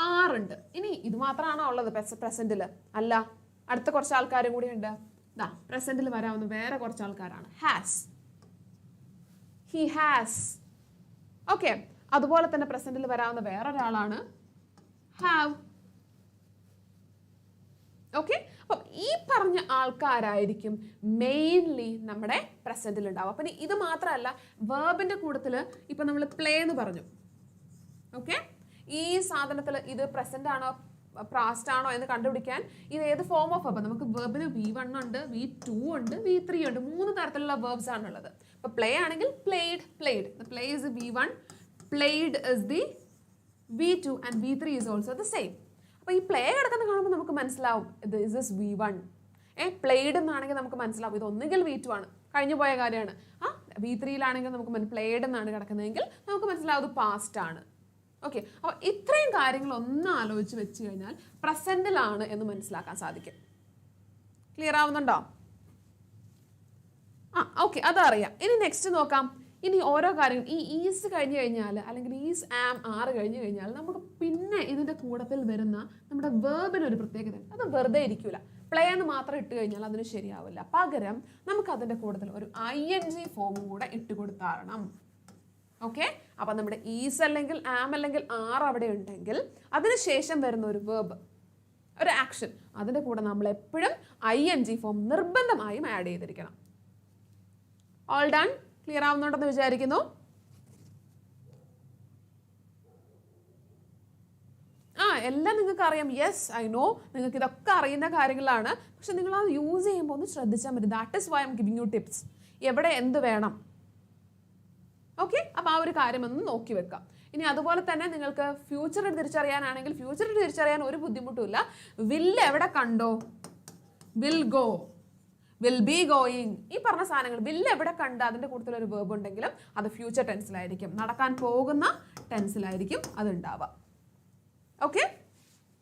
ആർ ഉണ്ട്. ഇനി ഇത് മാത്രമാണോ ഉള്ളത് പ്രസന്റിൽ? അല്ല, അടുത്ത കുറച്ച് ആൾക്കാരും കൂടി ഉണ്ട്. പ്രസന്റിൽ വരാവുന്ന വേറെ കുറച്ച് ആൾക്കാരാണ്. Has, he has. ഓക്കെ, അതുപോലെ തന്നെ പ്രസന്റിൽ വരാവുന്ന വേറൊരാളാണ് ഹാവ്. ഓക്കെ, അപ്പം ഈ പറഞ്ഞ ആൾക്കാരായിരിക്കും മെയിൻലി നമ്മുടെ പ്രസന്റിൽ ഉണ്ടാവും. അപ്പം ഇത് മാത്രമല്ല, വേർബിന്റെ കൂട്ടത്തിൽ ഇപ്പം നമ്മൾ പ്ലേ എന്ന് പറഞ്ഞു. ഓക്കെ, ഈ സാധനത്തിൽ ഇത് പ്രസന്റ് ആണോ പാസ്റ്റ് ആണോ എന്ന് കണ്ടുപിടിക്കാൻ ഇത് ഏത് ഫോം ഓഫ് വെർബ്? നമുക്ക് വെർബിന് V1 ഉണ്ട്, V2 ഉണ്ട്, V3 ഉണ്ട്. 3 തരത്തിലുള്ള വെർബ്സ് ആണുള്ളത്. ഇപ്പൊ പ്ലേ ആണെങ്കിൽ played. The play is the V1, played is the V2 and V3 is also the same. അപ്പോൾ ഈ പ്ലേ കിടക്കുന്ന കാണുമ്പോൾ നമുക്ക് മനസ്സിലാവും ഇത് ഇസ് ദിസ് V1. പ്ലേഡ് എന്നാണെങ്കിൽ നമുക്ക് മനസ്സിലാവും ഇത് ഒന്നുകിൽ V2 ആണ്, കഴിഞ്ഞു പോയ കാര്യമാണ്. V3യിലാണെങ്കിൽ നമുക്ക് പ്ലേഡ് എന്നാണ് കിടക്കുന്നതെങ്കിൽ നമുക്ക് മനസ്സിലാവും ഇത് പാസ്റ്റ് ആണ്. ഓക്കെ, അപ്പോൾ ഇത്രയും കാര്യങ്ങൾ ഒന്ന് ആലോചിച്ച് വെച്ച് കഴിഞ്ഞാൽ പ്രസന്റിലാണ് എന്ന് മനസ്സിലാക്കാൻ സാധിക്കും. ക്ലിയർ ആവുന്നുണ്ടോ? ഓക്കെ, അതറിയാം. ഇനി നെക്സ്റ്റ് നോക്കാം. ഇനി ഓരോ കാര്യങ്ങൾ ഈ ഈസ് കഴിഞ്ഞ് കഴിഞ്ഞാൽ, അല്ലെങ്കിൽ ഈസ് ആം ആർ കഴിഞ്ഞ് കഴിഞ്ഞാൽ നമുക്ക് പിന്നെ ഇതിൻ്റെ കൂടത്തിൽ വരുന്ന നമ്മുടെ വേർബിനൊരു പ്രത്യേകത. അത് വെറുതെ ഇരിക്കില്ല. പ്ലേ എന്ന് മാത്രം ഇട്ട് കഴിഞ്ഞാൽ അതിന് ശരിയാവില്ല. പകരം നമുക്ക് അതിൻ്റെ കൂടത്തിൽ ഒരു ING ഫോം കൂടെ ഇട്ട് കൊടുത്താറണം. ഓക്കെ, അപ്പം നമ്മുടെ ഈസ് അല്ലെങ്കിൽ ആം അല്ലെങ്കിൽ ആർ അവിടെ ഉണ്ടെങ്കിൽ അതിനുശേഷം വരുന്ന ഒരു വേർബ്, ഒരു ആക്ഷൻ, അതിൻ്റെ കൂടെ നമ്മൾ എപ്പോഴും ING ഫോം നിർബന്ധമായും ആഡ് ചെയ്തിരിക്കണം. All done? ക്ലിയർ ആവുന്നുണ്ടെന്ന് വിചാരിക്കുന്നു. എല്ലാം നിങ്ങൾക്ക് അറിയാം. യെസ്, ഐ നോ, നിങ്ങൾക്ക് ഇതൊക്കെ അറിയുന്ന കാര്യങ്ങളാണ്. പക്ഷെ നിങ്ങൾ അത് യൂസ് ചെയ്യുമ്പോൾ ഒന്ന് ശ്രദ്ധിച്ചാൽ മതി. That is why I am giving you tips. എവിടെ എന്ത് വേണം. ഓക്കെ, അപ്പോൾ ആ ഒരു കാര്യം ഒന്ന് നോക്കി വെക്കാം. ഇനി അതുപോലെ തന്നെ നിങ്ങൾക്ക് ഫ്യൂച്ചറിൽ തിരിച്ചറിയാനാണെങ്കിൽ ഫ്യൂച്ചറിൽ തിരിച്ചറിയാൻ ഒരു ബുദ്ധിമുട്ടുമില്ല. വില്ല് എവിടെ കണ്ടോ, will go, will be going, ഈ പറഞ്ഞ സാധനങ്ങൾ വില്ല് എവിടെ കണ്ട് അതിൻ്റെ കൂടുതൽ ഒരു വേർബ് ഉണ്ടെങ്കിലും അത് ഫ്യൂച്ചർ ടെൻസിലായിരിക്കും, നടക്കാൻ പോകുന്ന ടെൻസിലായിരിക്കും അത് ഉണ്ടാവുക. Okay,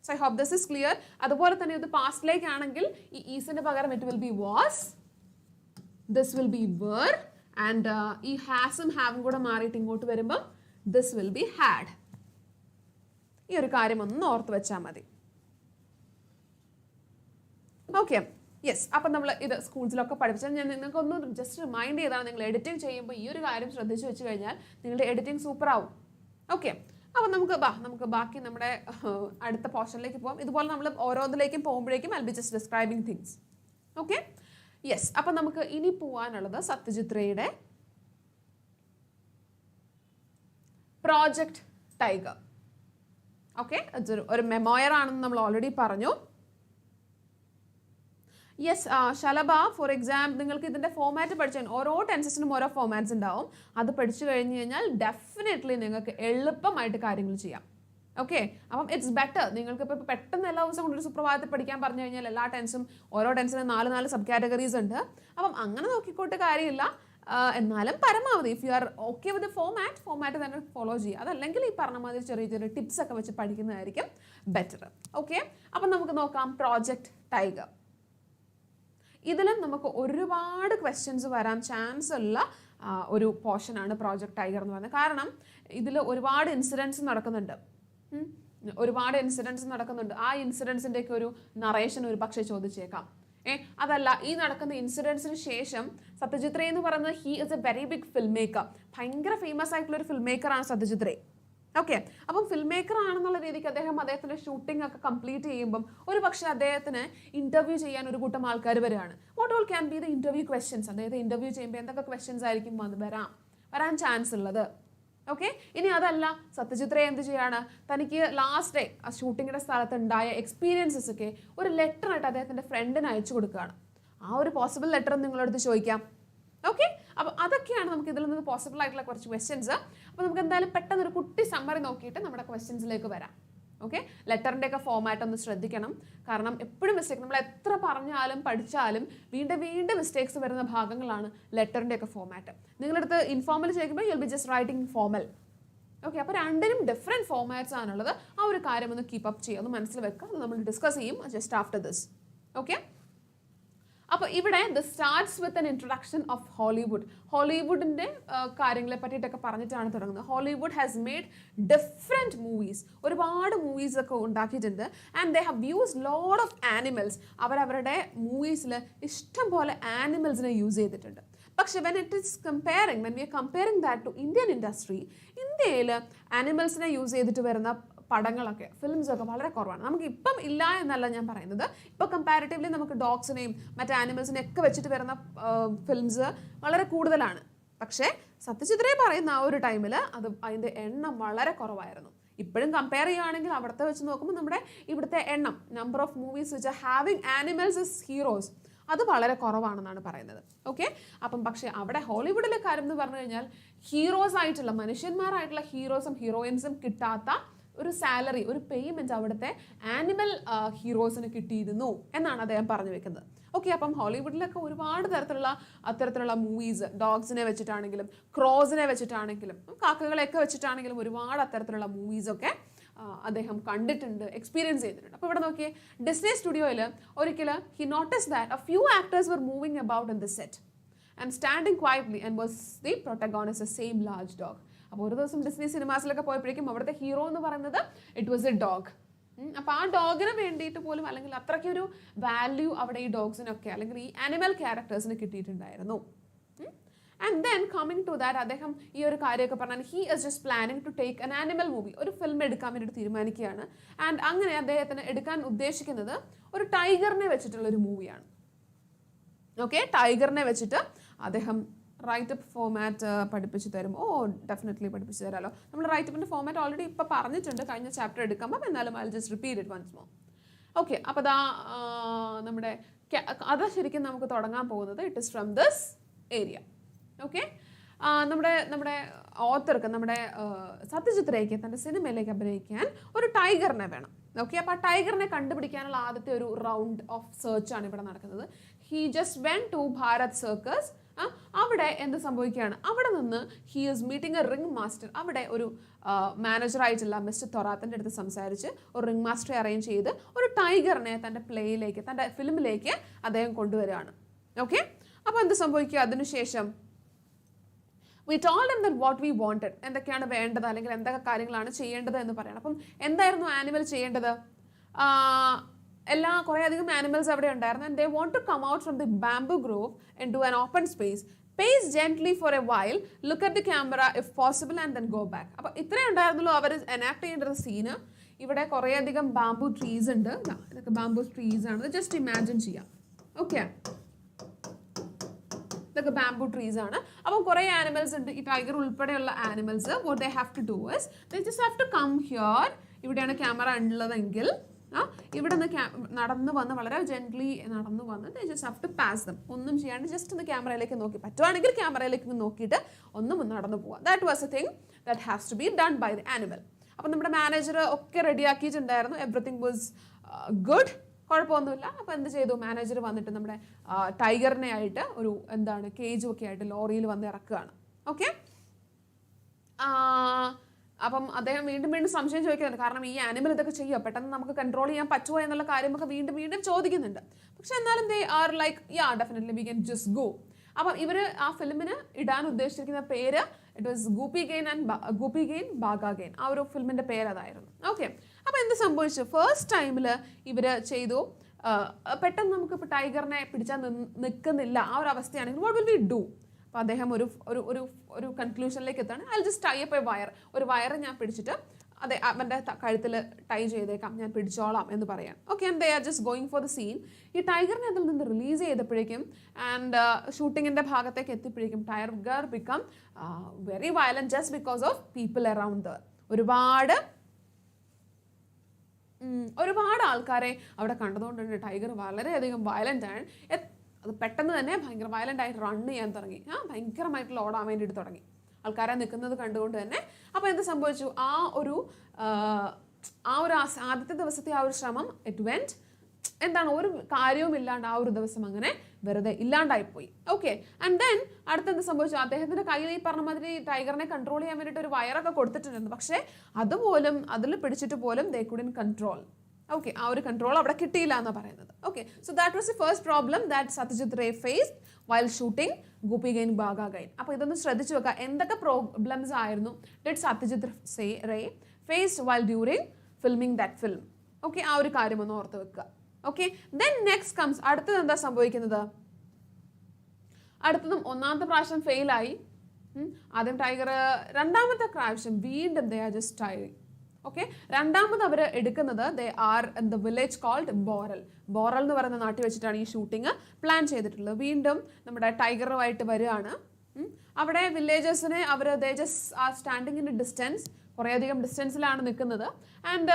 so I hope this is clear. അതുപോലെ തന്നെ ഇത് പാസ്റ്റിലേക്ക് ആണെങ്കിൽ ഈ ഈസിന് പകരം it will be was, this will be were, and ഈ ഹാസും ഹാവും കൂടെ മാറിയിട്ട് ഇങ്ങോട്ട് വരുമ്പോൾ ദിസ് വിൽ ബി ഹാഡ്. ഈ ഒരു കാര്യം ഒന്ന് ഓർത്ത് വെച്ചാൽ മതി. Okay, yes. അപ്പം നമ്മൾ ഇത് സ്കൂൾസിലൊക്കെ പഠിപ്പിച്ചാൽ ഞാൻ നിങ്ങൾക്കൊന്ന് ജസ്റ്റ് റിമൈൻഡ് ചെയ്താണ്. നിങ്ങൾ എഡിറ്റിംഗ് ചെയ്യുമ്പോൾ ഈ ഒരു കാര്യം ശ്രദ്ധിച്ചു വെച്ച് കഴിഞ്ഞാൽ നിങ്ങളുടെ എഡിറ്റിംഗ് സൂപ്പർ ആവും. ഓക്കെ, അപ്പം നമുക്ക് ബാക്കി നമ്മുടെ അടുത്ത പോർഷനിലേക്ക് പോകാം. ഇതുപോലെ നമ്മൾ ഓരോന്നിലേക്കും പോകുമ്പോഴേക്കും I be just describing things. Okay, yes. അപ്പം നമുക്ക് ഇനി പോകാനുള്ളത് സത്യജിത് റേയുടെ പ്രോജക്റ്റ് ടൈഗർ. ഓക്കെ, ഒരു മെമോയർ ആണെന്ന് നമ്മൾ ഓൾറെഡി പറഞ്ഞു. യെസ്, ശലഭ, ഫോർ എക്സാമ്പിൾ നിങ്ങൾക്ക് ഇതിൻ്റെ ഫോമാറ്റ് പഠിച്ചാൽ ഓരോ ടെൻസസിനും ഓരോ ഫോമാറ്റ്സ് ഉണ്ടാവും. അത് പഠിച്ചു കഴിഞ്ഞ് കഴിഞ്ഞാൽ ഡെഫിനറ്റ്ലി നിങ്ങൾക്ക് എളുപ്പമായിട്ട് കാര്യങ്ങൾ ചെയ്യാം. ഓക്കെ, അപ്പം ഇറ്റ്സ് ബെറ്റർ. നിങ്ങൾക്ക് ഇപ്പോൾ പെട്ടെന്ന് എല്ലാ ദിവസവും കൊണ്ടൊരു സുപ്രഭാതത്തിൽ പഠിക്കാൻ പറഞ്ഞു കഴിഞ്ഞാൽ എല്ലാ ടെൻസും ഓരോ ടെൻസിനും 4 സബ് കാറ്റഗറീസ് ഉണ്ട്. അപ്പം അങ്ങനെ നോക്കിക്കോട്ട് കാര്യമില്ല. എന്നാലും പരമാവധി if you R okay with format തന്നെ ഫോളോ ചെയ്യുക. അതല്ലെങ്കിൽ ഈ പറഞ്ഞ മാതിരി ചെറിയ ചെറിയ ടിപ്സ് ഒക്കെ വെച്ച് പഠിക്കുന്നതായിരിക്കും ബെറ്റർ. ഓക്കെ, അപ്പം നമുക്ക് നോക്കാം പ്രോജക്റ്റ് ടൈഗർ. ഇതിലും നമുക്ക് ഒരുപാട് ക്വസ്റ്റ്യൻസ് വരാൻ ചാൻസ് ഉള്ള ഒരു പോർഷനാണ് പ്രോജക്റ്റ് ടൈഗർ എന്ന് പറയുന്നത്. കാരണം ഇതിൽ ഒരുപാട് ഇൻസിഡൻസ് നടക്കുന്നുണ്ട്. ആ ഇൻസിഡൻസിൻ്റെയൊക്കെ ഒരു നറേഷൻ ഒരു പക്ഷേ ചോദിച്ചേക്കാം. അതല്ല, ഈ നടക്കുന്ന ഇൻസിഡൻസിന് ശേഷം സത്യജിത് റേ എന്ന് പറയുന്നത് he is a very big film maker. ഭയങ്കര ഫേമസ് ആയിട്ടുള്ള ഒരു ഫിൽം മേക്കറാണ് സത്യജിത് റേ. ഓക്കെ, അപ്പം ഫിൽം മേക്കർ ആണെന്നുള്ള രീതിക്ക് അദ്ദേഹത്തിൻ്റെ ഷൂട്ടിംഗ് ഒക്കെ കംപ്ലീറ്റ് ചെയ്യുമ്പം ഒരു പക്ഷേ അദ്ദേഹത്തിന് ഇന്റർവ്യൂ ചെയ്യാൻ ഒരു കൂട്ടം ആൾക്കാർ വരികയാണ്. What all can be the interview questions? അദ്ദേഹത്തെ ഇന്റർവ്യൂ ചെയ്യുമ്പോൾ എന്തൊക്കെ ക്വസ്റ്റ്യൻസ് ആയിരിക്കും വരാൻ ചാൻസ് ഉള്ളത്? ഓക്കെ, ഇനി അതല്ല, സത്യജിത് റേ എന്ത് ചെയ്യാണ്, തനിക്ക് ലാസ്റ്റ് ഡേ ആ ഷൂട്ടിങ്ങിൻ്റെ സ്ഥലത്ത് ഉണ്ടായ എക്സ്പീരിയൻസസ് ഒക്കെ ഒരു ലെറ്റർ ആയിട്ട് അദ്ദേഹത്തിൻ്റെ ഫ്രണ്ടിന് അയച്ചു കൊടുക്കുകയാണ്. ആ ഒരു പോസിബിൾ ലെറ്റർ നിങ്ങളടുത്ത് ചോദിക്കാം. ഓക്കെ, അപ്പോൾ അതൊക്കെയാണ് നമുക്ക് ഇതിൽ നിന്ന് പോസിബിൾ ആയിട്ടുള്ള കുറച്ച് ക്വസ്റ്റ്യൻസ്. അപ്പോൾ നമുക്ക് എന്തായാലും പെട്ടെന്ന് ഒരു കുട്ടി സമ്മറി നോക്കിയിട്ട് നമ്മുടെ ക്വസ്റ്റ്യൻസിലേക്ക് വരാം. ഓക്കെ, ലെറ്ററിൻ്റെ ഒക്കെ ഫോമാറ്റ് ഒന്ന് ശ്രദ്ധിക്കണം. കാരണം എപ്പോഴും മിസ്റ്റേക്ക്, നമ്മൾ എത്ര പറഞ്ഞാലും പഠിച്ചാലും വീണ്ടും മിസ്റ്റേക്സ് വരുന്ന ഭാഗങ്ങളാണ് ലെറ്ററിൻ്റെ ഒക്കെ ഫോമാറ്റ്. നിങ്ങളടുത്ത് ഇൻഫോർമൽ ചെയ്യുമ്പോൾ U will be just writing formal. Okay, അപ്പോൾ രണ്ടിനും ഡിഫറെൻറ്റ് ഫോമാറ്റ്സ് ആണുള്ളത്. ആ ഒരു കാര്യം ഒന്ന് കീപ്പ് അപ്പ് ചെയ്യുക, ഒന്ന് മനസ്സിൽ വെക്കുക. അത് നമ്മൾ ഡിസ്കസ് ചെയ്യും ജസ്റ്റ് ആഫ്റ്റർ ദിസ്. ഓക്കെ, അപ്പോൾ ഇവിടെ the starts with an introduction of Hollywood. ഹോളിവുഡിൻ്റെ കാര്യങ്ങളെ പറ്റിയിട്ടൊക്കെ പറഞ്ഞിട്ടാണ് തുടങ്ങുന്നത്. Hollywood has made different movies, ഒരുപാട് മൂവീസ് ഒക്കെ ഉണ്ടാക്കിയിട്ടുണ്ട്. And they have used lot of animals. അവരവരുടെ മൂവീസിൽ ഇഷ്ടം പോലെ ആനിമൽസിനെ യൂസ് ചെയ്തിട്ടുണ്ട്. പക്ഷെ when we are comparing that to Indian industry, ഇന്ത്യയിൽ ആനിമൽസിനെ യൂസ് ചെയ്തിട്ട് വരുന്ന പടങ്ങളൊക്കെ ഫിലിംസൊക്കെ വളരെ കുറവാണ്. നമുക്ക് ഇപ്പം ഇല്ല എന്നല്ല ഞാൻ പറയുന്നത്. ഇപ്പോൾ കമ്പാരിറ്റീവ്ലി നമുക്ക് ഡോഗ്സിനെയും മറ്റ് ആനിമൽസിനെയും ഒക്കെ വെച്ചിട്ട് വരുന്ന ഫിലിംസ് വളരെ കൂടുതലാണ്. പക്ഷേ സത്യജിത് റേ പറയുന്ന ആ ഒരു ടൈമിൽ അതിൻ്റെ എണ്ണം വളരെ കുറവായിരുന്നു. ഇപ്പോഴും കമ്പയർ ചെയ്യുകയാണെങ്കിൽ അവിടുത്തെ വെച്ച് നോക്കുമ്പോൾ നമ്മുടെ ഇവിടുത്തെ എണ്ണം, number of movies which are having animals is heroes, അത് വളരെ കുറവാണെന്നാണ് പറയുന്നത്. ഓക്കെ, അപ്പം പക്ഷേ അവിടെ ഹോളിവുഡിലെ കാര്യം എന്ന് പറഞ്ഞു കഴിഞ്ഞാൽ ഹീറോസ് ആയിട്ടുള്ള മനുഷ്യന്മാരായിട്ടുള്ള ഹീറോസും ഹീറോയിൻസും കിട്ടാത്ത ഒരു സാലറി, ഒരു പേയ്മെൻറ്റ് അവിടുത്തെ ആനിമൽ ഹീറോസിന് കിട്ടിയിരുന്നു എന്നാണ് അദ്ദേഹം പറഞ്ഞു വെക്കുന്നത്. ഓക്കെ, അപ്പം ഹോളിവുഡിലൊക്കെ ഒരുപാട് അത്തരത്തിലുള്ള മൂവീസ്, ഡോഗ്സിനെ വെച്ചിട്ടാണെങ്കിലും ക്രോസിനെ വെച്ചിട്ടാണെങ്കിലും കാക്കകളെയൊക്കെ വെച്ചിട്ടാണെങ്കിലും ഒരുപാട് അത്തരത്തിലുള്ള മൂവീസൊക്കെ അദ്ദേഹം കണ്ടിട്ടുണ്ട്, എക്സ്പീരിയൻസ് ചെയ്തിട്ടുണ്ട്. അപ്പോൾ ഇവിടെ നോക്കിയേ, ഡിസ്നി സ്റ്റുഡിയോയിൽ ഒരിക്കൽ he notice that a few actors were moving about in the set and standing quietly and was the protagonist a same large dog. അപ്പോൾ ഒരു ദിവസം ഡിസ്നി സിനിമാസിലൊക്കെ പോയപ്പോഴേക്കും അവിടുത്തെ ഹീറോ എന്ന് പറയുന്നത് ഇറ്റ് വാസ് എ ഡോഗ്. അപ്പോൾ ആ ഡോഗിന് വേണ്ടിയിട്ട് പോലും അല്ലെങ്കിൽ അത്രയ്ക്കൊരു വാല്യൂ അവിടെ ഈ ഡോഗ്സിനൊക്കെ അല്ലെങ്കിൽ ഈ ആനിമൽ ക്യാരക്ടേഴ്സിന് കിട്ടിയിട്ടുണ്ടായിരുന്നു. And then coming to that അദ്ദേഹം ഈ ഒരു കാര്യമൊക്കെ പറഞ്ഞാൽ he is just planning to take an animal movie, ഒരു ഫിലിം എടുക്കാൻ വേണ്ടിയിട്ട് തീരുമാനിക്കുകയാണ്. ആൻഡ് അങ്ങനെ അദ്ദേഹത്തിന് എടുക്കാൻ ഉദ്ദേശിക്കുന്നത് ഒരു ടൈഗറിനെ വെച്ചിട്ടുള്ള ഒരു മൂവിയാണ്. ഓക്കെ, ടൈഗറിനെ വെച്ചിട്ട് അദ്ദേഹം റൈറ്റപ്പ് ഫോമാറ്റ് പഠിപ്പിച്ച് തരും. ഡെഫിനറ്റ്ലി പഠിപ്പിച്ച് തരാമല്ലോ. നമ്മൾ റൈറ്റപ്പിൻ്റെ ഫോമാറ്റ് ഓൾറെഡി ഇപ്പോൾ പറഞ്ഞിട്ടുണ്ട് കഴിഞ്ഞ ചാപ്റ്റർ എടുക്കുമ്പോൾ, എന്നാലും I just repeat it once more. Okay, അപ്പോൾ അതാ നമ്മുടെ കഥ ശരിക്കും നമുക്ക് തുടങ്ങാൻ പോകുന്നത് it is from this area. Okay, നമ്മുടെ ഓത്തർക്ക്, നമ്മുടെ സത്യജിത് റേക്ക് തൻ്റെ സിനിമയിലേക്ക് അഭിനയിക്കാൻ ഒരു ടൈഗറിനെ വേണം. ഓക്കെ, അപ്പോൾ ആ ടൈഗറിനെ കണ്ടുപിടിക്കാനുള്ള ആദ്യത്തെ ഒരു റൗണ്ട് ഓഫ് സെർച്ച് ആണ് ഇവിടെ നടക്കുന്നത്. He just went to Bharat circus. അവിടെ എന്ത് സംഭവിക്കുകയാണ്, അവിടെ നിന്ന് he is meeting a ring master. അവിടെ ഒരു മാനേജറായിട്ടുള്ള മിസ്റ്റർ തൊറാത്തിൻ്റെ അടുത്ത് സംസാരിച്ച് ഒരു റിംഗ് മാസ്റ്ററെ അറേഞ്ച് ചെയ്ത് ഒരു ടൈഗറിനെ തൻ്റെ പ്ലേയിലേക്ക്, തൻ്റെ ഫിലിമിലേക്ക് അദ്ദേഹം കൊണ്ടുവരികയാണ്. ഓക്കെ, അപ്പോൾ എന്ത് സംഭവിക്കുക, അതിനുശേഷം we told them that what we wanted, എന്തൊക്കെയാണ് വേണ്ടത് അല്ലെങ്കിൽ എന്തൊക്കെ കാര്യങ്ങളാണ് ചെയ്യേണ്ടത് എന്ന് പറയണം. അപ്പം എന്തായിരുന്നു ആനിമൽ ചെയ്യേണ്ടത്, കുറേ അധികം ആനിമൽസ് അവിടെ ഉണ്ടായിരുന്നു. And they want to come out from the bamboo grove into an open space, pace gently for a while, look at the camera if possible and then go back. അപ്പോൾ ഇത്രയും ഉണ്ടായിരുന്നല്ലോ അവർ enact ചെയ്യേണ്ട scene. ഇവിടെ കുറേ അധികം bamboo trees ഉണ്ട്. ഇതൊക്കെ bamboo trees ആണ്, ജസ്റ്റ് ഇമാജിൻ ചെയ്യാം. ഓക്കെ, ഇതൊക്കെ ബാംബു ട്രീസ് ആണ്. അപ്പം കുറേ ആനിമൽസ് ഉണ്ട്, ഈ ടൈഗർ ഉൾപ്പെടെയുള്ള animals. What they have to do is they just have to come here. ഇവിടെയാണ് ക്യാമറ ഉള്ളതെങ്കിൽ ഇവിടെ നിന്ന് നടന്നു വന്ന് വളരെ ജെന്റ്ലി നടന്നു വന്ന് they just have to pass them. ഒന്നും ചെയ്യാണ്ട് ജസ്റ്റ് ഒന്ന് ക്യാമറയിലേക്ക് നോക്കി, പറ്റുവാണെങ്കിൽ ക്യാമറയിലേക്ക് നോക്കിയിട്ട് ഒന്നും നടന്നു പോവാം. That was a thing that has to be done by the animal. അപ്പം നമ്മുടെ മാനേജർ ഒക്കെ റെഡിയാക്കിയിട്ടുണ്ടായിരുന്നു. എവറിത്തിങ് വാസ് ഗുഡ്, കുഴപ്പമൊന്നുമില്ല. അപ്പോൾ എന്ത് ചെയ്തു, മാനേജർ വന്നിട്ട് നമ്മുടെ ടൈഗറിനെ ആയിട്ട് ഒരു കേജും ഒക്കെ ആയിട്ട് ലോറിയിൽ വന്ന് ഇറക്കുകയാണ്. ഓക്കെ, അപ്പം അദ്ദേഹം വീണ്ടും സംശയം ചോദിക്കുന്നുണ്ട്. കാരണം ഈ ആനിമൽ ഇതൊക്കെ ചെയ്യുക, പെട്ടെന്ന് നമുക്ക് കൺട്രോൾ ചെയ്യാൻ പറ്റുമോ എന്നുള്ള കാര്യമൊക്കെ വീണ്ടും ചോദിക്കുന്നുണ്ട്. പക്ഷെ എന്നാലും they are like definitely we can just go. അപ്പം ഇവർ ആ ഫിലിമിന് ഇടാൻ ഉദ്ദേശിച്ചിരിക്കുന്ന പേര് ഇറ്റ് വാസ് ഗൂപ്പി ഗെയിൻ ബാഗ ഗെയിൻ. ആ ഒരു ഫിലിമിൻ്റെ പേര് അതായിരുന്നു. ഓക്കെ, അപ്പോൾ എന്ത് സംഭവിച്ചു, ഫസ്റ്റ് ടൈമിൽ ഇവർ ചെയ്തു. പെട്ടെന്ന് നമുക്ക് ഇപ്പോൾ ടൈഗറിനെ പിടിച്ചാൽ നിൽക്കുന്നില്ല, ആ ഒരു അവസ്ഥയാണെങ്കിൽ വാട്ട് വിൽ വി ഡു. അപ്പോൾ അദ്ദേഹം ഒരു കൺക്ലൂഷനിലേക്ക് എത്താണ്. I just tie up a wire, ഒരു വയർ ഞാൻ പിടിച്ചിട്ട് അവൻ്റെ കഴുത്തിൽ ടൈ ചെയ്തേക്കാം, ഞാൻ പിടിച്ചോളാം എന്ന് പറയാം. Okay, and they are just going for the scene. ഈ ടൈഗറിനെ അതിൽ നിന്ന് റിലീസ് ചെയ്തപ്പോഴേക്കും ആൻഡ് ഷൂട്ടിങ്ങിൻ്റെ ഭാഗത്തേക്ക് എത്തിയപ്പോഴേക്കും tiger become very violent just because of people around there. ഒരുപാട് ആൾക്കാരെ അവിടെ കണ്ടതുകൊണ്ട് ടൈഗർ വളരെയധികം വയലൻ്റ് ആണ്. അത് പെട്ടെന്ന് തന്നെ ഭയങ്കര വയലൻ്റ് ആയിട്ട് റൺ ചെയ്യാൻ തുടങ്ങി. ഭയങ്കരമായിട്ടുള്ള ഓടാൻ വേണ്ടിയിട്ട് തുടങ്ങി, ആൾക്കാരെ നിൽക്കുന്നത് കണ്ടുകൊണ്ട് തന്നെ. അപ്പോൾ എന്ത് സംഭവിച്ചു, ആ ഒരു ആദ്യത്തെ ദിവസത്തെ ആ ഒരു ശ്രമം ഇറ്റ് വെന്റ് ഒരു കാര്യവും ഇല്ലാണ്ട് ആ ഒരു ദിവസം അങ്ങനെ വെറുതെ ഇല്ലാണ്ടായിപ്പോയി. ഓക്കെ, ആൻഡ് ദെൻ അടുത്തെന്ത് സംഭവിച്ചു, അദ്ദേഹത്തിൻ്റെ കയ്യിൽ ഈ പറഞ്ഞ മാതിരി ടൈഗറിനെ കൺട്രോൾ ചെയ്യാൻ വേണ്ടിയിട്ട് ഒരു വയറൊക്കെ കൊടുത്തിട്ടുണ്ടായിരുന്നു. പക്ഷേ അതുപോലും അതിൽ പിടിച്ചിട്ട് പോലും ദേ കുഡന്റ് കൺട്രോൾ. ഓക്കെ, ആ ഒരു കൺട്രോൾ അവിടെ കിട്ടിയില്ല എന്നാണ് പറയുന്നത്. Okay, so that was the first problem that Satyajit Ray faced while shooting Goopy Gyne Bagha Gyne. അപ്പോൾ ഇതൊന്ന് ശ്രദ്ധിച്ചു വെക്കുക, എന്തൊക്കെ പ്രോബ്ലംസ് ആയിരുന്നു did Satyajit Ray faced while during filming that film. Okay, ആ ഒരു കാര്യം ഒന്ന് ഓർത്ത് വെക്കുക. ഓക്കെ, ദെൻ നെക്സ്റ്റ് കംസ്, അടുത്തത് എന്താ സംഭവിക്കുന്നത്, അടുത്തതും ഒന്നാമത്തെ പ്രാവശ്യം ഫെയിലായി. ആദ്യം ടൈഗർ, രണ്ടാമത്തെ പ്രാവശ്യം വീണ്ടും they are just tiring. Okay, രണ്ടാമത് അവർ എടുക്കുന്നത് they are in the village called Boral എന്ന് പറയുന്ന നാട്ടിൽ വെച്ചിട്ടാണ് ഈ ഷൂട്ടിങ് പ്ലാൻ ചെയ്തിട്ടുള്ളത്. വീണ്ടും നമ്മുടെ ടൈഗറുമായിട്ട് വരികയാണ്. അവിടെ വില്ലേജേഴ്സിനെ they just are standing in a distance, കുറേയധികം ഡിസ്റ്റൻസിലാണ് നിൽക്കുന്നത്. And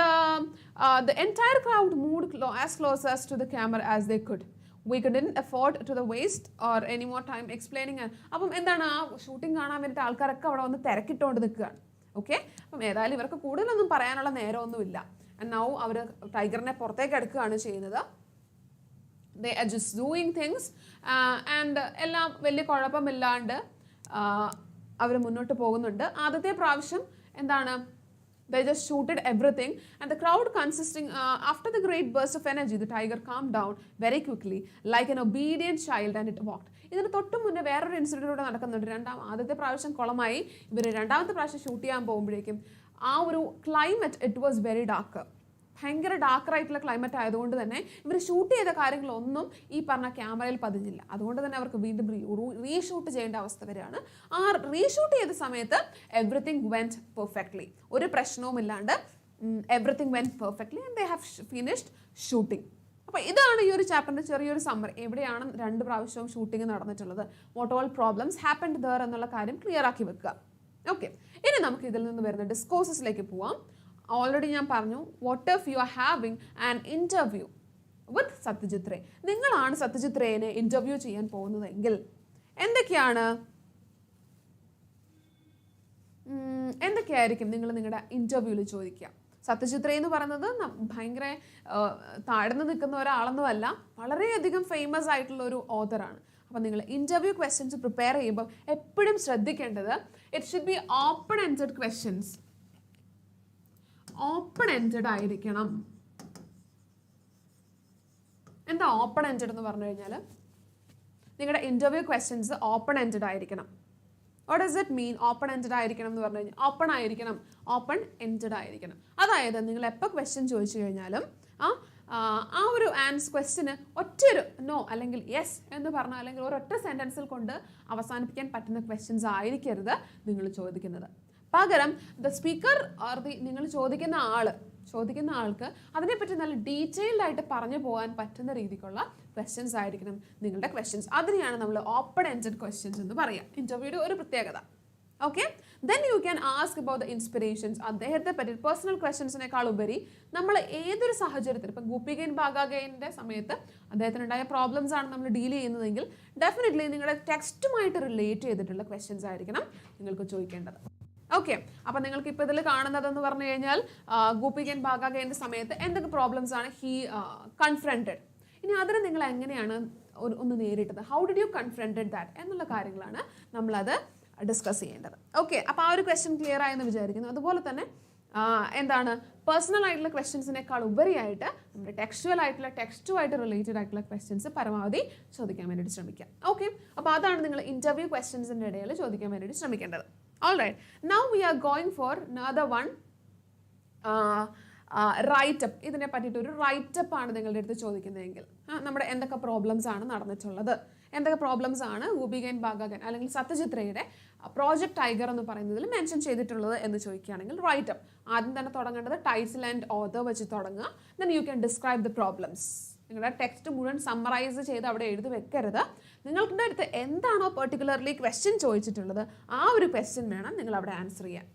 the entire crowd moved as closes to the camera as they could. We couldn't afford to the waste or any more time explaining. അപ്പം എന്താണ്, ആ shooting കാണാൻ വേണ്ടിയിട്ട് ആൾക്കാരൊക്കെ അവിടെ വന്ന് തിരക്കിട്ടുകൊണ്ട് നിൽക്കുകയാണ്. ഓക്കെ, അപ്പം ഏതായാലും ഇവർക്ക് കൂടുതലൊന്നും പറയാനുള്ള നേരമൊന്നുമില്ല. ആൻഡ് നൗ അവർ ടൈഗറിനെ പുറത്തേക്ക് എടുക്കുകയാണ് ചെയ്യുന്നത്. ദേ are just doing things and എല്ലാം വലിയ കുഴപ്പമില്ലാണ്ട് അവർ മുന്നോട്ട് പോകുന്നുണ്ട്. ആദ്യത്തെ പ്രാവശ്യം എന്താണ്, they just shooted everything and the crowd consisting after the great burst of energy the tiger calmed down very quickly like an obedient child and it walked. ഇതിന് തൊട്ട് മുന്നേ വേറൊരു ഇൻസിഡൻറ്റ് കൂടെ നടക്കുന്നുണ്ട്. ആദ്യത്തെ പ്രാവശ്യം കുളമായി, ഇവർ രണ്ടാമത്തെ പ്രാവശ്യം ഷൂട്ട് ചെയ്യാൻ പോകുമ്പോഴേക്കും ആ ഒരു climate it was very dark. ഭയങ്കര ഡാർക്കറായിട്ടുള്ള ക്ലൈമറ്റ് ആയതുകൊണ്ട് തന്നെ ഇവർ ഷൂട്ട് ചെയ്ത കാര്യങ്ങളൊന്നും ഈ പറഞ്ഞ ക്യാമറയിൽ പതിഞ്ഞില്ല. അതുകൊണ്ട് തന്നെ അവർക്ക് വീണ്ടും റീഷൂട്ട് ചെയ്യേണ്ട അവസ്ഥ വരികയാണ്. ആ റീഷൂട്ട് ചെയ്ത സമയത്ത് എവറിത്തിങ് വെൻറ്റ് പെർഫെക്റ്റ്ലി, ഒരു പ്രശ്നവും ഇല്ലാണ്ട് everything went perfectly and they have finished shooting. അപ്പോൾ ഇതാണ് ഈ ഒരു ചാപ്റ്ററിൻ്റെ ചെറിയൊരു സമ്മറി. എവിടെയാണ് 2 പ്രാവശ്യവും ഷൂട്ടിംഗ് നടന്നിട്ടുള്ളത്, what all problems happened there എന്നുള്ള കാര്യം ക്ലിയർ ആക്കി വെക്കുക. ഓക്കെ, ഇനി നമുക്ക് ഇതിൽ നിന്ന് വരുന്ന ഡിസ്കോഴ്സസിലേക്ക് പോവാം. ഓൾറെഡി ഞാൻ പറഞ്ഞു, what if you are having an interview with Satyajit Ray. നിങ്ങളാണ് സത്യജിത് റേനെ ഇൻ്റർവ്യൂ ചെയ്യാൻ പോകുന്നതെങ്കിൽ എന്തൊക്കെയായിരിക്കും നിങ്ങൾ നിങ്ങളുടെ ഇൻ്റർവ്യൂവിൽ ചോദിക്കുക? സത്യജിത് റേ എന്ന് പറയുന്നത് ഭയങ്കര താഴ്ന്നു നിൽക്കുന്ന ഒരാളൊന്നുമല്ല, വളരെയധികം ഫേമസ് ആയിട്ടുള്ള ഒരു ഓഥറാണ്. അപ്പോൾ നിങ്ങൾ ഇൻ്റർവ്യൂ ക്വസ്റ്റ്യൻസ് പ്രിപ്പയർ ചെയ്യുമ്പോൾ എപ്പോഴും ശ്രദ്ധിക്കേണ്ടത് it should B open ended questions. Open ended ആയിരിക്കണം. എന്താ ഓപ്പൺ എൻഡഡ് എന്ന് പറഞ്ഞു കഴിഞ്ഞാൽ, നിങ്ങളുടെ ഇൻ്റർവ്യൂ ക്വസ്റ്റ്യൻസ് ഓപ്പൺ എൻഡഡ് ആയിരിക്കണം. What does it mean open ended ആയിരിക്കണം എന്ന് പറഞ്ഞു കഴിഞ്ഞാൽ? ഓപ്പൺ ആയിരിക്കണം, ഓപ്പൺ എൻഡഡ് ആയിരിക്കണം. അതായത് നിങ്ങൾ എപ്പോൾ ക്വസ്റ്റ്യൻ ചോദിച്ചു കഴിഞ്ഞാലും ആ ഒരു ക്വസ്റ്റ്യന് ഒറ്റൊരു നോ അല്ലെങ്കിൽ യെസ് എന്ന് പറഞ്ഞാൽ, അല്ലെങ്കിൽ ഒരൊറ്റ സെൻറ്റൻസിൽ കൊണ്ട് അവസാനിപ്പിക്കാൻ പറ്റുന്ന ക്വസ്റ്റ്യൻസ് ആയിരിക്കരുത് നിങ്ങൾ ചോദിക്കുന്നത്. പകരം ദ സ്പീക്കർ ഓർ നിങ്ങൾ ചോദിക്കുന്ന ആൾക്ക് അതിനെപ്പറ്റി നല്ല ഡീറ്റെയിൽഡ് ആയിട്ട് പറഞ്ഞു പോകാൻ പറ്റുന്ന രീതിക്കുള്ള ക്വസ്റ്റ്യൻസ് ആയിരിക്കണം നിങ്ങളുടെ ക്വസ്റ്റ്യൻസ്. അതിനെയാണ് നമ്മൾ ഓപ്പൺ എൻഡഡ് ക്വസ്റ്റ്യൻസ് എന്ന് പറയാം, ഇൻ്റർവ്യൂയുടെ ഒരു പ്രത്യേകത. Okay, then you can ask about the inspirations. അദ്ദേഹത്തെ പറ്റി പേഴ്സണൽ ക്വസ്റ്റ്യൻസിനേക്കാൾ ഉപരി നമ്മൾ ഏതൊരു സാഹചര്യത്തിൽ, ഇപ്പം ഗോപികൻ ബാഗാഗൈൻ്റെ സമയത്ത് അദ്ദേഹത്തിനുണ്ടായ പ്രോബ്ലംസ് ആണ് നമ്മൾ ഡീൽ ചെയ്യുന്നതെങ്കിൽ ഡെഫിനറ്റ്ലി നിങ്ങളുടെ ടെക്സ്റ്റുമായിട്ട് റിലേറ്റ് ചെയ്തിട്ടുള്ള ക്വസ്റ്റ്യൻസ് ആയിരിക്കണം നിങ്ങൾക്ക് ചോദിക്കേണ്ടത്. ഓക്കെ, അപ്പം നിങ്ങൾക്ക് ഇപ്പോൾ ഇതിൽ കാണുന്നതെന്ന് പറഞ്ഞു കഴിഞ്ഞാൽ ഗോപികൻ ബാഗാഗൈൻ്റെ സമയത്ത് എന്തൊക്കെ പ്രോബ്ലംസ് ആണ് ഹി കൺഫ്രണ്ടഡ്. ഇനി അതിന് നിങ്ങൾ എങ്ങനെയാണ് ഒന്ന് നേരിട്ടത്, how did you confronted that എന്നുള്ള കാര്യങ്ങളാണ് നമ്മളത് ഡിസ്കസ് ചെയ്യേണ്ടത്. ഓക്കെ, അപ്പോൾ ആ ഒരു ക്വസ്റ്റ്യൻ ക്ലിയർ ആയെന്ന് വിചാരിക്കുന്നു. അതുപോലെ തന്നെ എന്താണ് പേഴ്സണൽ ആയിട്ടുള്ള ക്വസ്റ്റ്യൻസിനേക്കാൾ ഉപരിയായിട്ട് നമ്മുടെ ടെക്സ്റ്റുമായിട്ട് റിലേറ്റഡ് ആയിട്ടുള്ള ക്വസ്റ്റ്യൻസ് പരമാവധി ചോദിക്കാൻ വേണ്ടിയിട്ട് ശ്രമിക്കാം. ഓക്കെ, അപ്പോൾ അതാണ് നിങ്ങൾ ഇൻ്റർവ്യൂ ക്വസ്റ്റ്യൻസിൻ്റെ ഇടയിൽ ചോദിക്കാൻ വേണ്ടിയിട്ട് ശ്രമിക്കേണ്ടത്. All right, now we are going for another one, writeup. ഇതിനെ പറ്റിയിട്ട് ഒരു റൈറ്റപ്പ് ആണ് നിങ്ങളുടെ അടുത്ത് ചോദിക്കുന്നതെങ്കിൽ നമ്മുടെ എന്തൊക്കെ പ്രോബ്ലംസ് ആണ് നടന്നിട്ടുള്ളത്, എന്തൊക്കെ പ്രോബ്ലംസ് ആണ് ഗോപികൻ ബാഗാഗൻ അല്ലെങ്കിൽ സത്യജിത് റേയുടെ പ്രോജക്റ്റ് ടൈഗർ എന്ന് പറയുന്നതിൽ മെൻഷൻ ചെയ്തിട്ടുള്ളത് എന്ന് ചോദിക്കുകയാണെങ്കിൽ റൈറ്റപ്പ്. ആദ്യം തന്നെ തുടങ്ങേണ്ടത് ടൈറ്റിൽ ആൻഡ് ഓഥർ വെച്ച് തുടങ്ങുക. Then you can describe the problems. നിങ്ങളുടെ ടെക്സ്റ്റ് മുഴുവൻ സമ്മറൈസ് ചെയ്ത് അവിടെ എഴുതി വെക്കരുത്. നിങ്ങളുടെ അടുത്ത് എന്താണോ പെർട്ടിക്കുലർലി ക്വസ്റ്റ്യൻ ചോദിച്ചിട്ടുള്ളത് ആ ഒരു ക്വസ്റ്റ്യൻ വേണം നിങ്ങൾ അവിടെ ആൻസർ ചെയ്യാൻ.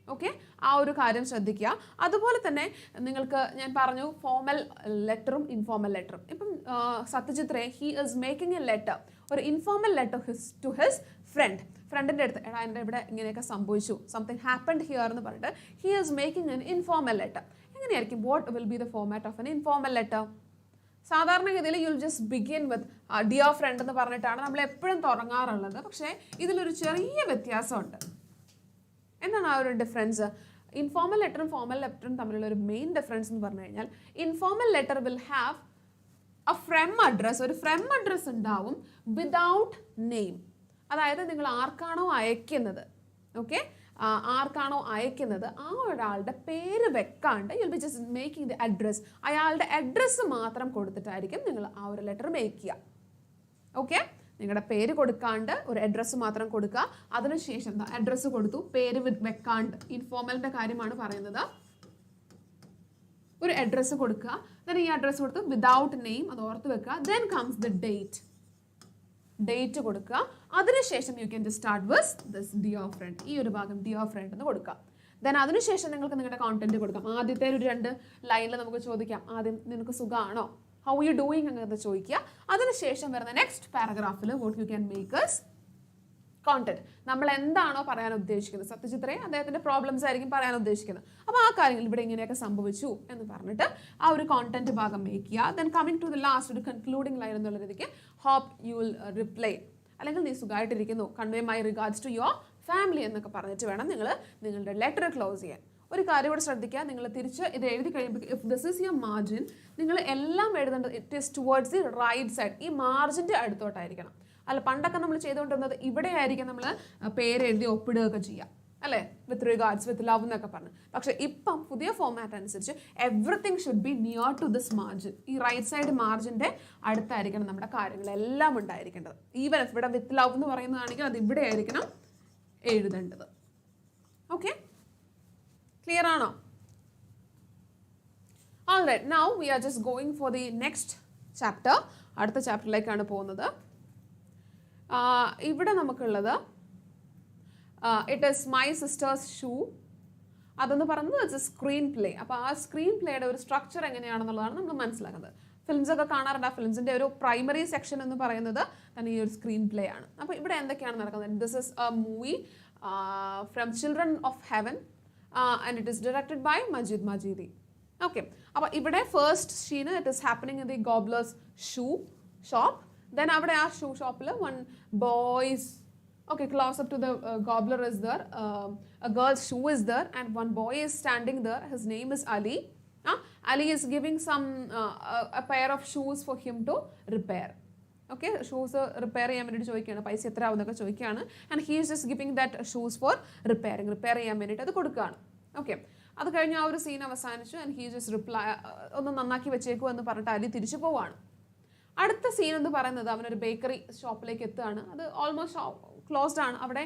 ഓക്കെ, ആ ഒരു കാര്യം ശ്രദ്ധിക്കുക. അതുപോലെ തന്നെ നിങ്ങൾക്ക് ഞാൻ പറഞ്ഞു ഫോർമൽ ലെറ്ററും ഇൻഫോർമൽ ലെറ്ററും. ഇപ്പം Satyajit Ray he is making a letter, ഒരു ഇൻഫോർമൽ ലെറ്റർ ടു ഹിസ് ഫ്രണ്ടിൻ്റെ അടുത്ത്, എടാ എൻ്റെ ഇവിടെ ഇങ്ങനെയൊക്കെ സംഭവിച്ചു, സംതിങ് ഹാപ്പൻഡ് ഹിയർ എന്ന് പറഞ്ഞിട്ട് he is making an informal letter. എങ്ങനെയായിരിക്കും, what will be the format of an informal letter? സാധാരണഗതിയിൽ you'll just begin with dear friend എന്ന് പറഞ്ഞിട്ടാണ് നമ്മൾ എപ്പോഴും തുടങ്ങാറുള്ളത്. പക്ഷേ ഇതിലൊരു ചെറിയ വ്യത്യാസമുണ്ട്. എന്താണ് ആ ഒരു ഡിഫറൻസ്? ഇൻഫോർമൽ ലെറ്ററും ഫോർമൽ ലെറ്ററും തമ്മിലുള്ള ഒരു മെയിൻ ഡിഫറൻസ് എന്ന് പറഞ്ഞു കഴിഞ്ഞാൽ, informal letter will have A from address, ഒരു ഫ്രം അഡ്രസ് ഉണ്ടാവും വിതൗട്ട് നെയിം. അതായത് നിങ്ങൾ ആർക്കാണോ അയക്കുന്നത്, ഓക്കെ, ആർക്കാണോ അയക്കുന്നത് ആ ഒരാളുടെ പേര് വെക്കാണ്ട് you'll be just making the address. അയാളുടെ അഡ്രസ്സ് മാത്രം കൊടുത്തിട്ടായിരിക്കും നിങ്ങൾ ആ ഒരു ലെറ്റർ മേക്ക് ചെയ്യുക. ഓക്കെ, നിങ്ങളുടെ പേര് കൊടുക്കാണ്ട് ഒരു അഡ്രസ്സ് മാത്രം കൊടുക്കുക. അതിനുശേഷം അഡ്രസ്സ് കൊടുത്തു, പേര് വെക്കാണ്ട്, ഇൻഫോർമലിൻ്റെ കാര്യമാണ് പറയുന്നത്. ഒരു അഡ്രസ്സ് കൊടുക്കുക, ദെൻ ഈ അഡ്രസ്സ് കൊടുത്ത് വിതൗട്ട് നെയിം, അത് ഓർത്ത് വെക്കുക. ദെൻ കംസ് ദ ഡേറ്റ് കൊടുക്കുക. അതിനുശേഷം U can just start with this dear friend, ഈ ഒരു ഭാഗം ഡിയർ ഫ്രണ്ട് എന്ന് കൊടുക്കുക. ദെൻ അതിനുശേഷം നിങ്ങൾക്ക് നിങ്ങളുടെ കോണ്ടന്റ് കൊടുക്കാം. ആദ്യത്തെ ഒരു 2 ലൈനിൽ നമുക്ക് ചോദിക്കാം, ആദ്യം നിനക്ക് സുഖമാണോ, ഹൗ യു ഡൂയിങ് അങ്ങനെ ചോദിക്കുക. അതിനുശേഷം വരുന്ന നെക്സ്റ്റ് പാരഗ്രാഫിൽ what you can make as content. നമ്മൾ എന്താണോ പറയാൻ ഉദ്ദേശിക്കുന്നത്, സത്യജിത് റേ അദ്ദേഹത്തിൻ്റെ പ്രോബ്ലംസ് ആയിരിക്കും പറയാൻ ഉദ്ദേശിക്കുന്നത്. അപ്പോൾ ആ കാര്യങ്ങൾ ഇവിടെ ഇങ്ങനെയൊക്കെ സംഭവിച്ചു എന്ന് പറഞ്ഞിട്ട് ആ ഒരു കോണ്ടന്റ് ഭാഗം മേക്ക് ചെയ്യുക. Then coming to the last ഒരു കൺക്ലൂഡിംഗ് ലൈൻ എന്നുള്ള രീതിക്ക് ഹോപ്പ് യു വിൽ റിപ്ലൈ, അല്ലെങ്കിൽ നീ സുഖമായിട്ടിരിക്കുന്നു, convey my regards to your family എന്നൊക്കെ പറഞ്ഞിട്ട് വേണം നിങ്ങൾ നിങ്ങളുടെ ലെറ്റർ ക്ലോസ് ചെയ്യാൻ. ഒരു കാര്യം കൂടെ ശ്രദ്ധിക്കുക, നിങ്ങൾ തിരിച്ച് ഇത് എഴുതി കഴിയുമ്പോൾ if this is your margin, നിങ്ങൾ എല്ലാം എഴുതേണ്ടത് it is towards the right side, ഈ മാർജിൻ്റെ അടുത്തോട്ടായിരിക്കണം. അല്ല പണ്ടൊക്കെ നമ്മൾ ചെയ്തുകൊണ്ടിരുന്നത് ഇവിടെ ആയിരിക്കും നമ്മൾ പേര് എഴുതി ഒപ്പിടുകയൊക്കെ ചെയ്യുക. അല്ലേ, വിത്ത് റിഗാർഡ്സ്, വിത്ത് ലവ് എന്നൊക്കെ പറഞ്ഞു. പക്ഷെ ഇപ്പം പുതിയ ഫോമാറ്റ് അനുസരിച്ച് everything should be near to this margin. ഈ റൈറ്റ് സൈഡ് മാർജിൻ്റെ അടുത്തായിരിക്കണം നമ്മുടെ കാര്യങ്ങളെല്ലാം ഉണ്ടായിരിക്കേണ്ടത്. ഈവൻ ഇവിടെ വിത്ത് ലവ് എന്ന് പറയുന്നതാണെങ്കിൽ അത് ഇവിടെ ആയിരിക്കണം എഴുതേണ്ടത്. ഓക്കെ, ക്ലിയർ ആണോ? Alright, now we are just going for the next chapter. അടുത്ത ചാപ്റ്ററിലേക്കാണ് പോകുന്നത്. ഇവിടെ നമുക്കുള്ളത് it is my sisters shoe. അതെന്ന് പറയുന്നത് ഇറ്റ്സ് എ സ്ക്രീൻ പ്ലേ. അപ്പോൾ ആ സ്ക്രീൻ പ്ലേയുടെ ഒരു സ്ട്രക്ചർ എങ്ങനെയാണെന്നുള്ളതാണ് നമ്മൾ മനസ്സിലാക്കുന്നത്. ഫിലിംസ് ഒക്കെ കാണാറുണ്ട്. ആ ഫിലിംസിൻ്റെ ഒരു പ്രൈമറി സെക്ഷൻ എന്ന് പറയുന്നത് തന്നെ ഈ ഒരു സ്ക്രീൻ പ്ലേ ആണ്. അപ്പോൾ ഇവിടെ എന്തൊക്കെയാണ് നടക്കുന്നത്? This is a movie from Children of Heaven and it is directed by Majid Majidi. Okay, അപ്പോൾ ഇവിടെ first scene it is happening in the cobbler's shoe shop. Then അവിടെ ആ ഷൂ ഷോപ്പിൽ one boys, okay, close up to the gobbler is there, a girl's shoe is there and one boy is standing there. His name is Ali. Ali is giving some a pair of shoes for him to repair. Okay, shoes repair ചെയ്യാൻ വേണ്ടിയിട്ട് ചോദിക്കുകയാണ്, പൈസ എത്ര ആവുന്നൊക്കെ ചോദിക്കുകയാണ്. And he is just giving that shoes for repair ചെയ്യാൻ വേണ്ടിയിട്ട് അത് കൊടുക്കുകയാണ്. ഓക്കെ, അത് കഴിഞ്ഞ് ആ ഒരു സീൻ അവസാനിച്ചു. ആൻഡ് ഹി ജസ്റ്റ് റിപ്ലൈ, ഒന്ന് നന്നാക്കി വെച്ചേക്കൂ എന്ന് പറഞ്ഞിട്ട് അലി തിരിച്ചു പോവാണ്. അടുത്ത സീൻ എന്ന് പറയുന്നത് അവനൊരു ബേക്കറി ഷോപ്പിലേക്ക് എത്തുകയാണ്. അത് ഓൾമോസ്റ്റ് ക്ലോസ്ഡ് ആണ്. അവിടെ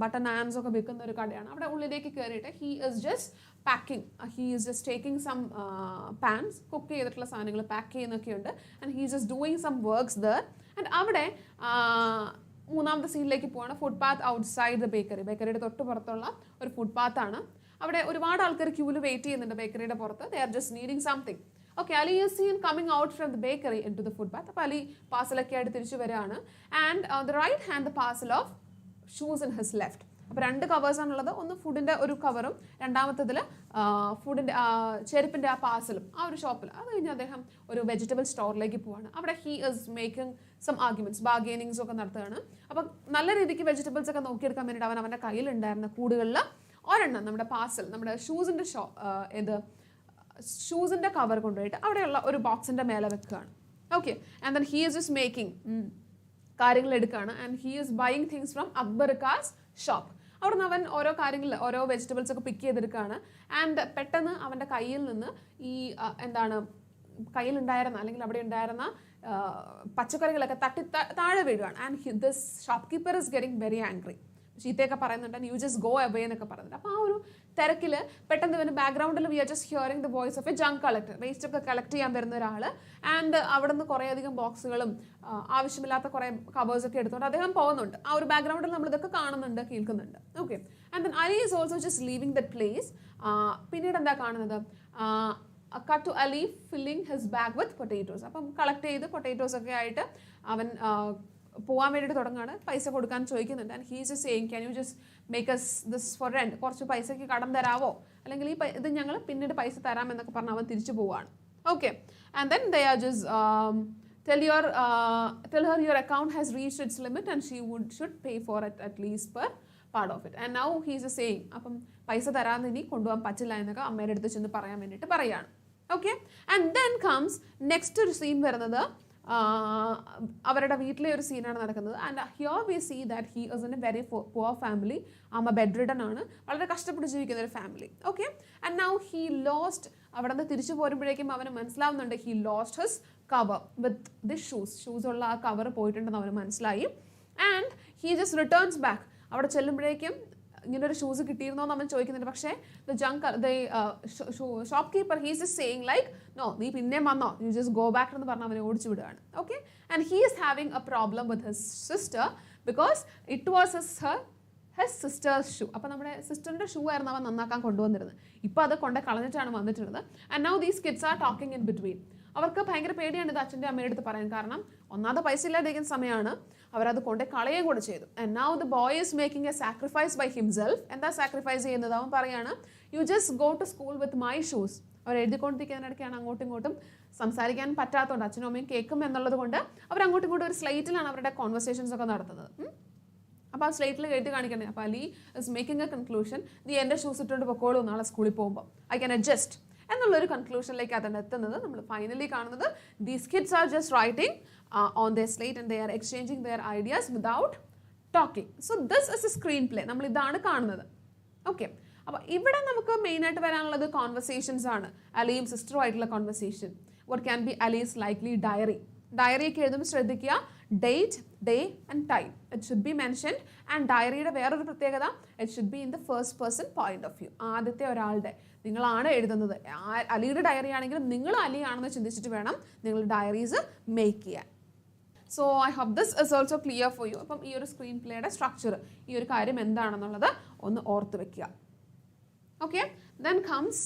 ബട്ടർ നാൻസ് ഒക്കെ വിൽക്കുന്ന ഒരു കടയാണ്. അവിടെ ഉള്ളിലേക്ക് കയറിയിട്ട് he is just packing, he is just taking some pans, cook ചെയ്തിട്ടുള്ള സാധനങ്ങൾ പാക്ക് ചെയ്യുന്നൊക്കെയുണ്ട്. And he is just doing some works there. And അവിടെ മൂന്നാമത്തെ സീനിലേക്ക് പോവാണ്. ഫുട്പാത്ത് ഔട്ട്സൈഡ് ദ ബേക്കറിയുടെ തൊട്ട് പുറത്തുള്ള ഒരു ഫുട്പാത്താണ്. അവിടെ ഒരുപാട് ആൾക്കാർ ക്യൂവിൽ വെയിറ്റ് ചെയ്യുന്നുണ്ട് ബേക്കറിയുടെ പുറത്ത്. ദേ are just needing something. Okay, Ali is seen coming out from the bakery into the footpath. അപ്പോൾ അലി പാർസലൊക്കെ ആയിട്ട് തിരിച്ചു വരികയാണ്. And the right hand the parcel of shoes in his left. അപ്പോൾ രണ്ട് കവേഴ്സാണുള്ളത്. ഒന്ന് ഫുഡിൻ്റെ ഒരു കവറും രണ്ടാമത്തതിൽ ഫുഡിൻ്റെ ചെരുപ്പിൻ്റെ ആ പാർസലും ആ ഒരു ഷോപ്പിൽ. അത് കഴിഞ്ഞ് അദ്ദേഹം ഒരു വെജിറ്റബിൾ സ്റ്റോറിലേക്ക് പോവാണ്. അവിടെ he is making some arguments, bargainings ഒക്കെ നടത്തുകയാണ്. അപ്പം നല്ല രീതിക്ക് വെജിറ്റബിൾസ് ഒക്കെ നോക്കിയെടുക്കാൻ വേണ്ടിയിട്ട് അവൻ്റെ കയ്യിലുണ്ടായിരുന്ന കൂടുകളിൽ ഒരെണ്ണം നമ്മുടെ പാർസൽ, നമ്മുടെ ഷൂസിൻ്റെ ഷൂസിൻ്റെ കവർ കൊണ്ടുപോയിട്ട് അവിടെയുള്ള ഒരു ബോക്സിൻ്റെ മേലെ വെക്കുകയാണ്. Okay, and then he is just making കാര്യങ്ങൾ എടുക്കുകയാണ്. And he is buying things from അക്ബർക്കാസ് ഷോപ്പ്. അവിടെ നിന്ന് അവൻ ഓരോ കാര്യങ്ങളിൽ ഓരോ വെജിറ്റബിൾസ് ഒക്കെ പിക്ക് ചെയ്തെടുക്കുകയാണ്. ആൻഡ് പെട്ടെന്ന് അവൻ്റെ കയ്യിൽ നിന്ന് ഈ കയ്യിലുണ്ടായിരുന്ന അല്ലെങ്കിൽ അവിടെ ഉണ്ടായിരുന്ന പച്ചക്കറികളൊക്കെ താഴെ വീഴുകയാണ്. And this shop keeper is getting very angry. ചീത്തയൊക്കെ പറയുന്നുണ്ട്. യു ജസ്റ്റ് ഗോ അവേ എന്നൊക്കെ പറയുന്നുണ്ട്. അപ്പോൾ ആ ഒരു തിരക്കിൽ പെട്ടെന്ന് ഇവന് ബാക്ക്ഗ്രൗണ്ടിൽ we are just hearing the voice of a junk collector, waste ഒക്കെ കളക്ട് ചെയ്യാൻ വരുന്ന ഒരാൾ. ആൻഡ് അവിടെ നിന്ന് കുറേയധികം ബോക്സുകളും ആവശ്യമില്ലാത്ത കുറേ കവേഴ്സൊക്കെ എടുത്തുകൊണ്ട് അദ്ദേഹം പോകുന്നുണ്ട്. ആ ഒരു ബാക്ക്ഗ്രൗണ്ടിൽ നമ്മളിതൊക്കെ കാണുന്നുണ്ട്, കേൾക്കുന്നുണ്ട്. Okay, and then Ali is also just leaving that place. പിന്നീട് എന്താ കാണുന്നത്? Cut to Ali filling his bag with potatoes. അപ്പം കളക്ട് ചെയ്ത് പൊട്ടേറ്റോസ് ഒക്കെ ആയിട്ട് അവൻ പോകാൻ വേണ്ടിയിട്ട് തുടങ്ങുകയാണ്. പൈസ കൊടുക്കാൻ ചോദിക്കുന്നുണ്ട്. And he just saying can you just make us this for rent, കുറച്ച് പൈസയ്ക്ക് കടം തരാവോ, അല്ലെങ്കിൽ ഇത് ഞങ്ങൾ പിന്നീട് പൈസ തരാം എന്നൊക്കെ പറഞ്ഞ് അവൻ തിരിച്ചു പോവുകയാണ്. Okay, and then they are just tell her your account has reached its limit and she should pay for it at least per part of it. And now he is saying, അപ്പം പൈസ തരാമെന്ന് ഇനി കൊണ്ടുപോകാൻ പറ്റില്ല എന്നൊക്കെ അമ്മയുടെ അടുത്ത് ചെന്ന് പറയാൻ വേണ്ടിയിട്ട് പറയുകയാണ്. Okay, and then comes next ഒരു സീൻ വരുന്നത് അവരുടെ വീട്ടിലെ ഒരു സീനാണ് നടക്കുന്നത്. And here we see that he is in a very poor family. അമ്മ ബെഡ് റിഡൻ ആണ്, വളരെ കഷ്ടപ്പെട്ട് ജീവിക്കുന്ന ഒരു family. Okay, and now he lost, അവിടെ നിന്ന് തിരിച്ചു പോരുമ്പോഴേക്കും അവന് മനസ്സിലാവുന്നുണ്ട് he lost his cover with the shoes ഉള്ള ആ കവർ പോയിട്ടുണ്ടെന്ന് അവന് മനസ്സിലായി. And he just returns back. അവിടെ ചെല്ലുമ്പോഴേക്കും ഇങ്ങനെ ഒരു ഷൂസ് കിട്ടിയിരുന്നോ എന്ന് അവൻ ചോദിക്കുന്നുണ്ട്. പക്ഷേ shopkeeper he's just saying like no, നീ പിന്നെയും വന്നോ, യു ജസ്റ്റ് ഗോ ബാക്ക് എന്ന് പറഞ്ഞ് അവനെ ഓടിച്ചു വിടുകയാണ്. Okay, and he is having A problem with his sister because it was his sisters shoe. അപ്പോൾ നമ്മുടെ സിസ്റ്ററിൻ്റെ ഷൂ ആയിരുന്നു അവൻ നന്നാക്കാൻ കൊണ്ടുവന്നിരുന്നത്. ഇപ്പോൾ അത് കൊണ്ട് കളഞ്ഞിട്ടാണ് വന്നിട്ടുള്ളത്. And now these kids are talking in between. അവർക്ക് ഭയങ്കര പേടിയാണ് ഇത് അച്ഛൻ്റെ അമ്മയുടെ അടുത്ത് പറയാൻ. കാരണം ഒന്നാമത് പൈസ ഇല്ലാതിരിക്കുന്ന സമയമാണ്, അവരത് കൊണ്ട് കളയുകയും കൂടെ ചെയ്തു. And now the boy is making a sacrifice by himself. എന്താ സാക്രിഫൈസ് ചെയ്യുന്നത്? അവൻ പറയാണ് you just go to school with my shoes. അവർ എഴുതിക്കൊണ്ടിരിക്കുന്നതിനിടയ്ക്കാണ് അങ്ങോട്ടും ഇങ്ങോട്ടും സംസാരിക്കാൻ പറ്റാത്തതുകൊണ്ട് അച്ഛനും അമ്മയും കേൾക്കും എന്നുള്ളത് കൊണ്ട് അവർ അങ്ങോട്ടും ഇങ്ങോട്ടും ഒരു സ്ലൈറ്റിലാണ് അവരുടെ കോൺവെർസേഷൻസ് ഒക്കെ നടത്തുന്നത്. അപ്പോൾ ആ സ്ലൈറ്റിൽ എഴുതി കാണിക്കണ്ടേ. അപ്പോൾ Ali is making A conclusion, നീ എൻ്റെ ഷൂസ് ഇട്ടുകൊണ്ട് പൊക്കോളൂ നാളെ സ്കൂളിൽ പോകുമ്പോൾ, ഐ ക്യാൻ അഡ്ജസ്റ്റ് എന്നുള്ളൊരു കൺക്ലൂഷനിലേക്ക് അതാണ് എത്തുന്നത്. നമ്മൾ ഫൈനലി കാണുന്നത് these kids are just writing on their slate and they are exchanging there ideas without talking. So this is A screen play. നമ്മൾ ഇതാണ് കാണുന്നത്. ഓക്കെ, അപ്പോൾ ഇവിടെ നമുക്ക് മെയിനായിട്ട് വരാനുള്ളത് കോൺവെർസേഷൻസ് ആണ്. അലിയും സിസ്റ്ററും ആയിട്ടുള്ള conversation. What can be Ali's likely diary. ഡയറിയൊക്കെ എഴുതുമ്പോൾ ശ്രദ്ധിക്കുക, date, day and time it should be mentioned. And ഡയറിയുടെ വേറൊരു പ്രത്യേകത, it should be in the first person point of view. ആദ്യത്തെ ഒരാളുടെ, നിങ്ങളാണ് എഴുതുന്നത്. അലിയുടെ ഡയറി ആണെങ്കിലും നിങ്ങൾ അലി ആണെന്ന് ചിന്തിച്ചിട്ട് വേണം നിങ്ങൾ ഡയറീസ് മേക്ക് ചെയ്യാൻ. So I hope this is also clear for you. അപ്പം ഈ ഒരു സ്ക്രീൻ പ്ലേയുടെ സ്ട്രക്ചർ, ഈ ഒരു കാര്യം എന്താണെന്നുള്ളത് ഒന്ന് ഓർത്ത് വെക്കുക. Okay, then comes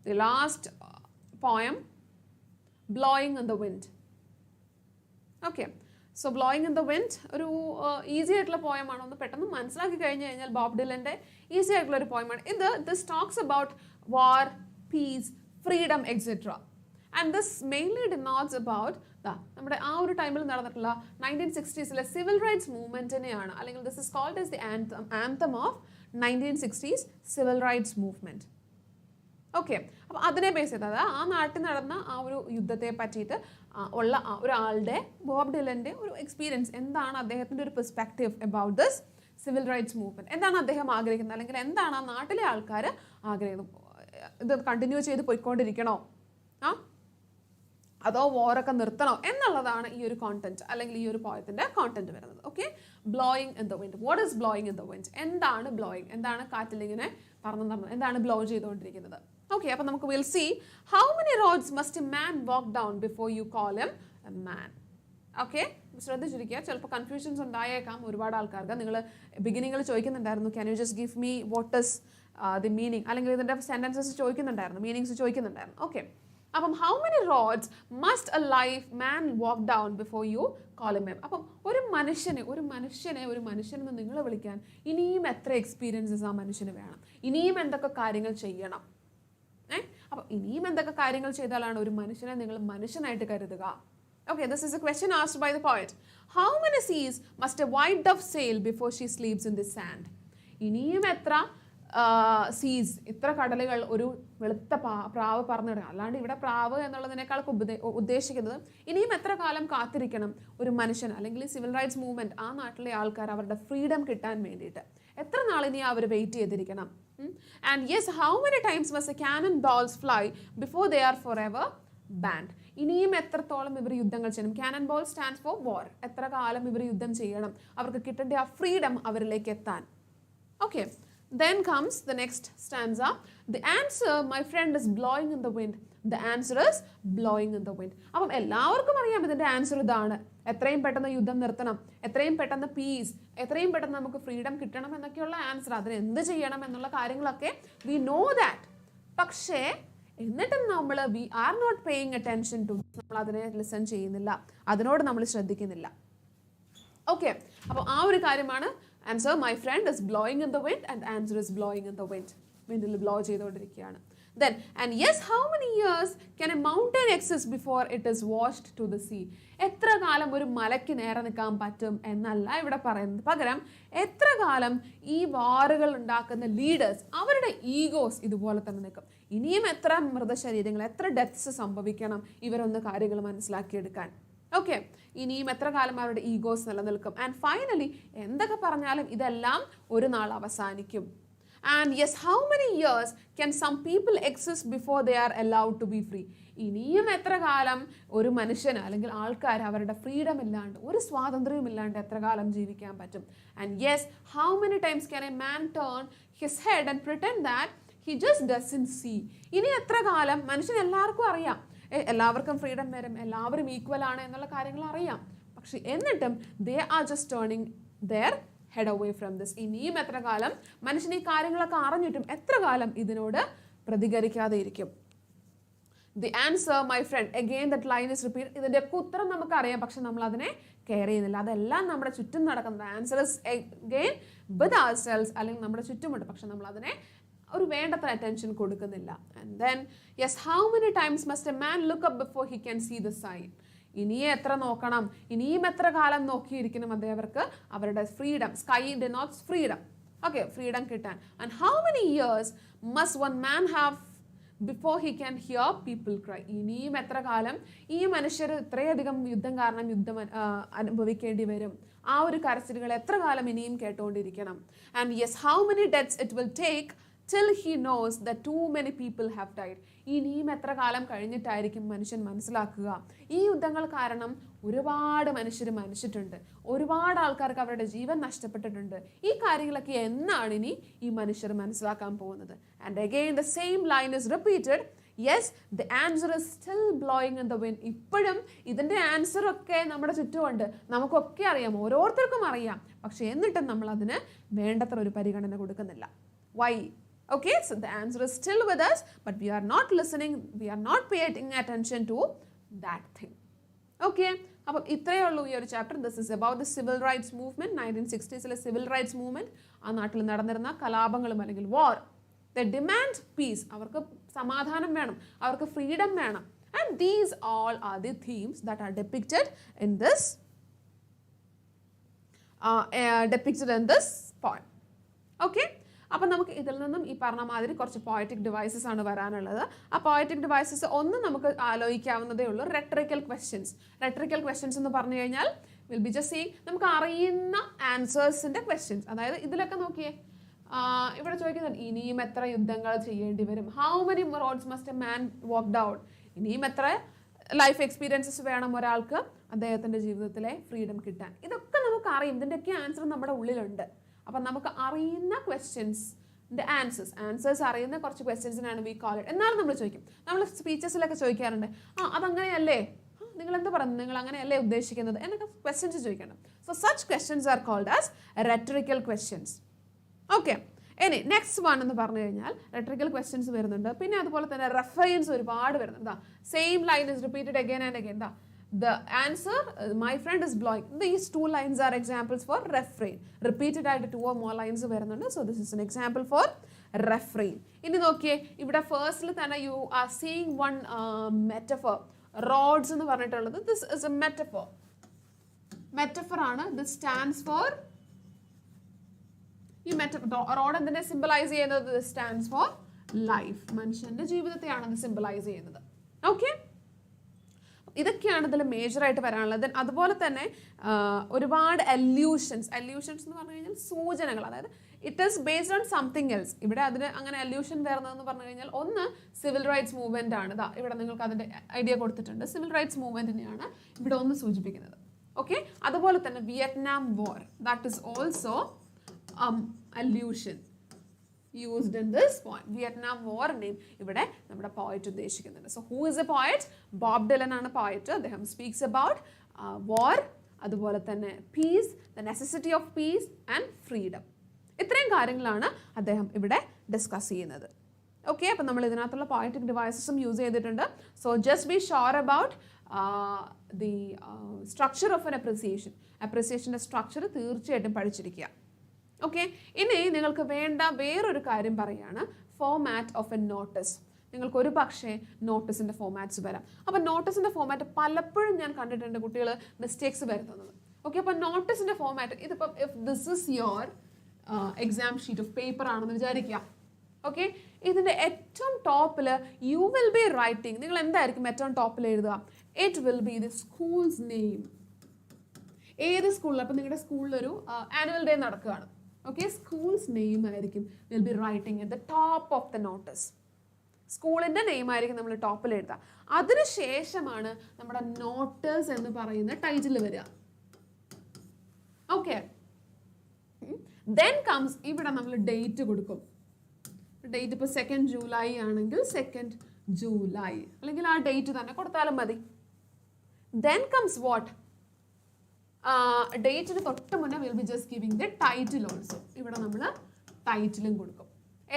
the last poem, blowing in the wind. Okay, so blowing in the wind ഒരു ഈസി ആയിട്ടുള്ള പോയമാണ്. ഒന്ന് പെട്ടെന്ന് മനസ്സിലാക്കി കഴിഞ്ഞ് കഴിഞ്ഞാൽ ബോബ് ഡിലൻ്റെ ഈസി ആയിട്ടുള്ള ഒരു പോയമാണ് ഇത്. This talks about war, peace, freedom etcetera. And this mainly denotes about നമ്മുടെ ആ ഒരു ടൈമിൽ നടന്നിട്ടുള്ള 1960s സിവിൽ റൈറ്റ്സ് മൂവ്മെൻറ്റിനെയാണ്. അല്ലെങ്കിൽ this is called as the anthem of 1960s civil rights movement. Okay, അപ്പോൾ അതിനെ ബേസ് ചെയ്തത് ആ നാട്ടിൽ നടന്ന ആ ഒരു യുദ്ധത്തെ പറ്റിയിട്ട് ഉള്ള ഒരാളുടെ, ബോബ് ഡിലൻ്റെ ഒരു എക്സ്പീരിയൻസ് എന്താണ്, അദ്ദേഹത്തിൻ്റെ ഒരു perspective about this civil rights movement. എന്താണ് അദ്ദേഹം ആഗ്രഹിക്കുന്നത്, അല്ലെങ്കിൽ എന്താണ് ആ നാട്ടിലെ ആൾക്കാർ ആഗ്രഹിക്കുന്നത്. ഇത് കണ്ടിന്യൂ ചെയ്ത് പോയിക്കൊണ്ടിരിക്കണോ, അതോ വാറൊക്കെ നിർത്തണോ എന്നുള്ളതാണ് ഈ ഒരു കോണ്ടന്റ്, അല്ലെങ്കിൽ ഈ ഒരു പോയത്തിൻ്റെ കോണ്ടന്റ് വരുന്നത്. Okay, blowing in the wind. What is blowing in the wind? എന്താണ് ബ്ലോയിങ്? എന്താണ് കാറ്റിൽ ഇങ്ങനെ പറന്നു, എന്താണ് ബ്ലോ ചെയ്തുകൊണ്ടിരിക്കുന്നത്? ഓക്കെ, അപ്പോൾ നമുക്ക് will see how many roads must a man walk down before you call him a man. Okay, ശ്രദ്ധിച്ചിരിക്കുക, ചിലപ്പോൾ കൺഫ്യൂഷൻസ് ഉണ്ടായേക്കാം ഒരുപാട് ആൾക്കാർക്ക്. നിങ്ങൾ ബിഗിനിങ്ങിൽ ചോദിക്കുന്നുണ്ടായിരുന്നു, can you just give me what is the meaning, അല്ലെങ്കിൽ ഇതിൻ്റെ സെൻറ്റൻസസ് ചോദിക്കുന്നുണ്ടായിരുന്നു, മീനിങ്സ് ചോദിക്കുന്നുണ്ടായിരുന്നു. ഓക്കെ, അപ്പം how many roads must a life man walk down before you call him. അപ്പം ഒരു മനുഷ്യനെന്ന് നിങ്ങൾ വിളിക്കാൻ ഇനിയും എത്ര എക്സ്പീരിയൻസസ് ആ മനുഷ്യന് വേണം, ഇനിയും എന്തൊക്കെ കാര്യങ്ങൾ ചെയ്യണം. അപ്പം ഇനിയും എന്തൊക്കെ കാര്യങ്ങൾ ചെയ്താലാണ് ഒരു മനുഷ്യനെ നിങ്ങൾ മനുഷ്യനായിട്ട് കരുതുക? Okay, this is a question asked by the poet. How many seas must a white dove sail before she sleeps in the sand? ഇനിയും എത്ര സീസ്, ഇത്ര കടലുകൾ ഒരു വെളുത്ത പ്രാവ് പറഞ്ഞിടുക. അല്ലാണ്ട് ഇവിടെ പ്രാവ് എന്നുള്ളതിനേക്കാൾ ഉദ്ദേശിക്കുന്നത് ഇനിയും എത്ര കാലം കാത്തിരിക്കണം ഒരു മനുഷ്യൻ, അല്ലെങ്കിൽ സിവിൽ റൈറ്റ്സ് മൂവ്മെൻറ്റ് ആ നാട്ടിലെ ആൾക്കാർ അവരുടെ ഫ്രീഡം കിട്ടാൻ വേണ്ടിയിട്ട് എത്ര നാളിനി അവർ വെയിറ്റ് ചെയ്തിരിക്കണം. And yes, how many times must A cannon balls fly before they are for ever band. ഇനിയും എത്രത്തോളം ഇവർ യുദ്ധങ്ങൾ ചെയ്യണം. ക്യാനൺ ബോൾ സ്റ്റാൻഡ്സ് ഫോർ വാർ. എത്ര കാലം ഇവർ യുദ്ധം ചെയ്യണം അവർക്ക് കിട്ടേണ്ട ആ ഫ്രീഡം അവരിലേക്ക് എത്താൻ. Okay, then comes the next stanza. The answer, my friend, is blowing in the wind. The answer is blowing in the wind. അപ്പം എല്ലാവർക്കും അറിയാം ഇതിൻ്റെ ആൻസർ ഇതാണ്. എത്രയും പെട്ടെന്ന് യുദ്ധം നിർത്തണം, എത്രയും പെട്ടെന്ന് പീസ്, എത്രയും പെട്ടെന്ന് നമുക്ക് ഫ്രീഡം കിട്ടണം എന്നൊക്കെയുള്ള ആൻസർ. അതിന് എന്ത് ചെയ്യണം എന്നുള്ള കാര്യങ്ങളൊക്കെ വി നോ ദാറ്റ്. പക്ഷേ എന്നിട്ടും നമ്മൾ we are not paying attention to, നമ്മൾ അതിനെ ലിസൺ ചെയ്യുന്നില്ല, അതിനോട് നമ്മൾ ശ്രദ്ധിക്കുന്നില്ല. ഓക്കെ, അപ്പോൾ ആ ഒരു കാര്യമാണ് answer. My friend is blowing in the wind and answer is blowing in the wind. വിൻഡിൽ ബ്ലോ ചെയ്തുകൊണ്ടിരിക്കുകയാണ്. Then, and yes, how many years can a mountain exist before it is washed to the sea? എത്ര കാലം ഒരു മലയ്ക്ക് നേരെ നിൽക്കാൻ പറ്റും എന്നല്ല ഇവിടെ പറയുന്നത്. പകരം എത്ര കാലം ഈ വാറുകൾ ഉണ്ടാക്കുന്ന ലീഡേഴ്സ്, അവരുടെ ഈഗോസ് ഇതുപോലെ തന്നെ നിൽക്കും. ഇനിയും എത്ര മൃതശരീരങ്ങൾ, എത്ര ഡെത്ത്സ് സംഭവിക്കണം ഇവരൊന്ന് കാര്യങ്ങൾ മനസ്സിലാക്കിയെടുക്കാൻ. ഓക്കെ, ഇനിയും എത്ര കാലം അവരുടെ ഈഗോസ് നിലനിൽക്കും. ആൻഡ് ഫൈനലി എന്തൊക്കെ പറഞ്ഞാലും ഇതെല്ലാം ഒരു നാൾ അവസാനിക്കും. And yes, how many years can some people exist before they are allowed to be free? ഇനിയും എത്ര കാലം ഒരു മനുഷ്യന് അല്ലെങ്കിൽ ആൾക്കാർ അവരുടെ ഫ്രീഡം ഇല്ലാണ്ട്, ഒരു സ്വാതന്ത്ര്യവും ഇല്ലാണ്ട് എത്ര കാലം ജീവിക്കാൻ പറ്റും? And yes, how many times can a man turn his head and pretend that he just doesn't see? ഇനി എത്ര കാലം മനുഷ്യന് എല്ലാവർക്കും അറിയാം, എല്ലാവർക്കും ഫ്രീഡം വരും, എല്ലാവരും ഈക്വൽ ആണ് എന്നുള്ള കാര്യങ്ങൾ അറിയാം. പക്ഷെ എന്നിട്ടും they are just turning their head away from this. ഇനിയും എത്ര കാലം മനുഷ്യൻ ഈ കാര്യങ്ങളൊക്കെ അറിഞ്ഞിട്ടും എത്ര കാലം ഇതിനോട് പ്രതികരിക്കാതെ ഇരിക്കും? The answer, my front, again that line is repeat. ഇതിൻ്റെ ഉത്തരം നമുക്കറിയാം, പക്ഷെ നമ്മൾ അതിനെ കെയർ ചെയ്യുന്നില്ല. അതെല്ലാം നമ്മുടെ ചുറ്റും നടക്കുന്നത്. Answer is again with ourselves, അല്ലെങ്കിൽ നമ്മുടെ ചുറ്റുമുണ്ട്, പക്ഷെ നമ്മൾ അതിനെ ഒരു വേണ്ടത്ര അറ്റൻഷൻ കൊടുക്കുന്നില്ല. And then yes, how many times must a man look up before he can see the sign? ഇനിയും എത്ര നോക്കണം, ഇനിയും എത്ര കാലം നോക്കിയിരിക്കണം അതേവർക്ക് അവരുടെ freedom, sky denotes freedom, okay, freedom കിട്ടാൻ. And how many years must one man have before he can hear people cry? ഇനിയും എത്ര കാലം ഈ മനുഷ്യർ ഇത്രയധികം യുദ്ധം കാരണം യുദ്ധം അനുഭവിക്കേണ്ടി വരും? ആ ഒരു കരച്ചിലുകൾ എത്ര കാലം ഇനിയും കേട്ടുകൊണ്ടിരിക്കണം? And yes, how many deaths it will take till he knows that too many people have died. ഇനിയും എത്ര കാലം കഴിഞ്ഞിട്ടായിരിക്കും മനുഷ്യൻ മനസ്സിലാക്കുക ഈ യുദ്ധങ്ങൾ കാരണം ഒരുപാട് മനുഷ്യർ മരിച്ചിട്ടുണ്ട്, ഒരുപാട് ആൾക്കാർക്ക് അവരുടെ ജീവൻ നഷ്ടപ്പെട്ടിട്ടുണ്ട്. ഈ കാര്യങ്ങളൊക്കെ എന്നാണ് ഇനി ഈ മനുഷ്യർ മനസ്സിലാക്കാൻ പോകുന്നത്? And again the same line is repeated. Yes, the answer is still blowing in the wind. ഇപ്പോഴും ഇതിൻ്റെ ആൻസർ ഒക്കെ നമ്മുടെ ചുറ്റുമുണ്ട്, നമുക്കൊക്കെ അറിയാം, ഓരോരുത്തർക്കും അറിയാം. പക്ഷെ എന്നിട്ടും നമ്മൾ അതിന് വേണ്ടത്ര ഒരു പരിഗണന കൊടുക്കുന്നില്ല. Y? Okay, so the answer is still with us, but we are not listening, we are not paying attention to that thing. Okay, അപ്പോൾ ഇത്രയേ ഉള്ളൂ ഈ ഒരു chapter. This is about the civil rights movement. 1960s civil rights movement, ആ നാട്ടിൽ നടന്നിരുന്ന കലാപങ്ങളും അല്ലെങ്കിൽ വാർ. The demand piece, അവർക്ക് സമാധാനം വേണം, അവർക്ക് ഫ്രീഡം വേണം. And these all are the themes that are depicted in this poem. Okay, അപ്പം നമുക്ക് ഇതിൽ നിന്നും ഈ പറഞ്ഞ മാതിരി കുറച്ച് പോയറ്റിക് ഡിവൈസസ് ആണ് വരാനുള്ളത്. ആ പോയറ്റിക് ഡിവൈസസ് ഒന്ന് നമുക്ക് ആലോചിക്കാവുന്നതേ ഉള്ളൂ. Rhetorical questions. റെട്രിക്കൽ ക്വസ്റ്റ്യൻസ് എന്ന് പറഞ്ഞു കഴിഞ്ഞാൽ വിൽ ബി ജസ്റ്റ് സീയിങ് നമുക്ക് അറിയുന്ന ആൻസേഴ്സിൻ്റെ ക്വസ്റ്റ്യൻസ്. അതായത് ഇതിലൊക്കെ നോക്കിയേ, ഇവിടെ ചോദിക്കുന്നത് ഇനിയും എത്ര യുദ്ധങ്ങൾ ചെയ്യേണ്ടി വരും, how many roads must a man walked out, ഇനിയും എത്ര ലൈഫ് എക്സ്പീരിയൻസസ് വേണം ഒരാൾക്ക് അദ്ദേഹത്തിൻ്റെ ജീവിതത്തിലെ ഫ്രീഡം കിട്ടാൻ. ഇതൊക്കെ നമുക്ക് അറിയും, ഇതിൻ്റെയൊക്കെ ആൻസർ നമ്മുടെ ഉള്ളിലുണ്ട്. അപ്പം നമുക്ക് അറിയുന്ന ക്വസ്റ്റ്യൻസിൻ്റെ ആൻസേഴ്സ് അറിയുന്ന കുറച്ച് ക്വസ്റ്റ്യൻസിനാണ് വി കോൾ ഇറ്റ്. എന്നാലും നമ്മൾ ചോദിക്കും, നമ്മൾ സ്പീച്ചസിലൊക്കെ ചോദിക്കാറുണ്ട്, അതങ്ങനെയല്ലേ, നിങ്ങൾ എന്ത് പറഞ്ഞു, നിങ്ങൾ അങ്ങനെയല്ലേ ഉദ്ദേശിക്കുന്നത് എന്നൊക്കെ ക്വസ്റ്റ്യൻസ് ചോദിക്കണം. So such questions are called as rhetorical questions. Okay, ഇനി നെക്സ്റ്റ് വൺ എന്ന് പറഞ്ഞു കഴിഞ്ഞാൽ റെട്രിക്കൽ ക്വസ്റ്റ്യൻസ് വരുന്നുണ്ട്. പിന്നെ അതുപോലെ തന്നെ റെഫറൻസ് ഒരുപാട് വരുന്നുണ്ട്. Same line is repeated again and again. The answer, my friend is blowing. These two lines are examples for refrain. Repeated ആയിട്ട് 2 or more lines വരുന്നുണ്ട്. So this is an example for refrain. ഇനി നോക്കിയേ, ഇവിടെ ഫേസ്റ്റിൽ തന്നെ you are seeing one metaphor. Rods എന്ന് പറഞ്ഞിട്ടുള്ളത്, this is a metaphor. Metaphor ആണ്. This stands for, ഈ റോഡ് എന്തിനെ സിംബലൈസ് ചെയ്യുന്നത്? This stands for life. മനുഷ്യന്റെ ജീവിതത്തെയാണ് അത് സിംബലൈസ് ചെയ്യുന്നത്. ഓക്കെ, ഇതൊക്കെയാണ് ഇതിൽ മേജറായിട്ട് വരാനുള്ളത്. അതുപോലെ തന്നെ ഒരുപാട് അല്യൂഷൻസ് എന്ന് പറഞ്ഞു കഴിഞ്ഞാൽ സൂചനകൾ, അതായത് it is based on something else. ഇവിടെ അതിന് അങ്ങനെ അല്യൂഷൻ വരുന്നതെന്ന് പറഞ്ഞു കഴിഞ്ഞാൽ ഒന്ന് സിവിൽ റൈറ്റ്സ് മൂവ്മെന്റ് ആണ്. ഇവിടെ നിങ്ങൾക്ക് അതിൻ്റെ ഐഡിയ കൊടുത്തിട്ടുണ്ട്. സിവിൽ റൈറ്റ്സ് മൂവ്മെന്റിനെയാണ് ഇവിടെ ഒന്ന് സൂചിപ്പിക്കുന്നത്. ഓക്കെ, അതുപോലെ തന്നെ Vietnam war, that is also allusion used in this point. Vietnam വാറിനെയും ഇവിടെ നമ്മുടെ പോയറ്റ് ഉദ്ദേശിക്കുന്നുണ്ട്. So who is a poet? Bob Dylan ആണ് പോയറ്റ്. അദ്ദേഹം സ്പീക്സ് അബൌട്ട് വാർ, അതുപോലെ തന്നെ peace, the necessity of peace and freedom. ഇത്രയും കാര്യങ്ങളാണ് അദ്ദേഹം ഇവിടെ ഡിസ്കസ് ചെയ്യുന്നത്. ഓക്കെ, അപ്പം നമ്മൾ ഇതിനകത്തുള്ള പോയറ്റിക് ഡിവൈസസും യൂസ് ചെയ്തിട്ടുണ്ട്. So just be sure about the structure of an appreciation. അപ്രിസിയേഷൻ്റെ സ്ട്രക്ചർ തീർച്ചയായിട്ടും പഠിച്ചിരിക്കുക. ഓക്കെ, ഇനി നിങ്ങൾക്ക് വേണ്ട വേറൊരു കാര്യം പറയുകയാണ്, ഫോമാറ്റ് ഓഫ് എ നോട്ടീസ്. നിങ്ങൾക്ക് ഒരു പക്ഷേ നോട്ടീസിൻ്റെ ഫോമാറ്റ്സ് വരാം. അപ്പം നോട്ടീസിൻ്റെ ഫോമാറ്റ് പലപ്പോഴും ഞാൻ കണ്ടിട്ടുണ്ട് കുട്ടികൾ മിസ്റ്റേക്സ് വരുത്തുന്നത്. ഓക്കെ, അപ്പം നോട്ടീസിൻ്റെ ഫോമാറ്റ് ഇതിപ്പം if this is your exam sheet of paper ആണെന്ന് വിചാരിക്കുക. ഓക്കെ, ഇതിൻ്റെ ഏറ്റവും ടോപ്പിൽ യു വിൽ ബി റൈറ്റിംഗ്, നിങ്ങൾ എന്തായിരിക്കും ഏറ്റവും ടോപ്പിൽ എഴുതുക? It will be the schools name. ഏത് സ്കൂളിൽ, അപ്പം നിങ്ങളുടെ സ്കൂളിലൊരു ആനുവൽ ഡേ നടക്കുകയാണ്. ഓക്കെ, സ്കൂൾസ് നെയിം ആയിരിക്കും will be writing at the top of the notice. സ്കൂളിൻ്റെ നെയിം ആയിരിക്കും നമ്മൾ ടോപ്പിൽ എഴുതുക. അതിനുശേഷമാണ് നമ്മുടെ നോട്ടീസ് എന്ന് പറയുന്ന ടൈറ്റിൽ വരിക. ഓക്കെ, ദെൻ കംസ്, ഇവിടെ നമ്മൾ ഡേറ്റ് കൊടുക്കും. ഡേറ്റ് ഇപ്പോൾ 2 ജൂലൈ ആണെങ്കിൽ 2 ജൂലൈ അല്ലെങ്കിൽ ആ ഡേറ്റ് തന്നെ കൊടുത്താലും മതി. Then comes what? ഡേറ്റിന് തൊട്ട് മുന്നേ will be just giving the title also. ഇവിടെ നമ്മൾ ടൈറ്റിലും കൊടുക്കും.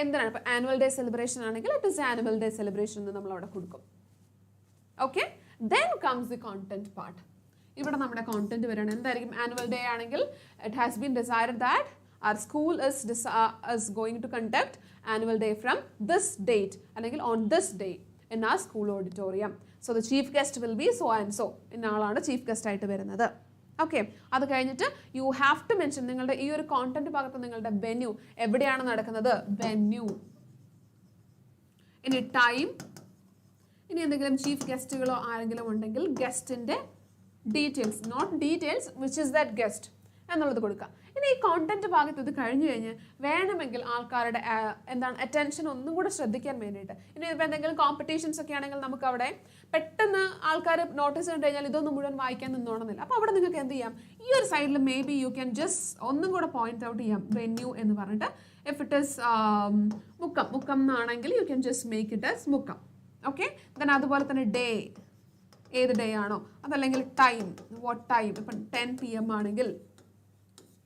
എന്തിനാണ്? ഇപ്പോൾ ആനുവൽ ഡേ സെലിബ്രേഷൻ ആണെങ്കിൽ it is annual day celebration എന്ന് നമ്മൾ അവിടെ കൊടുക്കും. Okay, then comes the content part. ഇവിടെ നമ്മുടെ കോണ്ടന്റ് വരണം. എന്തായിരിക്കും? ആനുവൽ ഡേ ആണെങ്കിൽ it has been decided that our school is going to conduct annual day from this date അല്ലെങ്കിൽ on this day in our school auditorium. So the chief guest will be so and so. ഇന്ന ആളാണ് chief guest ആയിട്ട് വരുന്നത്. Okay, അത് കഴിഞ്ഞിട്ട് you have to mention നിങ്ങളുടെ ഈ ഒരു കോണ്ടന്റ് ഭാഗത്ത് നിങ്ങളുടെ വെന്യൂ എവിടെയാണ് നടക്കുന്നത്, വെന്യൂ. ഇനി ടൈം, ഇനി എന്തെങ്കിലും ചീഫ് ഗസ്റ്റുകളോ ആരെങ്കിലും ഉണ്ടെങ്കിൽ ഗസ്റ്റിൻ്റെ details, note details which is that guest എന്നുള്ളത് കൊടുക്കുക. ഇനി ഈ കോണ്ടന്റ് ഭാഗത്ത് ഇത് കഴിഞ്ഞ് കഴിഞ്ഞ് വേണമെങ്കിൽ ആൾക്കാരുടെ എന്താണ് അറ്റൻഷൻ ഒന്നും കൂടെ ശ്രദ്ധിക്കാൻ വേണ്ടിയിട്ട്, ഇനി ഇപ്പോൾ എന്തെങ്കിലും കോമ്പറ്റീഷൻസ് ഒക്കെ ആണെങ്കിൽ നമുക്ക് അവിടെ പെട്ടെന്ന് ആൾക്കാർ നോട്ടീസ് കണ്ടു കഴിഞ്ഞാൽ ഇതൊന്നും മുഴുവൻ വായിക്കാൻ നിന്നോണമെന്നില്ല. അപ്പോൾ അവിടെ നിങ്ങൾക്ക് എന്ത് ചെയ്യാം, ഈ ഒരു സൈഡിൽ may be U can just ഒന്നും കൂടെ പോയിന്റ് ഔട്ട് ചെയ്യാം വെന്യൂ എന്ന് പറഞ്ഞിട്ട്. ഇഫ് ഇറ്റ് ഇസ് മുക്കം എന്നാണെങ്കിൽ U can just make it as Mukkam. Okay, then അതുപോലെ തന്നെ ഡേ, ഏത് ഡേ ആണോ, അതല്ലെങ്കിൽ ടൈം, വാട്ട് ടൈം, ഇപ്പം 10 PM ആണെങ്കിൽ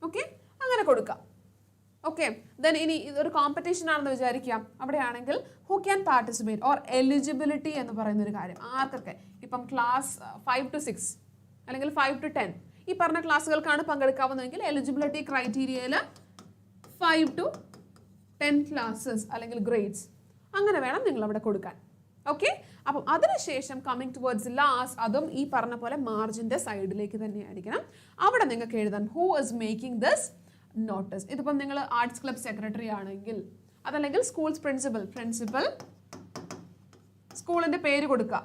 ഓക്കെ അങ്ങനെ കൊടുക്കാം. ഓക്കെ, ദെൻ ഇനി ഇതൊരു കോമ്പറ്റീഷൻ ആണെന്ന് വിചാരിക്കാം, അവിടെയാണെങ്കിൽ who can participate or eligibility എന്ന് പറയുന്ന ഒരു കാര്യം. ആർക്കൊക്കെ ഇപ്പം ക്ലാസ് 5 to 6 അല്ലെങ്കിൽ 5 to 10 ഈ പറഞ്ഞ ക്ലാസ്സുകൾക്കാണ് പങ്കെടുക്കാവുന്നതെങ്കിൽ എലിജിബിലിറ്റി ക്രൈറ്റീരിയയിൽ 5 to 10 ക്ലാസ്സസ് അല്ലെങ്കിൽ ഗ്രേഡ്സ് അങ്ങനെ വേണം നിങ്ങൾ അവിടെ കൊടുക്കാൻ. ഓക്കെ, അപ്പം അതിനുശേഷം കമ്മിങ് ടുവേർഡ്സ് ലാസ്റ്റ്, അതും ഈ പറഞ്ഞ പോലെ മാർജിൻ്റെ സൈഡിലേക്ക് തന്നെ ആയിരിക്കണം. അവിടെ നിങ്ങൾക്ക് എഴുതാൻ who is making this notice. ഇതിപ്പം നിങ്ങൾ ആർട്സ് ക്ലബ് സെക്രട്ടറി ആണെങ്കിൽ, അതല്ലെങ്കിൽ സ്കൂൾസ് പ്രിൻസിപ്പൽ സ്കൂളിൻ്റെ പേര് കൊടുക്കുക.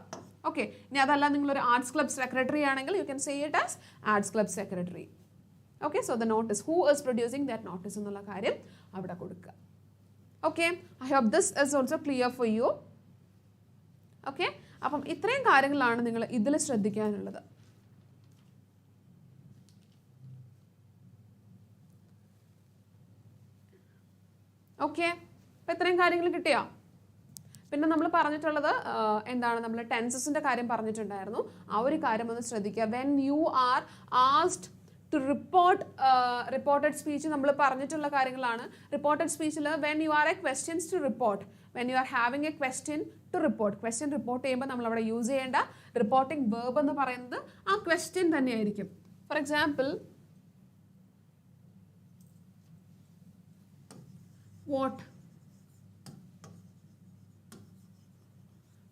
ഓക്കെ, ഇനി അതല്ല നിങ്ങളൊരു ആർട്സ് ക്ലബ് സെക്രട്ടറി ആണെങ്കിൽ you can say it as arts club secretary. Okay, so the notice, who is producing that notice എന്നുള്ള കാര്യം അവിടെ കൊടുക്കുക. Okay, I hope this is also clear for you. Okay, അപ്പം ഇത്രയും കാര്യങ്ങളാണ് നിങ്ങൾ ഇതിൽ ശ്രദ്ധിക്കാനുള്ളത്. ഓക്കെ, അപ്പം ഇത്രയും കാര്യങ്ങൾ കിട്ടിയോ? പിന്നെ നമ്മൾ പറഞ്ഞിട്ടുള്ളത് എന്താണ്, നമ്മൾ ടെൻസസിൻ്റെ കാര്യം പറഞ്ഞിട്ടുണ്ടായിരുന്നു. ആ ഒരു കാര്യം ഒന്ന് ശ്രദ്ധിക്കുക. When you are asked to reported speech നമ്മൾ പറഞ്ഞിട്ടുള്ള കാര്യങ്ങളാണ്. റിപ്പോർട്ടഡ് സ്പീച്ചിൽ when you are a questions to report, when you are having a question to report, question report ചെയ്യുമ്പോൾ നമ്മൾ അവിടെ യൂസ് ചെയ്യേണ്ട റിപ്പോർട്ടിംഗ് വേർബ് എന്ന് പറയുന്നത് ആ ക്വസ്റ്റ്യൻ തന്നെയായിരിക്കും. For example,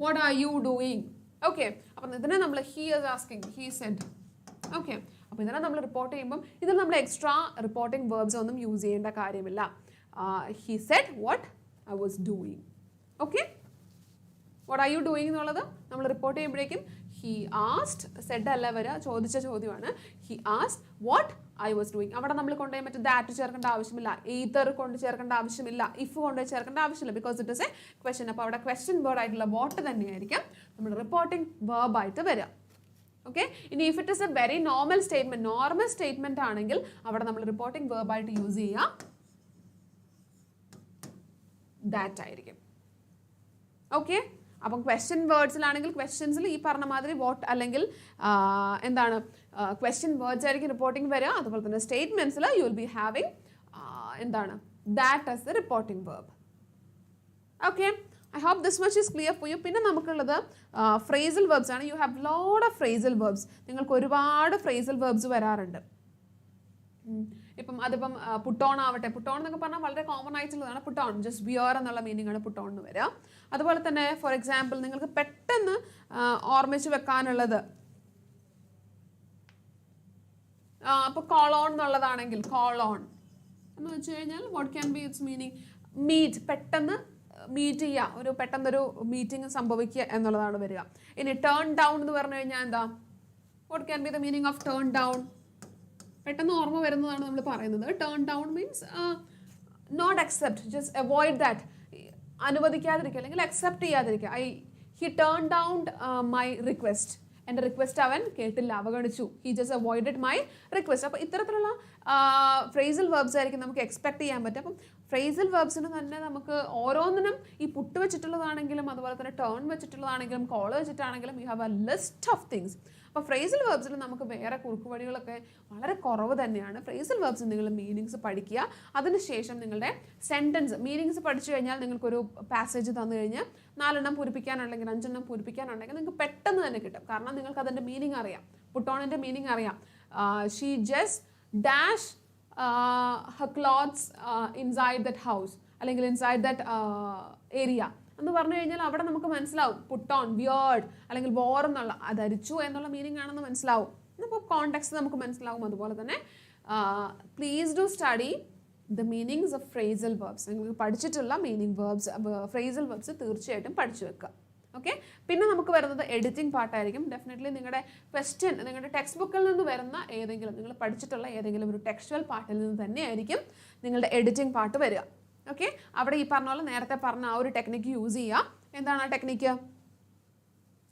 what are you doing? Okay, അപ്പം ഇതിനെ നമ്മൾ he is asking, he said. Okay, അപ്പോൾ ഇതിനെ നമ്മൾ റിപ്പോർട്ട് ചെയ്യുമ്പം ഇതിൽ നമ്മൾ എക്സ്ട്രാ റിപ്പോർട്ടിംഗ് വേർബ്സ് ഒന്നും യൂസ് ചെയ്യേണ്ട കാര്യമില്ല. He said what I was doing. Okay, what are you doing എന്നുള്ളത് നമ്മൾ റിപ്പോർട്ട് ചെയ്യുമ്പോഴേക്കും ഹി ആസ്ക്ഡ്, സെഡ് അല്ല വരിക, ചോദിച്ച ചോദ്യമാണ്. He asked what I was doing. അവിടെ നമ്മൾ കൊണ്ടുപോയി മറ്റേ ദാറ്റ് ചേർക്കേണ്ട ആവശ്യമില്ല, ഈതർ കൊണ്ട് ചേർക്കേണ്ട ആവശ്യമില്ല, ഇഫ് കൊണ്ടുപോയി ചേർക്കേണ്ട ആവശ്യമില്ല, because it is A question. അപ്പോൾ അവിടെ ക്വസ്റ്റ്യൻ വേർഡ് ആയിട്ടുള്ള വാട്ട് തന്നെയായിരിക്കും നമ്മൾ റിപ്പോർട്ടിംഗ് വേർബായിട്ട് വരിക. ഓക്കെ, ഇനി if it is a very normal statement ആണെങ്കിൽ അവിടെ നമ്മൾ റിപ്പോർട്ടിംഗ് വേർബായിട്ട് യൂസ് ചെയ്യുക ദാറ്റ് ആയിരിക്കും. ഓക്കെ, അപ്പം ക്വസ്റ്റ്യൻ വേർഡ്സിലാണെങ്കിൽ ക്വസ്റ്റ്യൻസിൽ ഈ പറഞ്ഞ മാതിരി വാട്ട് അല്ലെങ്കിൽ എന്താണ് ക്വസ്റ്റ്യൻ വേർഡ്സ് ആയിരിക്കും റിപ്പോർട്ടിംഗ് വരിക. അതുപോലെ തന്നെ സ്റ്റേറ്റ്മെന്റ്സിൽ യു വിൽ ബി ഹാവിങ് എന്താണ് that as the reporting verb. Okay, I hope this much is clear for you. പിന്നെ നമുക്കുള്ളത് ഫ്രേസൽ വേർബ്സ് ആണ്. You have lot of phrasal verbs. നിങ്ങൾക്ക് ഒരുപാട് ഫ്രേസൽ വേർബ്സ് വരാറുണ്ട്. അതിപ്പം പുട്ടോൺ ആവട്ടെ, പുട്ടോൺ എന്നൊക്കെ പറഞ്ഞാൽ വളരെ കോമൺ ആയിട്ടുള്ളതാണ്. പുട്ടോൺ ജസ്റ്റ് വിയർ എന്നുള്ള മീനിങ് ആണ് പുട്ടോൺ എന്ന് വരിക. അതുപോലെ തന്നെ ഫോർ എക്സാമ്പിൾ നിങ്ങൾക്ക് പെട്ടെന്ന് ഓർമ്മിച്ച് വെക്കാനുള്ളത് അപ്പോൾ കോളോൺ എന്നുള്ളതാണെങ്കിൽ, കോളോൺ എന്ന് വെച്ച് കഴിഞ്ഞാൽ what can be its meaning, meet, പെട്ടെന്ന് മീറ്റ് ചെയ്യുക, ഒരു പെട്ടെന്നൊരു മീറ്റിംഗ് സംഭവിക്കുക എന്നുള്ളതാണ് വരിക. ഇനി ടേൺ ഡൗൺ എന്ന് പറഞ്ഞു കഴിഞ്ഞാൽ എന്താ, what can be the meaning of turn down? പെട്ടെന്ന് ഓർമ്മ വരുന്നതാണ് നമ്മൾ പറയുന്നത്. Turn down means not accept, just avoid that, അനുവദിക്കാതിരിക്കുക അല്ലെങ്കിൽ അക്സെപ്റ്റ് ചെയ്യാതിരിക്കുക. He turn down my request, എൻ്റെ റിക്വസ്റ്റ് അവൻ കേട്ടില്ല, അവഗണിച്ചു. He just avoided my request. അപ്പോൾ ഇത്തരത്തിലുള്ള ഫ്രേസൽ വേർബ്സ് ആയിരിക്കും നമുക്ക് എക്സ്പെക്ട് ചെയ്യാൻ പറ്റും. അപ്പം ഫ്രേസൽ വേർബ്സിന് തന്നെ നമുക്ക് ഓരോന്നിനും ഈ പുട്ട് വെച്ചിട്ടുള്ളതാണെങ്കിലും അതുപോലെ തന്നെ ടേൺ വെച്ചിട്ടുള്ളതാണെങ്കിലും കോൾ വെച്ചിട്ടാണെങ്കിലും you have a list of things. അപ്പോൾ ഫ്രേസൽ വേർബ്സിൽ നമുക്ക് വേറെ കുറുക്കുവഴികളൊക്കെ വളരെ കുറവ് തന്നെയാണ്. ഫ്രേസൽ വേർബ്സിന് നിങ്ങൾ മീനിങ്സ് പഠിക്കുക. അതിനുശേഷം നിങ്ങളുടെ സെൻറ്റൻസ് മീനിങ്സ് പഠിച്ചു കഴിഞ്ഞാൽ നിങ്ങൾക്കൊരു പാസേജ് തന്നു കഴിഞ്ഞാൽ 4 എണ്ണം പൂരിപ്പിക്കാനുണ്ടെങ്കിൽ 5 എണ്ണം പൂരിപ്പിക്കാനുണ്ടെങ്കിൽ നിങ്ങൾക്ക് പെട്ടെന്ന് തന്നെ കിട്ടും. കാരണം നിങ്ങൾക്ക് അതിൻ്റെ മീനിങ് അറിയാം, പുട്ടോണിൻ്റെ മീനിങ് അറിയാം. She just dash her clothes inside that house അല്ലെങ്കിൽ ഇൻസൈഡ് ദാറ്റ് ഏരിയ എന്ന് പറഞ്ഞു കഴിഞ്ഞാൽ അവിടെ നമുക്ക് മനസ്സിലാവും പുട്ട് ഓൺ, വിയേർഡ് അല്ലെങ്കിൽ വോർ എന്നുള്ള ധരിച്ചു എന്നുള്ള മീനിങ് ആണെന്ന് മനസ്സിലാവും. അപ്പോൾ കോണ്ടെക്സ്റ്റ് നമുക്ക് മനസ്സിലാവും. അതുപോലെ തന്നെ please do study the meanings of phrasal verbs. നിങ്ങൾക്ക് പഠിച്ചിട്ടുള്ള മീനിങ് വേർബ്സ്, ഫ്രേസൽ വേർബ്സ് തീർച്ചയായിട്ടും പഠിച്ചു വെക്കുക. ഓക്കെ, പിന്നെ നമുക്ക് വരുന്നത് എഡിറ്റിംഗ് പാർട്ടായിരിക്കും. ഡെഫിനറ്റ്ലി നിങ്ങളുടെ ക്വസ്റ്റ്യൻ നിങ്ങളുടെ ടെക്സ്റ്റ് ബുക്കിൽ നിന്ന് വരുന്ന ഏതെങ്കിലും നിങ്ങൾ പഠിച്ചിട്ടുള്ള ഏതെങ്കിലും ഒരു ടെക്സ്ച്വൽ പാർട്ടിൽ നിന്ന് തന്നെയായിരിക്കും നിങ്ങളുടെ എഡിറ്റിംഗ് പാർട്ട് വരിക. ഓക്കെ, അവിടെ ഈ പറഞ്ഞ പോലെ നേരത്തെ പറഞ്ഞ ആ ഒരു ടെക്നിക്ക് യൂസ് ചെയ്യുക. എന്താണ് ആ ടെക്നിക്ക്?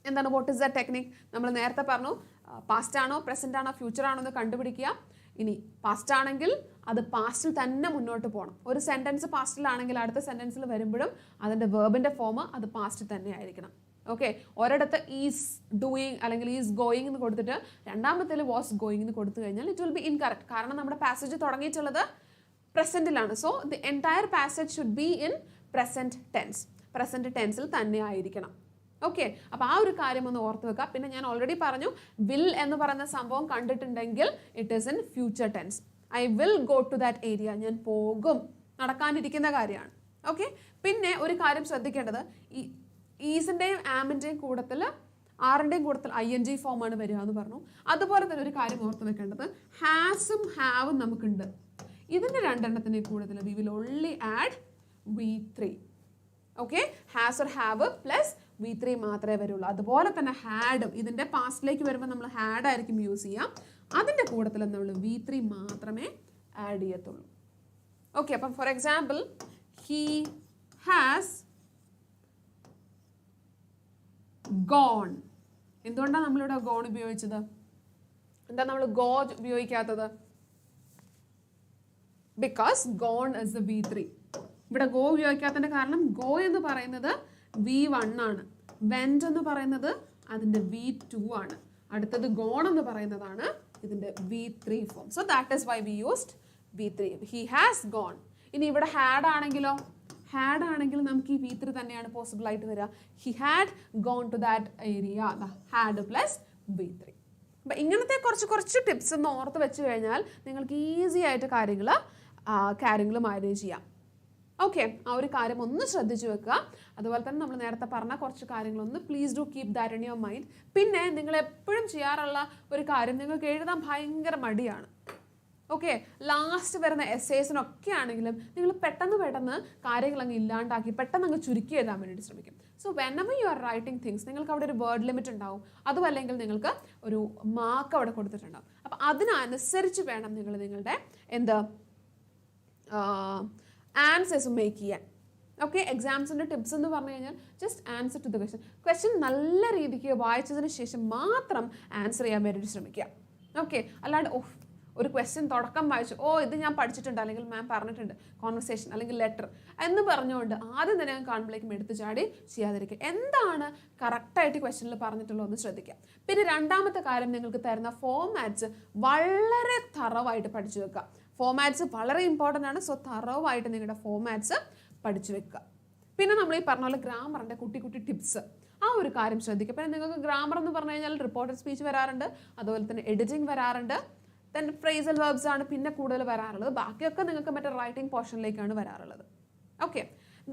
എന്താണ്, വാട്ട് ഇസ് ദ ടെക്നിക്? നമ്മൾ നേരത്തെ പറഞ്ഞു, പാസ്റ്റ് ആണോ പ്രസന്റ് ആണോ ഫ്യൂച്ചർ ആണോ എന്ന് കണ്ടുപിടിക്കുക. ഇനി പാസ്റ്റ് ആണെങ്കിൽ അത് പാസ്റ്റിൽ തന്നെ മുന്നോട്ട് പോകണം. ഒരു സെൻറ്റൻസ് പാസ്റ്റിലാണെങ്കിൽ അടുത്ത സെൻറ്റൻസിൽ വരുമ്പോഴും അതിൻ്റെ വേർബിൻ്റെ ഫോം അത് പാസ്റ്റിൽ തന്നെ ആയിരിക്കണം. ഓക്കെ, ഒരിടത്ത് ഈസ് ഡൂയിങ് അല്ലെങ്കിൽ ഈസ് ഗോയിങ് എന്ന് കൊടുത്തിട്ട് രണ്ടാമത്തേൽ വാസ് ഗോയിങ് എന്ന് കൊടുത്തു കഴിഞ്ഞാൽ ഇറ്റ് വിൽ ബി ഇൻകറക്റ്റ്. കാരണം നമ്മുടെ പാസേജ് തുടങ്ങിയിട്ടുള്ളത് പ്രസൻറ്റിലാണ്. So the entire passage should be in present tense. Present ടെൻസിൽ തന്നെ ആയിരിക്കണം. ഓക്കെ, അപ്പോൾ ആ ഒരു കാര്യം ഒന്ന് ഓർത്ത് വെക്കുക. പിന്നെ ഞാൻ ഓൾറെഡി പറഞ്ഞു, വിൽ എന്ന് പറയുന്ന സംഭവം കണ്ടിട്ടുണ്ടെങ്കിൽ it is in future tense. I will go to that area, ഞാൻ പോകും, നടക്കാനിരിക്കുന്ന കാര്യമാണ്. ഓക്കെ, പിന്നെ ഒരു കാര്യം ശ്രദ്ധിക്കേണ്ടത്, ഈ ഈസിൻ്റെയും ആമിൻ്റെയും കൂട്ടത്തിൽ ആറിൻ്റെയും കൂട്ടത്തിൽ ING ഫോമാണ് വരിക എന്ന് പറഞ്ഞു. അതുപോലെ തന്നെ ഒരു കാര്യം ഓർത്ത് വെക്കേണ്ടത്, ഹാസും ഹാവും നമുക്കുണ്ട്. ഇതിൻ്റെ രണ്ടെണ്ണത്തിൻ്റെ കൂട്ടത്തിൽ we will only add V3. Okay, has or have plus V3 മാത്രമേ വരുള്ളൂ. അതുപോലെ തന്നെ ഹാഡും ഇതിൻ്റെ പാസ്റ്റിലേക്ക് വരുമ്പോൾ നമ്മൾ ഹാഡ് ആയിരിക്കും യൂസ് ചെയ്യാം. അതിൻ്റെ കൂട്ടത്തിൽ നമ്മൾ V3 മാത്രമേ ആഡ് ചെയ്യത്തുള്ളൂ. ഓക്കെ, അപ്പം for example, he has gone. എന്തുകൊണ്ടാണ് നമ്മളിവിടെ ഗോൺ ഉപയോഗിച്ചത്? എന്താ നമ്മൾ ഗോ ഉപയോഗിക്കാത്തത്? Because gone is the V3. ഇവിടെ ഗോ ഉപയോഗിക്കാത്തതിൻ്റെ കാരണം, ഗോ എന്ന് പറയുന്നത് V1 ആണ്, വെൻറ്റ് എന്ന് പറയുന്നത് അതിൻ്റെ V2 ആണ്, അടുത്തത് ഗോൺ എന്ന് പറയുന്നതാണ് ഇതിൻ്റെ V3 form. So that is why we used V3. He has gone. ഇനി ഇവിടെ ഹാഡ് ആണെങ്കിലോ, ഹാഡ് ആണെങ്കിൽ നമുക്ക് ഈ V3 തന്നെയാണ് പോസിബിൾ ആയിട്ട് വരിക. He had gone to that area, had plus V3. അപ്പം ഇങ്ങനത്തെ കുറച്ച് ടിപ്സ് ഒന്ന് ഓർത്ത് വെച്ച് കഴിഞ്ഞാൽ നിങ്ങൾക്ക് ഈസി ആയിട്ട് കാര്യങ്ങൾ മാനേജ് ചെയ്യാം. ഓക്കെ, ആ ഒരു കാര്യം ഒന്ന് ശ്രദ്ധിച്ചു വെക്കുക. അതുപോലെ തന്നെ നമ്മൾ നേരത്തെ പറഞ്ഞ കുറച്ച് കാര്യങ്ങളൊന്ന് please do keep that in your mind. പിന്നെ നിങ്ങൾ എപ്പോഴും ചെയ്യാറുള്ള ഒരു കാര്യം, നിങ്ങൾക്ക് എഴുതാൻ ഭയങ്കര മടിയാണ്. ഓക്കെ, ലാസ്റ്റ് വരുന്ന എസ്സേസിനൊക്കെ ആണെങ്കിലും നിങ്ങൾ പെട്ടെന്ന് കാര്യങ്ങൾ അങ്ങ് ഇല്ലാണ്ടാക്കി പെട്ടെന്ന് അങ്ങ് ചുരുക്കി എഴുതാൻ വേണ്ടിയിട്ട് ശ്രമിക്കും. So whenever you are writing things, നിങ്ങൾക്ക് അവിടെ ഒരു വേർഡ് ലിമിറ്റ് ഉണ്ടാവും, അതുമല്ലെങ്കിൽ നിങ്ങൾക്ക് ഒരു മാർക്ക് അവിടെ കൊടുത്തിട്ടുണ്ടാവും. അപ്പം അതിനനുസരിച്ച് വേണം നിങ്ങൾ നിങ്ങളുടെ ആൻസേഴ്സ് മേക്ക് ചെയ്യാൻ. ഓക്കെ, എക്സാംസിൻ്റെ ടിപ്സ് എന്ന് പറഞ്ഞു കഴിഞ്ഞാൽ just answer to the question നല്ല രീതിക്ക് വായിച്ചതിന് ശേഷം മാത്രം ആൻസർ ചെയ്യാൻ വേണ്ടിയിട്ട് ശ്രമിക്കുക. ഓക്കെ, അല്ലാണ്ട് ഒരു ക്വസ്റ്റ്യൻ തുടക്കം വായിച്ചു, ഇത് ഞാൻ പഠിച്ചിട്ടുണ്ട് അല്ലെങ്കിൽ മാം പറഞ്ഞിട്ടുണ്ട്, കോൺവെർസേഷൻ അല്ലെങ്കിൽ ലെറ്റർ എന്ന് പറഞ്ഞുകൊണ്ട് ആദ്യം തന്നെ ഞാൻ കാണുമ്പോഴേക്കും എടുത്തു ചാടി ചെയ്യാതിരിക്കുക. എന്താണ് കറക്റ്റായിട്ട് ക്വസ്റ്റ്യനിൽ പറഞ്ഞിട്ടുള്ളത് എന്ന് ശ്രദ്ധിക്കുക. പിന്നെ രണ്ടാമത്തെ കാര്യം, നിങ്ങൾക്ക് തരുന്ന ഫോമാറ്റ്സ് വളരെ തറവായിട്ട് പഠിച്ചു വെക്കുക. ഫോമാറ്റ്സ് വളരെ ഇമ്പോർട്ടൻ്റ് ആണ്. സോ തറവായിട്ട് നിങ്ങളുടെ ഫോമാറ്റ്സ് പഠിച്ചു വെക്കുക. പിന്നെ നമ്മൾ ഈ പറഞ്ഞ പോലെ ഗ്രാമറിൻ്റെ കുട്ടി ടിപ്സ്, ആ ഒരു കാര്യം ശ്രദ്ധിക്കുക. പിന്നെ നിങ്ങൾക്ക് ഗ്രാമർ എന്ന് പറഞ്ഞു കഴിഞ്ഞാൽ റിപ്പോർട്ടഡ് സ്പീച്ച് വരാറുണ്ട്, അതുപോലെ തന്നെ എഡിറ്റിംഗ് വരാറുണ്ട്, ദെൻ ഫ്രേസൽ വെർബ്സ് ആണ് പിന്നെ കൂടുതൽ വരാറുള്ളത്. ബാക്കിയൊക്കെ നിങ്ങൾക്ക് മറ്റേ റൈറ്റിംഗ് പോർഷനിലേക്കാണ് വരാറുള്ളത്. ഓക്കെ,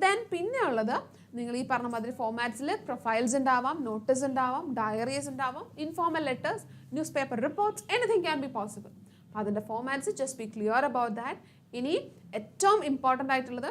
ദെൻ പിന്നെ ഉള്ളത്, നിങ്ങൾ ഈ പറഞ്ഞ മാതിരി ഫോമാറ്റ്സിൽ പ്രൊഫൈൽസ് ഉണ്ടാവാം, നോട്ടീസ് ഉണ്ടാവാം, ഡയറീസ് ഉണ്ടാവാം, informal letters, news paper reports, anything can be possible. അപ്പോൾ അതിൻ്റെ formats just be clear about that. ഇനി ഏറ്റവും ഇമ്പോർട്ടൻ്റ് ആയിട്ടുള്ളത്,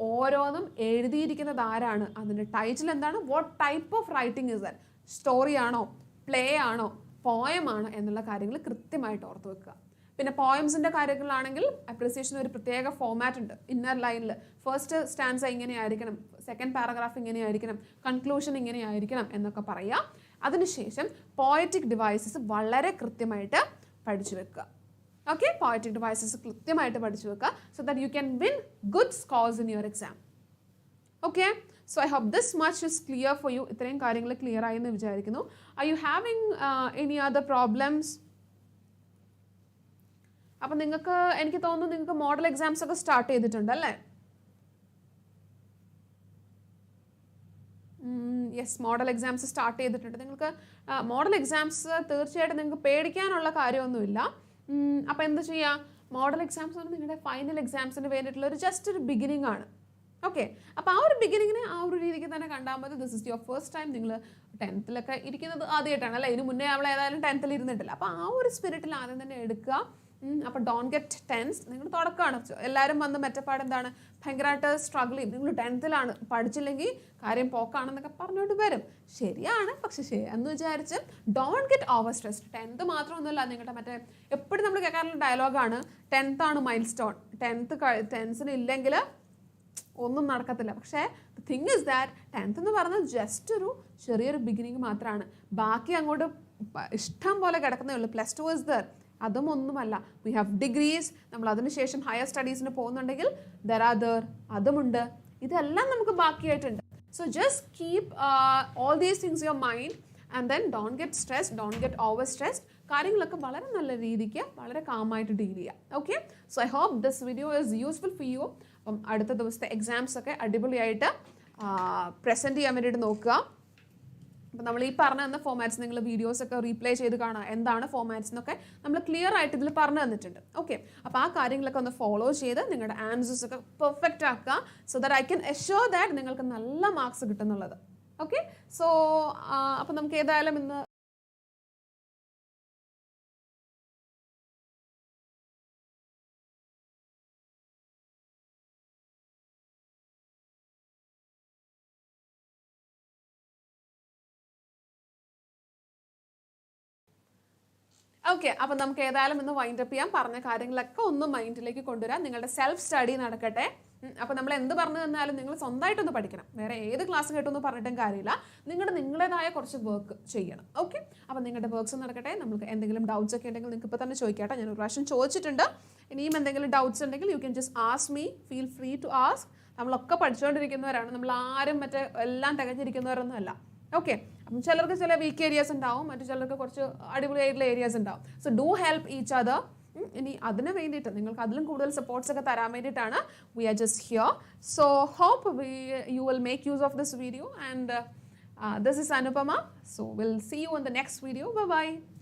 ഓരോന്നും എഴുതിയിരിക്കുന്നത് ആരാണ്, അതിൻ്റെ ടൈറ്റിൽ എന്താണ്, what type of writing is that, story ആണോ, പ്ലേ ആണോ, പോയം ആണോ എന്നുള്ള കാര്യങ്ങൾ കൃത്യമായിട്ട് ഓർത്ത് വെക്കുക. പിന്നെ പോയംസിൻ്റെ കാര്യങ്ങളാണെങ്കിൽ അപ്രിസിയേഷൻ ഒരു പ്രത്യേക ഫോമാറ്റ് ഉണ്ട്. ഇന്നർ ലൈനിൽ ഫസ്റ്റ് സ്റ്റാൻസ ഇങ്ങനെയായിരിക്കണം, സെക്കൻഡ് പാരഗ്രാഫ് ഇങ്ങനെയായിരിക്കണം, കൺക്ലൂഷൻ ഇങ്ങനെയായിരിക്കണം എന്നൊക്കെ പറയുക. അതിനുശേഷം പോയറ്റിക് ഡിവൈസസ് വളരെ കൃത്യമായിട്ട് പഠിച്ചു വെക്കുക. ഓക്കെ, പോയറ്റിക് ഡിവൈസസ് കൃത്യമായിട്ട് പഠിച്ചു വെക്കുക, so that you can win good scores in your exam. Okay, so I hope this much is clear for you. ഇത്രയും കാര്യങ്ങൾ ക്ലിയർ ആയി എന്ന് വിചാരിക്കുന്നു. Are you having any other problems? അപ്പം നിങ്ങൾക്ക്, എനിക്ക് തോന്നുന്നു നിങ്ങൾക്ക് മോഡൽ എക്സാംസ് ഒക്കെ സ്റ്റാർട്ട് ചെയ്തിട്ടുണ്ട് അല്ലേ? യെസ്, മോഡൽ എക്സാംസ് സ്റ്റാർട്ട് ചെയ്തിട്ടുണ്ട്. നിങ്ങൾക്ക് മോഡൽ എക്സാംസ് തീർച്ചയായിട്ടും നിങ്ങൾക്ക് പേടിക്കാനുള്ള കാര്യമൊന്നുമില്ല. അപ്പോൾ എന്ത് ചെയ്യുക, മോഡൽ എക്സാംസ് ആണ് നിങ്ങളുടെ ഫൈനൽ എക്സാംസിന് വേണ്ടിയിട്ടുള്ള ജസ്റ്റ് ഒരു ബിഗിനിങ് ആണ്. ഓക്കെ, അപ്പോൾ ആ ഒരു ബിഗിനിങ്ങിനെ ആ ഒരു രീതിക്ക് തന്നെ കണ്ടാൽ മതി. This is your first time. നിങ്ങൾ 10th ഇരിക്കുന്നത് ആദ്യമായിട്ടാണ് അല്ലേ? ഇതിന് മുന്നേ അവൾ ഏതായാലും 10th ഇരുന്നിട്ടില്ല. അപ്പോൾ ആ ഒരു സ്പിരിറ്റിൽ ആദ്യം തന്നെ എടുക്കുക. അപ്പോൾ ഡോണ്ട് ഗെറ്റ് ടെൻസ്. നിങ്ങൾ തുടക്കമാണ്, എല്ലാവരും വന്ന് മെറ്റപ്പാട് എന്താണ് ഭയങ്കരമായിട്ട് സ്ട്രഗിൾ ചെയ്യും. നിങ്ങൾ 10th പഠിച്ചില്ലെങ്കിൽ കാര്യം പോക്കാണെന്നൊക്കെ പറഞ്ഞുകൊണ്ട് വരും. ശരിയാണ്, പക്ഷെ എന്ന് വിചാരിച്ച് don't get over stressed. 10th മാത്രമൊന്നുമല്ല, നിങ്ങളുടെ മറ്റേ എപ്പോഴും നമ്മൾ കേൾക്കാറുള്ള ഡയലോഗാണ് 10th ആണ് മൈൽ സ്റ്റോൺ. 10th ഇല്ലെങ്കിൽ ഒന്നും നടക്കത്തില്ല. പക്ഷേ the thing is that 10th എന്ന് പറഞ്ഞാൽ ജസ്റ്റ് ഒരു ചെറിയൊരു ബിഗിനിങ് മാത്രമാണ്. ബാക്കി അങ്ങോട്ട് ഇഷ്ടം പോലെ കിടക്കുന്നേ ഉള്ളൂ. +2 ഇസ് ദർ, അതും ഒന്നുമല്ല. We have degrees. നമ്മൾ അതിനുശേഷം ഹയർ സ്റ്റഡീസിന് പോകുന്നുണ്ടെങ്കിൽ ദർ ആർ ദർ, അതുമുണ്ട്. ഇതെല്ലാം നമുക്ക് ബാക്കിയായിട്ടുണ്ട്. So just keep all these things your mind and then don't get stressed, don't get over stressed. കാര്യങ്ങളൊക്കെ വളരെ നല്ല രീതിക്ക് വളരെ കാമായിട്ട് ഡീൽ ചെയ്യാം. Okay, so I hope this video is useful for you. അപ്പം അടുത്ത ദിവസത്തെ എക്സാംസ് ഒക്കെ അടിപൊളിയായിട്ട് പ്രസൻറ്റ് ചെയ്യാൻ വേണ്ടിയിട്ട് നോക്കുക. അപ്പം നമ്മൾ ഈ പറഞ്ഞു തന്ന ഫോമാറ്റ്സ് നിങ്ങൾ വീഡിയോസൊക്കെ റീപ്ലേ ചെയ്ത് കാണുക, എന്താണ് ഫോമാറ്റ്സ് എന്നൊക്കെ നമ്മൾ ക്ലിയർ ആയിട്ട് ഇതിൽ പറഞ്ഞു തന്നിട്ടുണ്ട്. ഓക്കെ, അപ്പോൾ ആ കാര്യങ്ങളൊക്കെ ഒന്ന് ഫോളോ ചെയ്ത് നിങ്ങളുടെ ആൻസേഴ്സ് ഒക്കെ പെർഫെക്റ്റ് ആക്കുക. So that I can assure that നിങ്ങൾക്ക് നല്ല മാർക്സ് കിട്ടുന്നുള്ളത്. ഓക്കെ, സോ അപ്പം നമുക്ക് ഏതായാലും ഇന്ന് ഓക്കെ, അപ്പം നമുക്ക് ഏതായാലും ഇന്ന് വൈൻഡപ്പ് ചെയ്യാം. പറഞ്ഞ കാര്യങ്ങളൊക്കെ ഒന്ന് മൈൻഡിലേക്ക് കൊണ്ടുവരാം. നിങ്ങളുടെ സെൽഫ് സ്റ്റഡി നടക്കട്ടെ. അപ്പോൾ നമ്മൾ എന്ത് പറഞ്ഞു തന്നാലും നിങ്ങൾ സ്വന്തമായിട്ടൊന്ന് പഠിക്കണം. വേറെ ഏത് ക്ലാസ് കേട്ടൊന്നും പറഞ്ഞിട്ടും കാര്യമില്ല. നിങ്ങളുടേതായ കുറച്ച് വർക്ക് ചെയ്യണം. ഓക്കെ, അപ്പോൾ നിങ്ങളുടെ വർക്ക്സ് നടക്കട്ടെ. നമുക്ക് എന്തെങ്കിലും ഡൗട്ട്സ് ഒക്കെ ഉണ്ടെങ്കിൽ നിങ്ങൾക്ക് ഇപ്പോൾ തന്നെ ചോദിക്കട്ടെ. ഞാൻ ഒരു പ്രാവശ്യം ചോദിച്ചിട്ടുണ്ട്. ഇനിയും എന്തെങ്കിലും ഡൗട്ട്സ് ഉണ്ടെങ്കിൽ you can just ask me. Feel free to ask. നമ്മളൊക്കെ പഠിച്ചുകൊണ്ടിരിക്കുന്നവരാണ്. നമ്മൾ ആരും എല്ലാം തികഞ്ഞിരിക്കുന്നവരൊന്നും അല്ല. ഓക്കെ, അപ്പം ചിലർക്ക് ചില വീക്ക് ഏരിയാസ് ഉണ്ടാവും, മറ്റു ചിലർക്ക് കുറച്ച് അടിപൊളിയായിട്ടുള്ള ഏരിയാസ് ഉണ്ടാവും. So do help each other. ഇനി അതിന് വേണ്ടിയിട്ട് നിങ്ങൾക്ക് അതിലും കൂടുതൽ സപ്പോർട്ട്സ് ഒക്കെ തരാൻ വേണ്ടിയിട്ടാണ് we are just here. So hope you will make use of this video and this is Anupama. So we'll see you in the next video. Bye bye.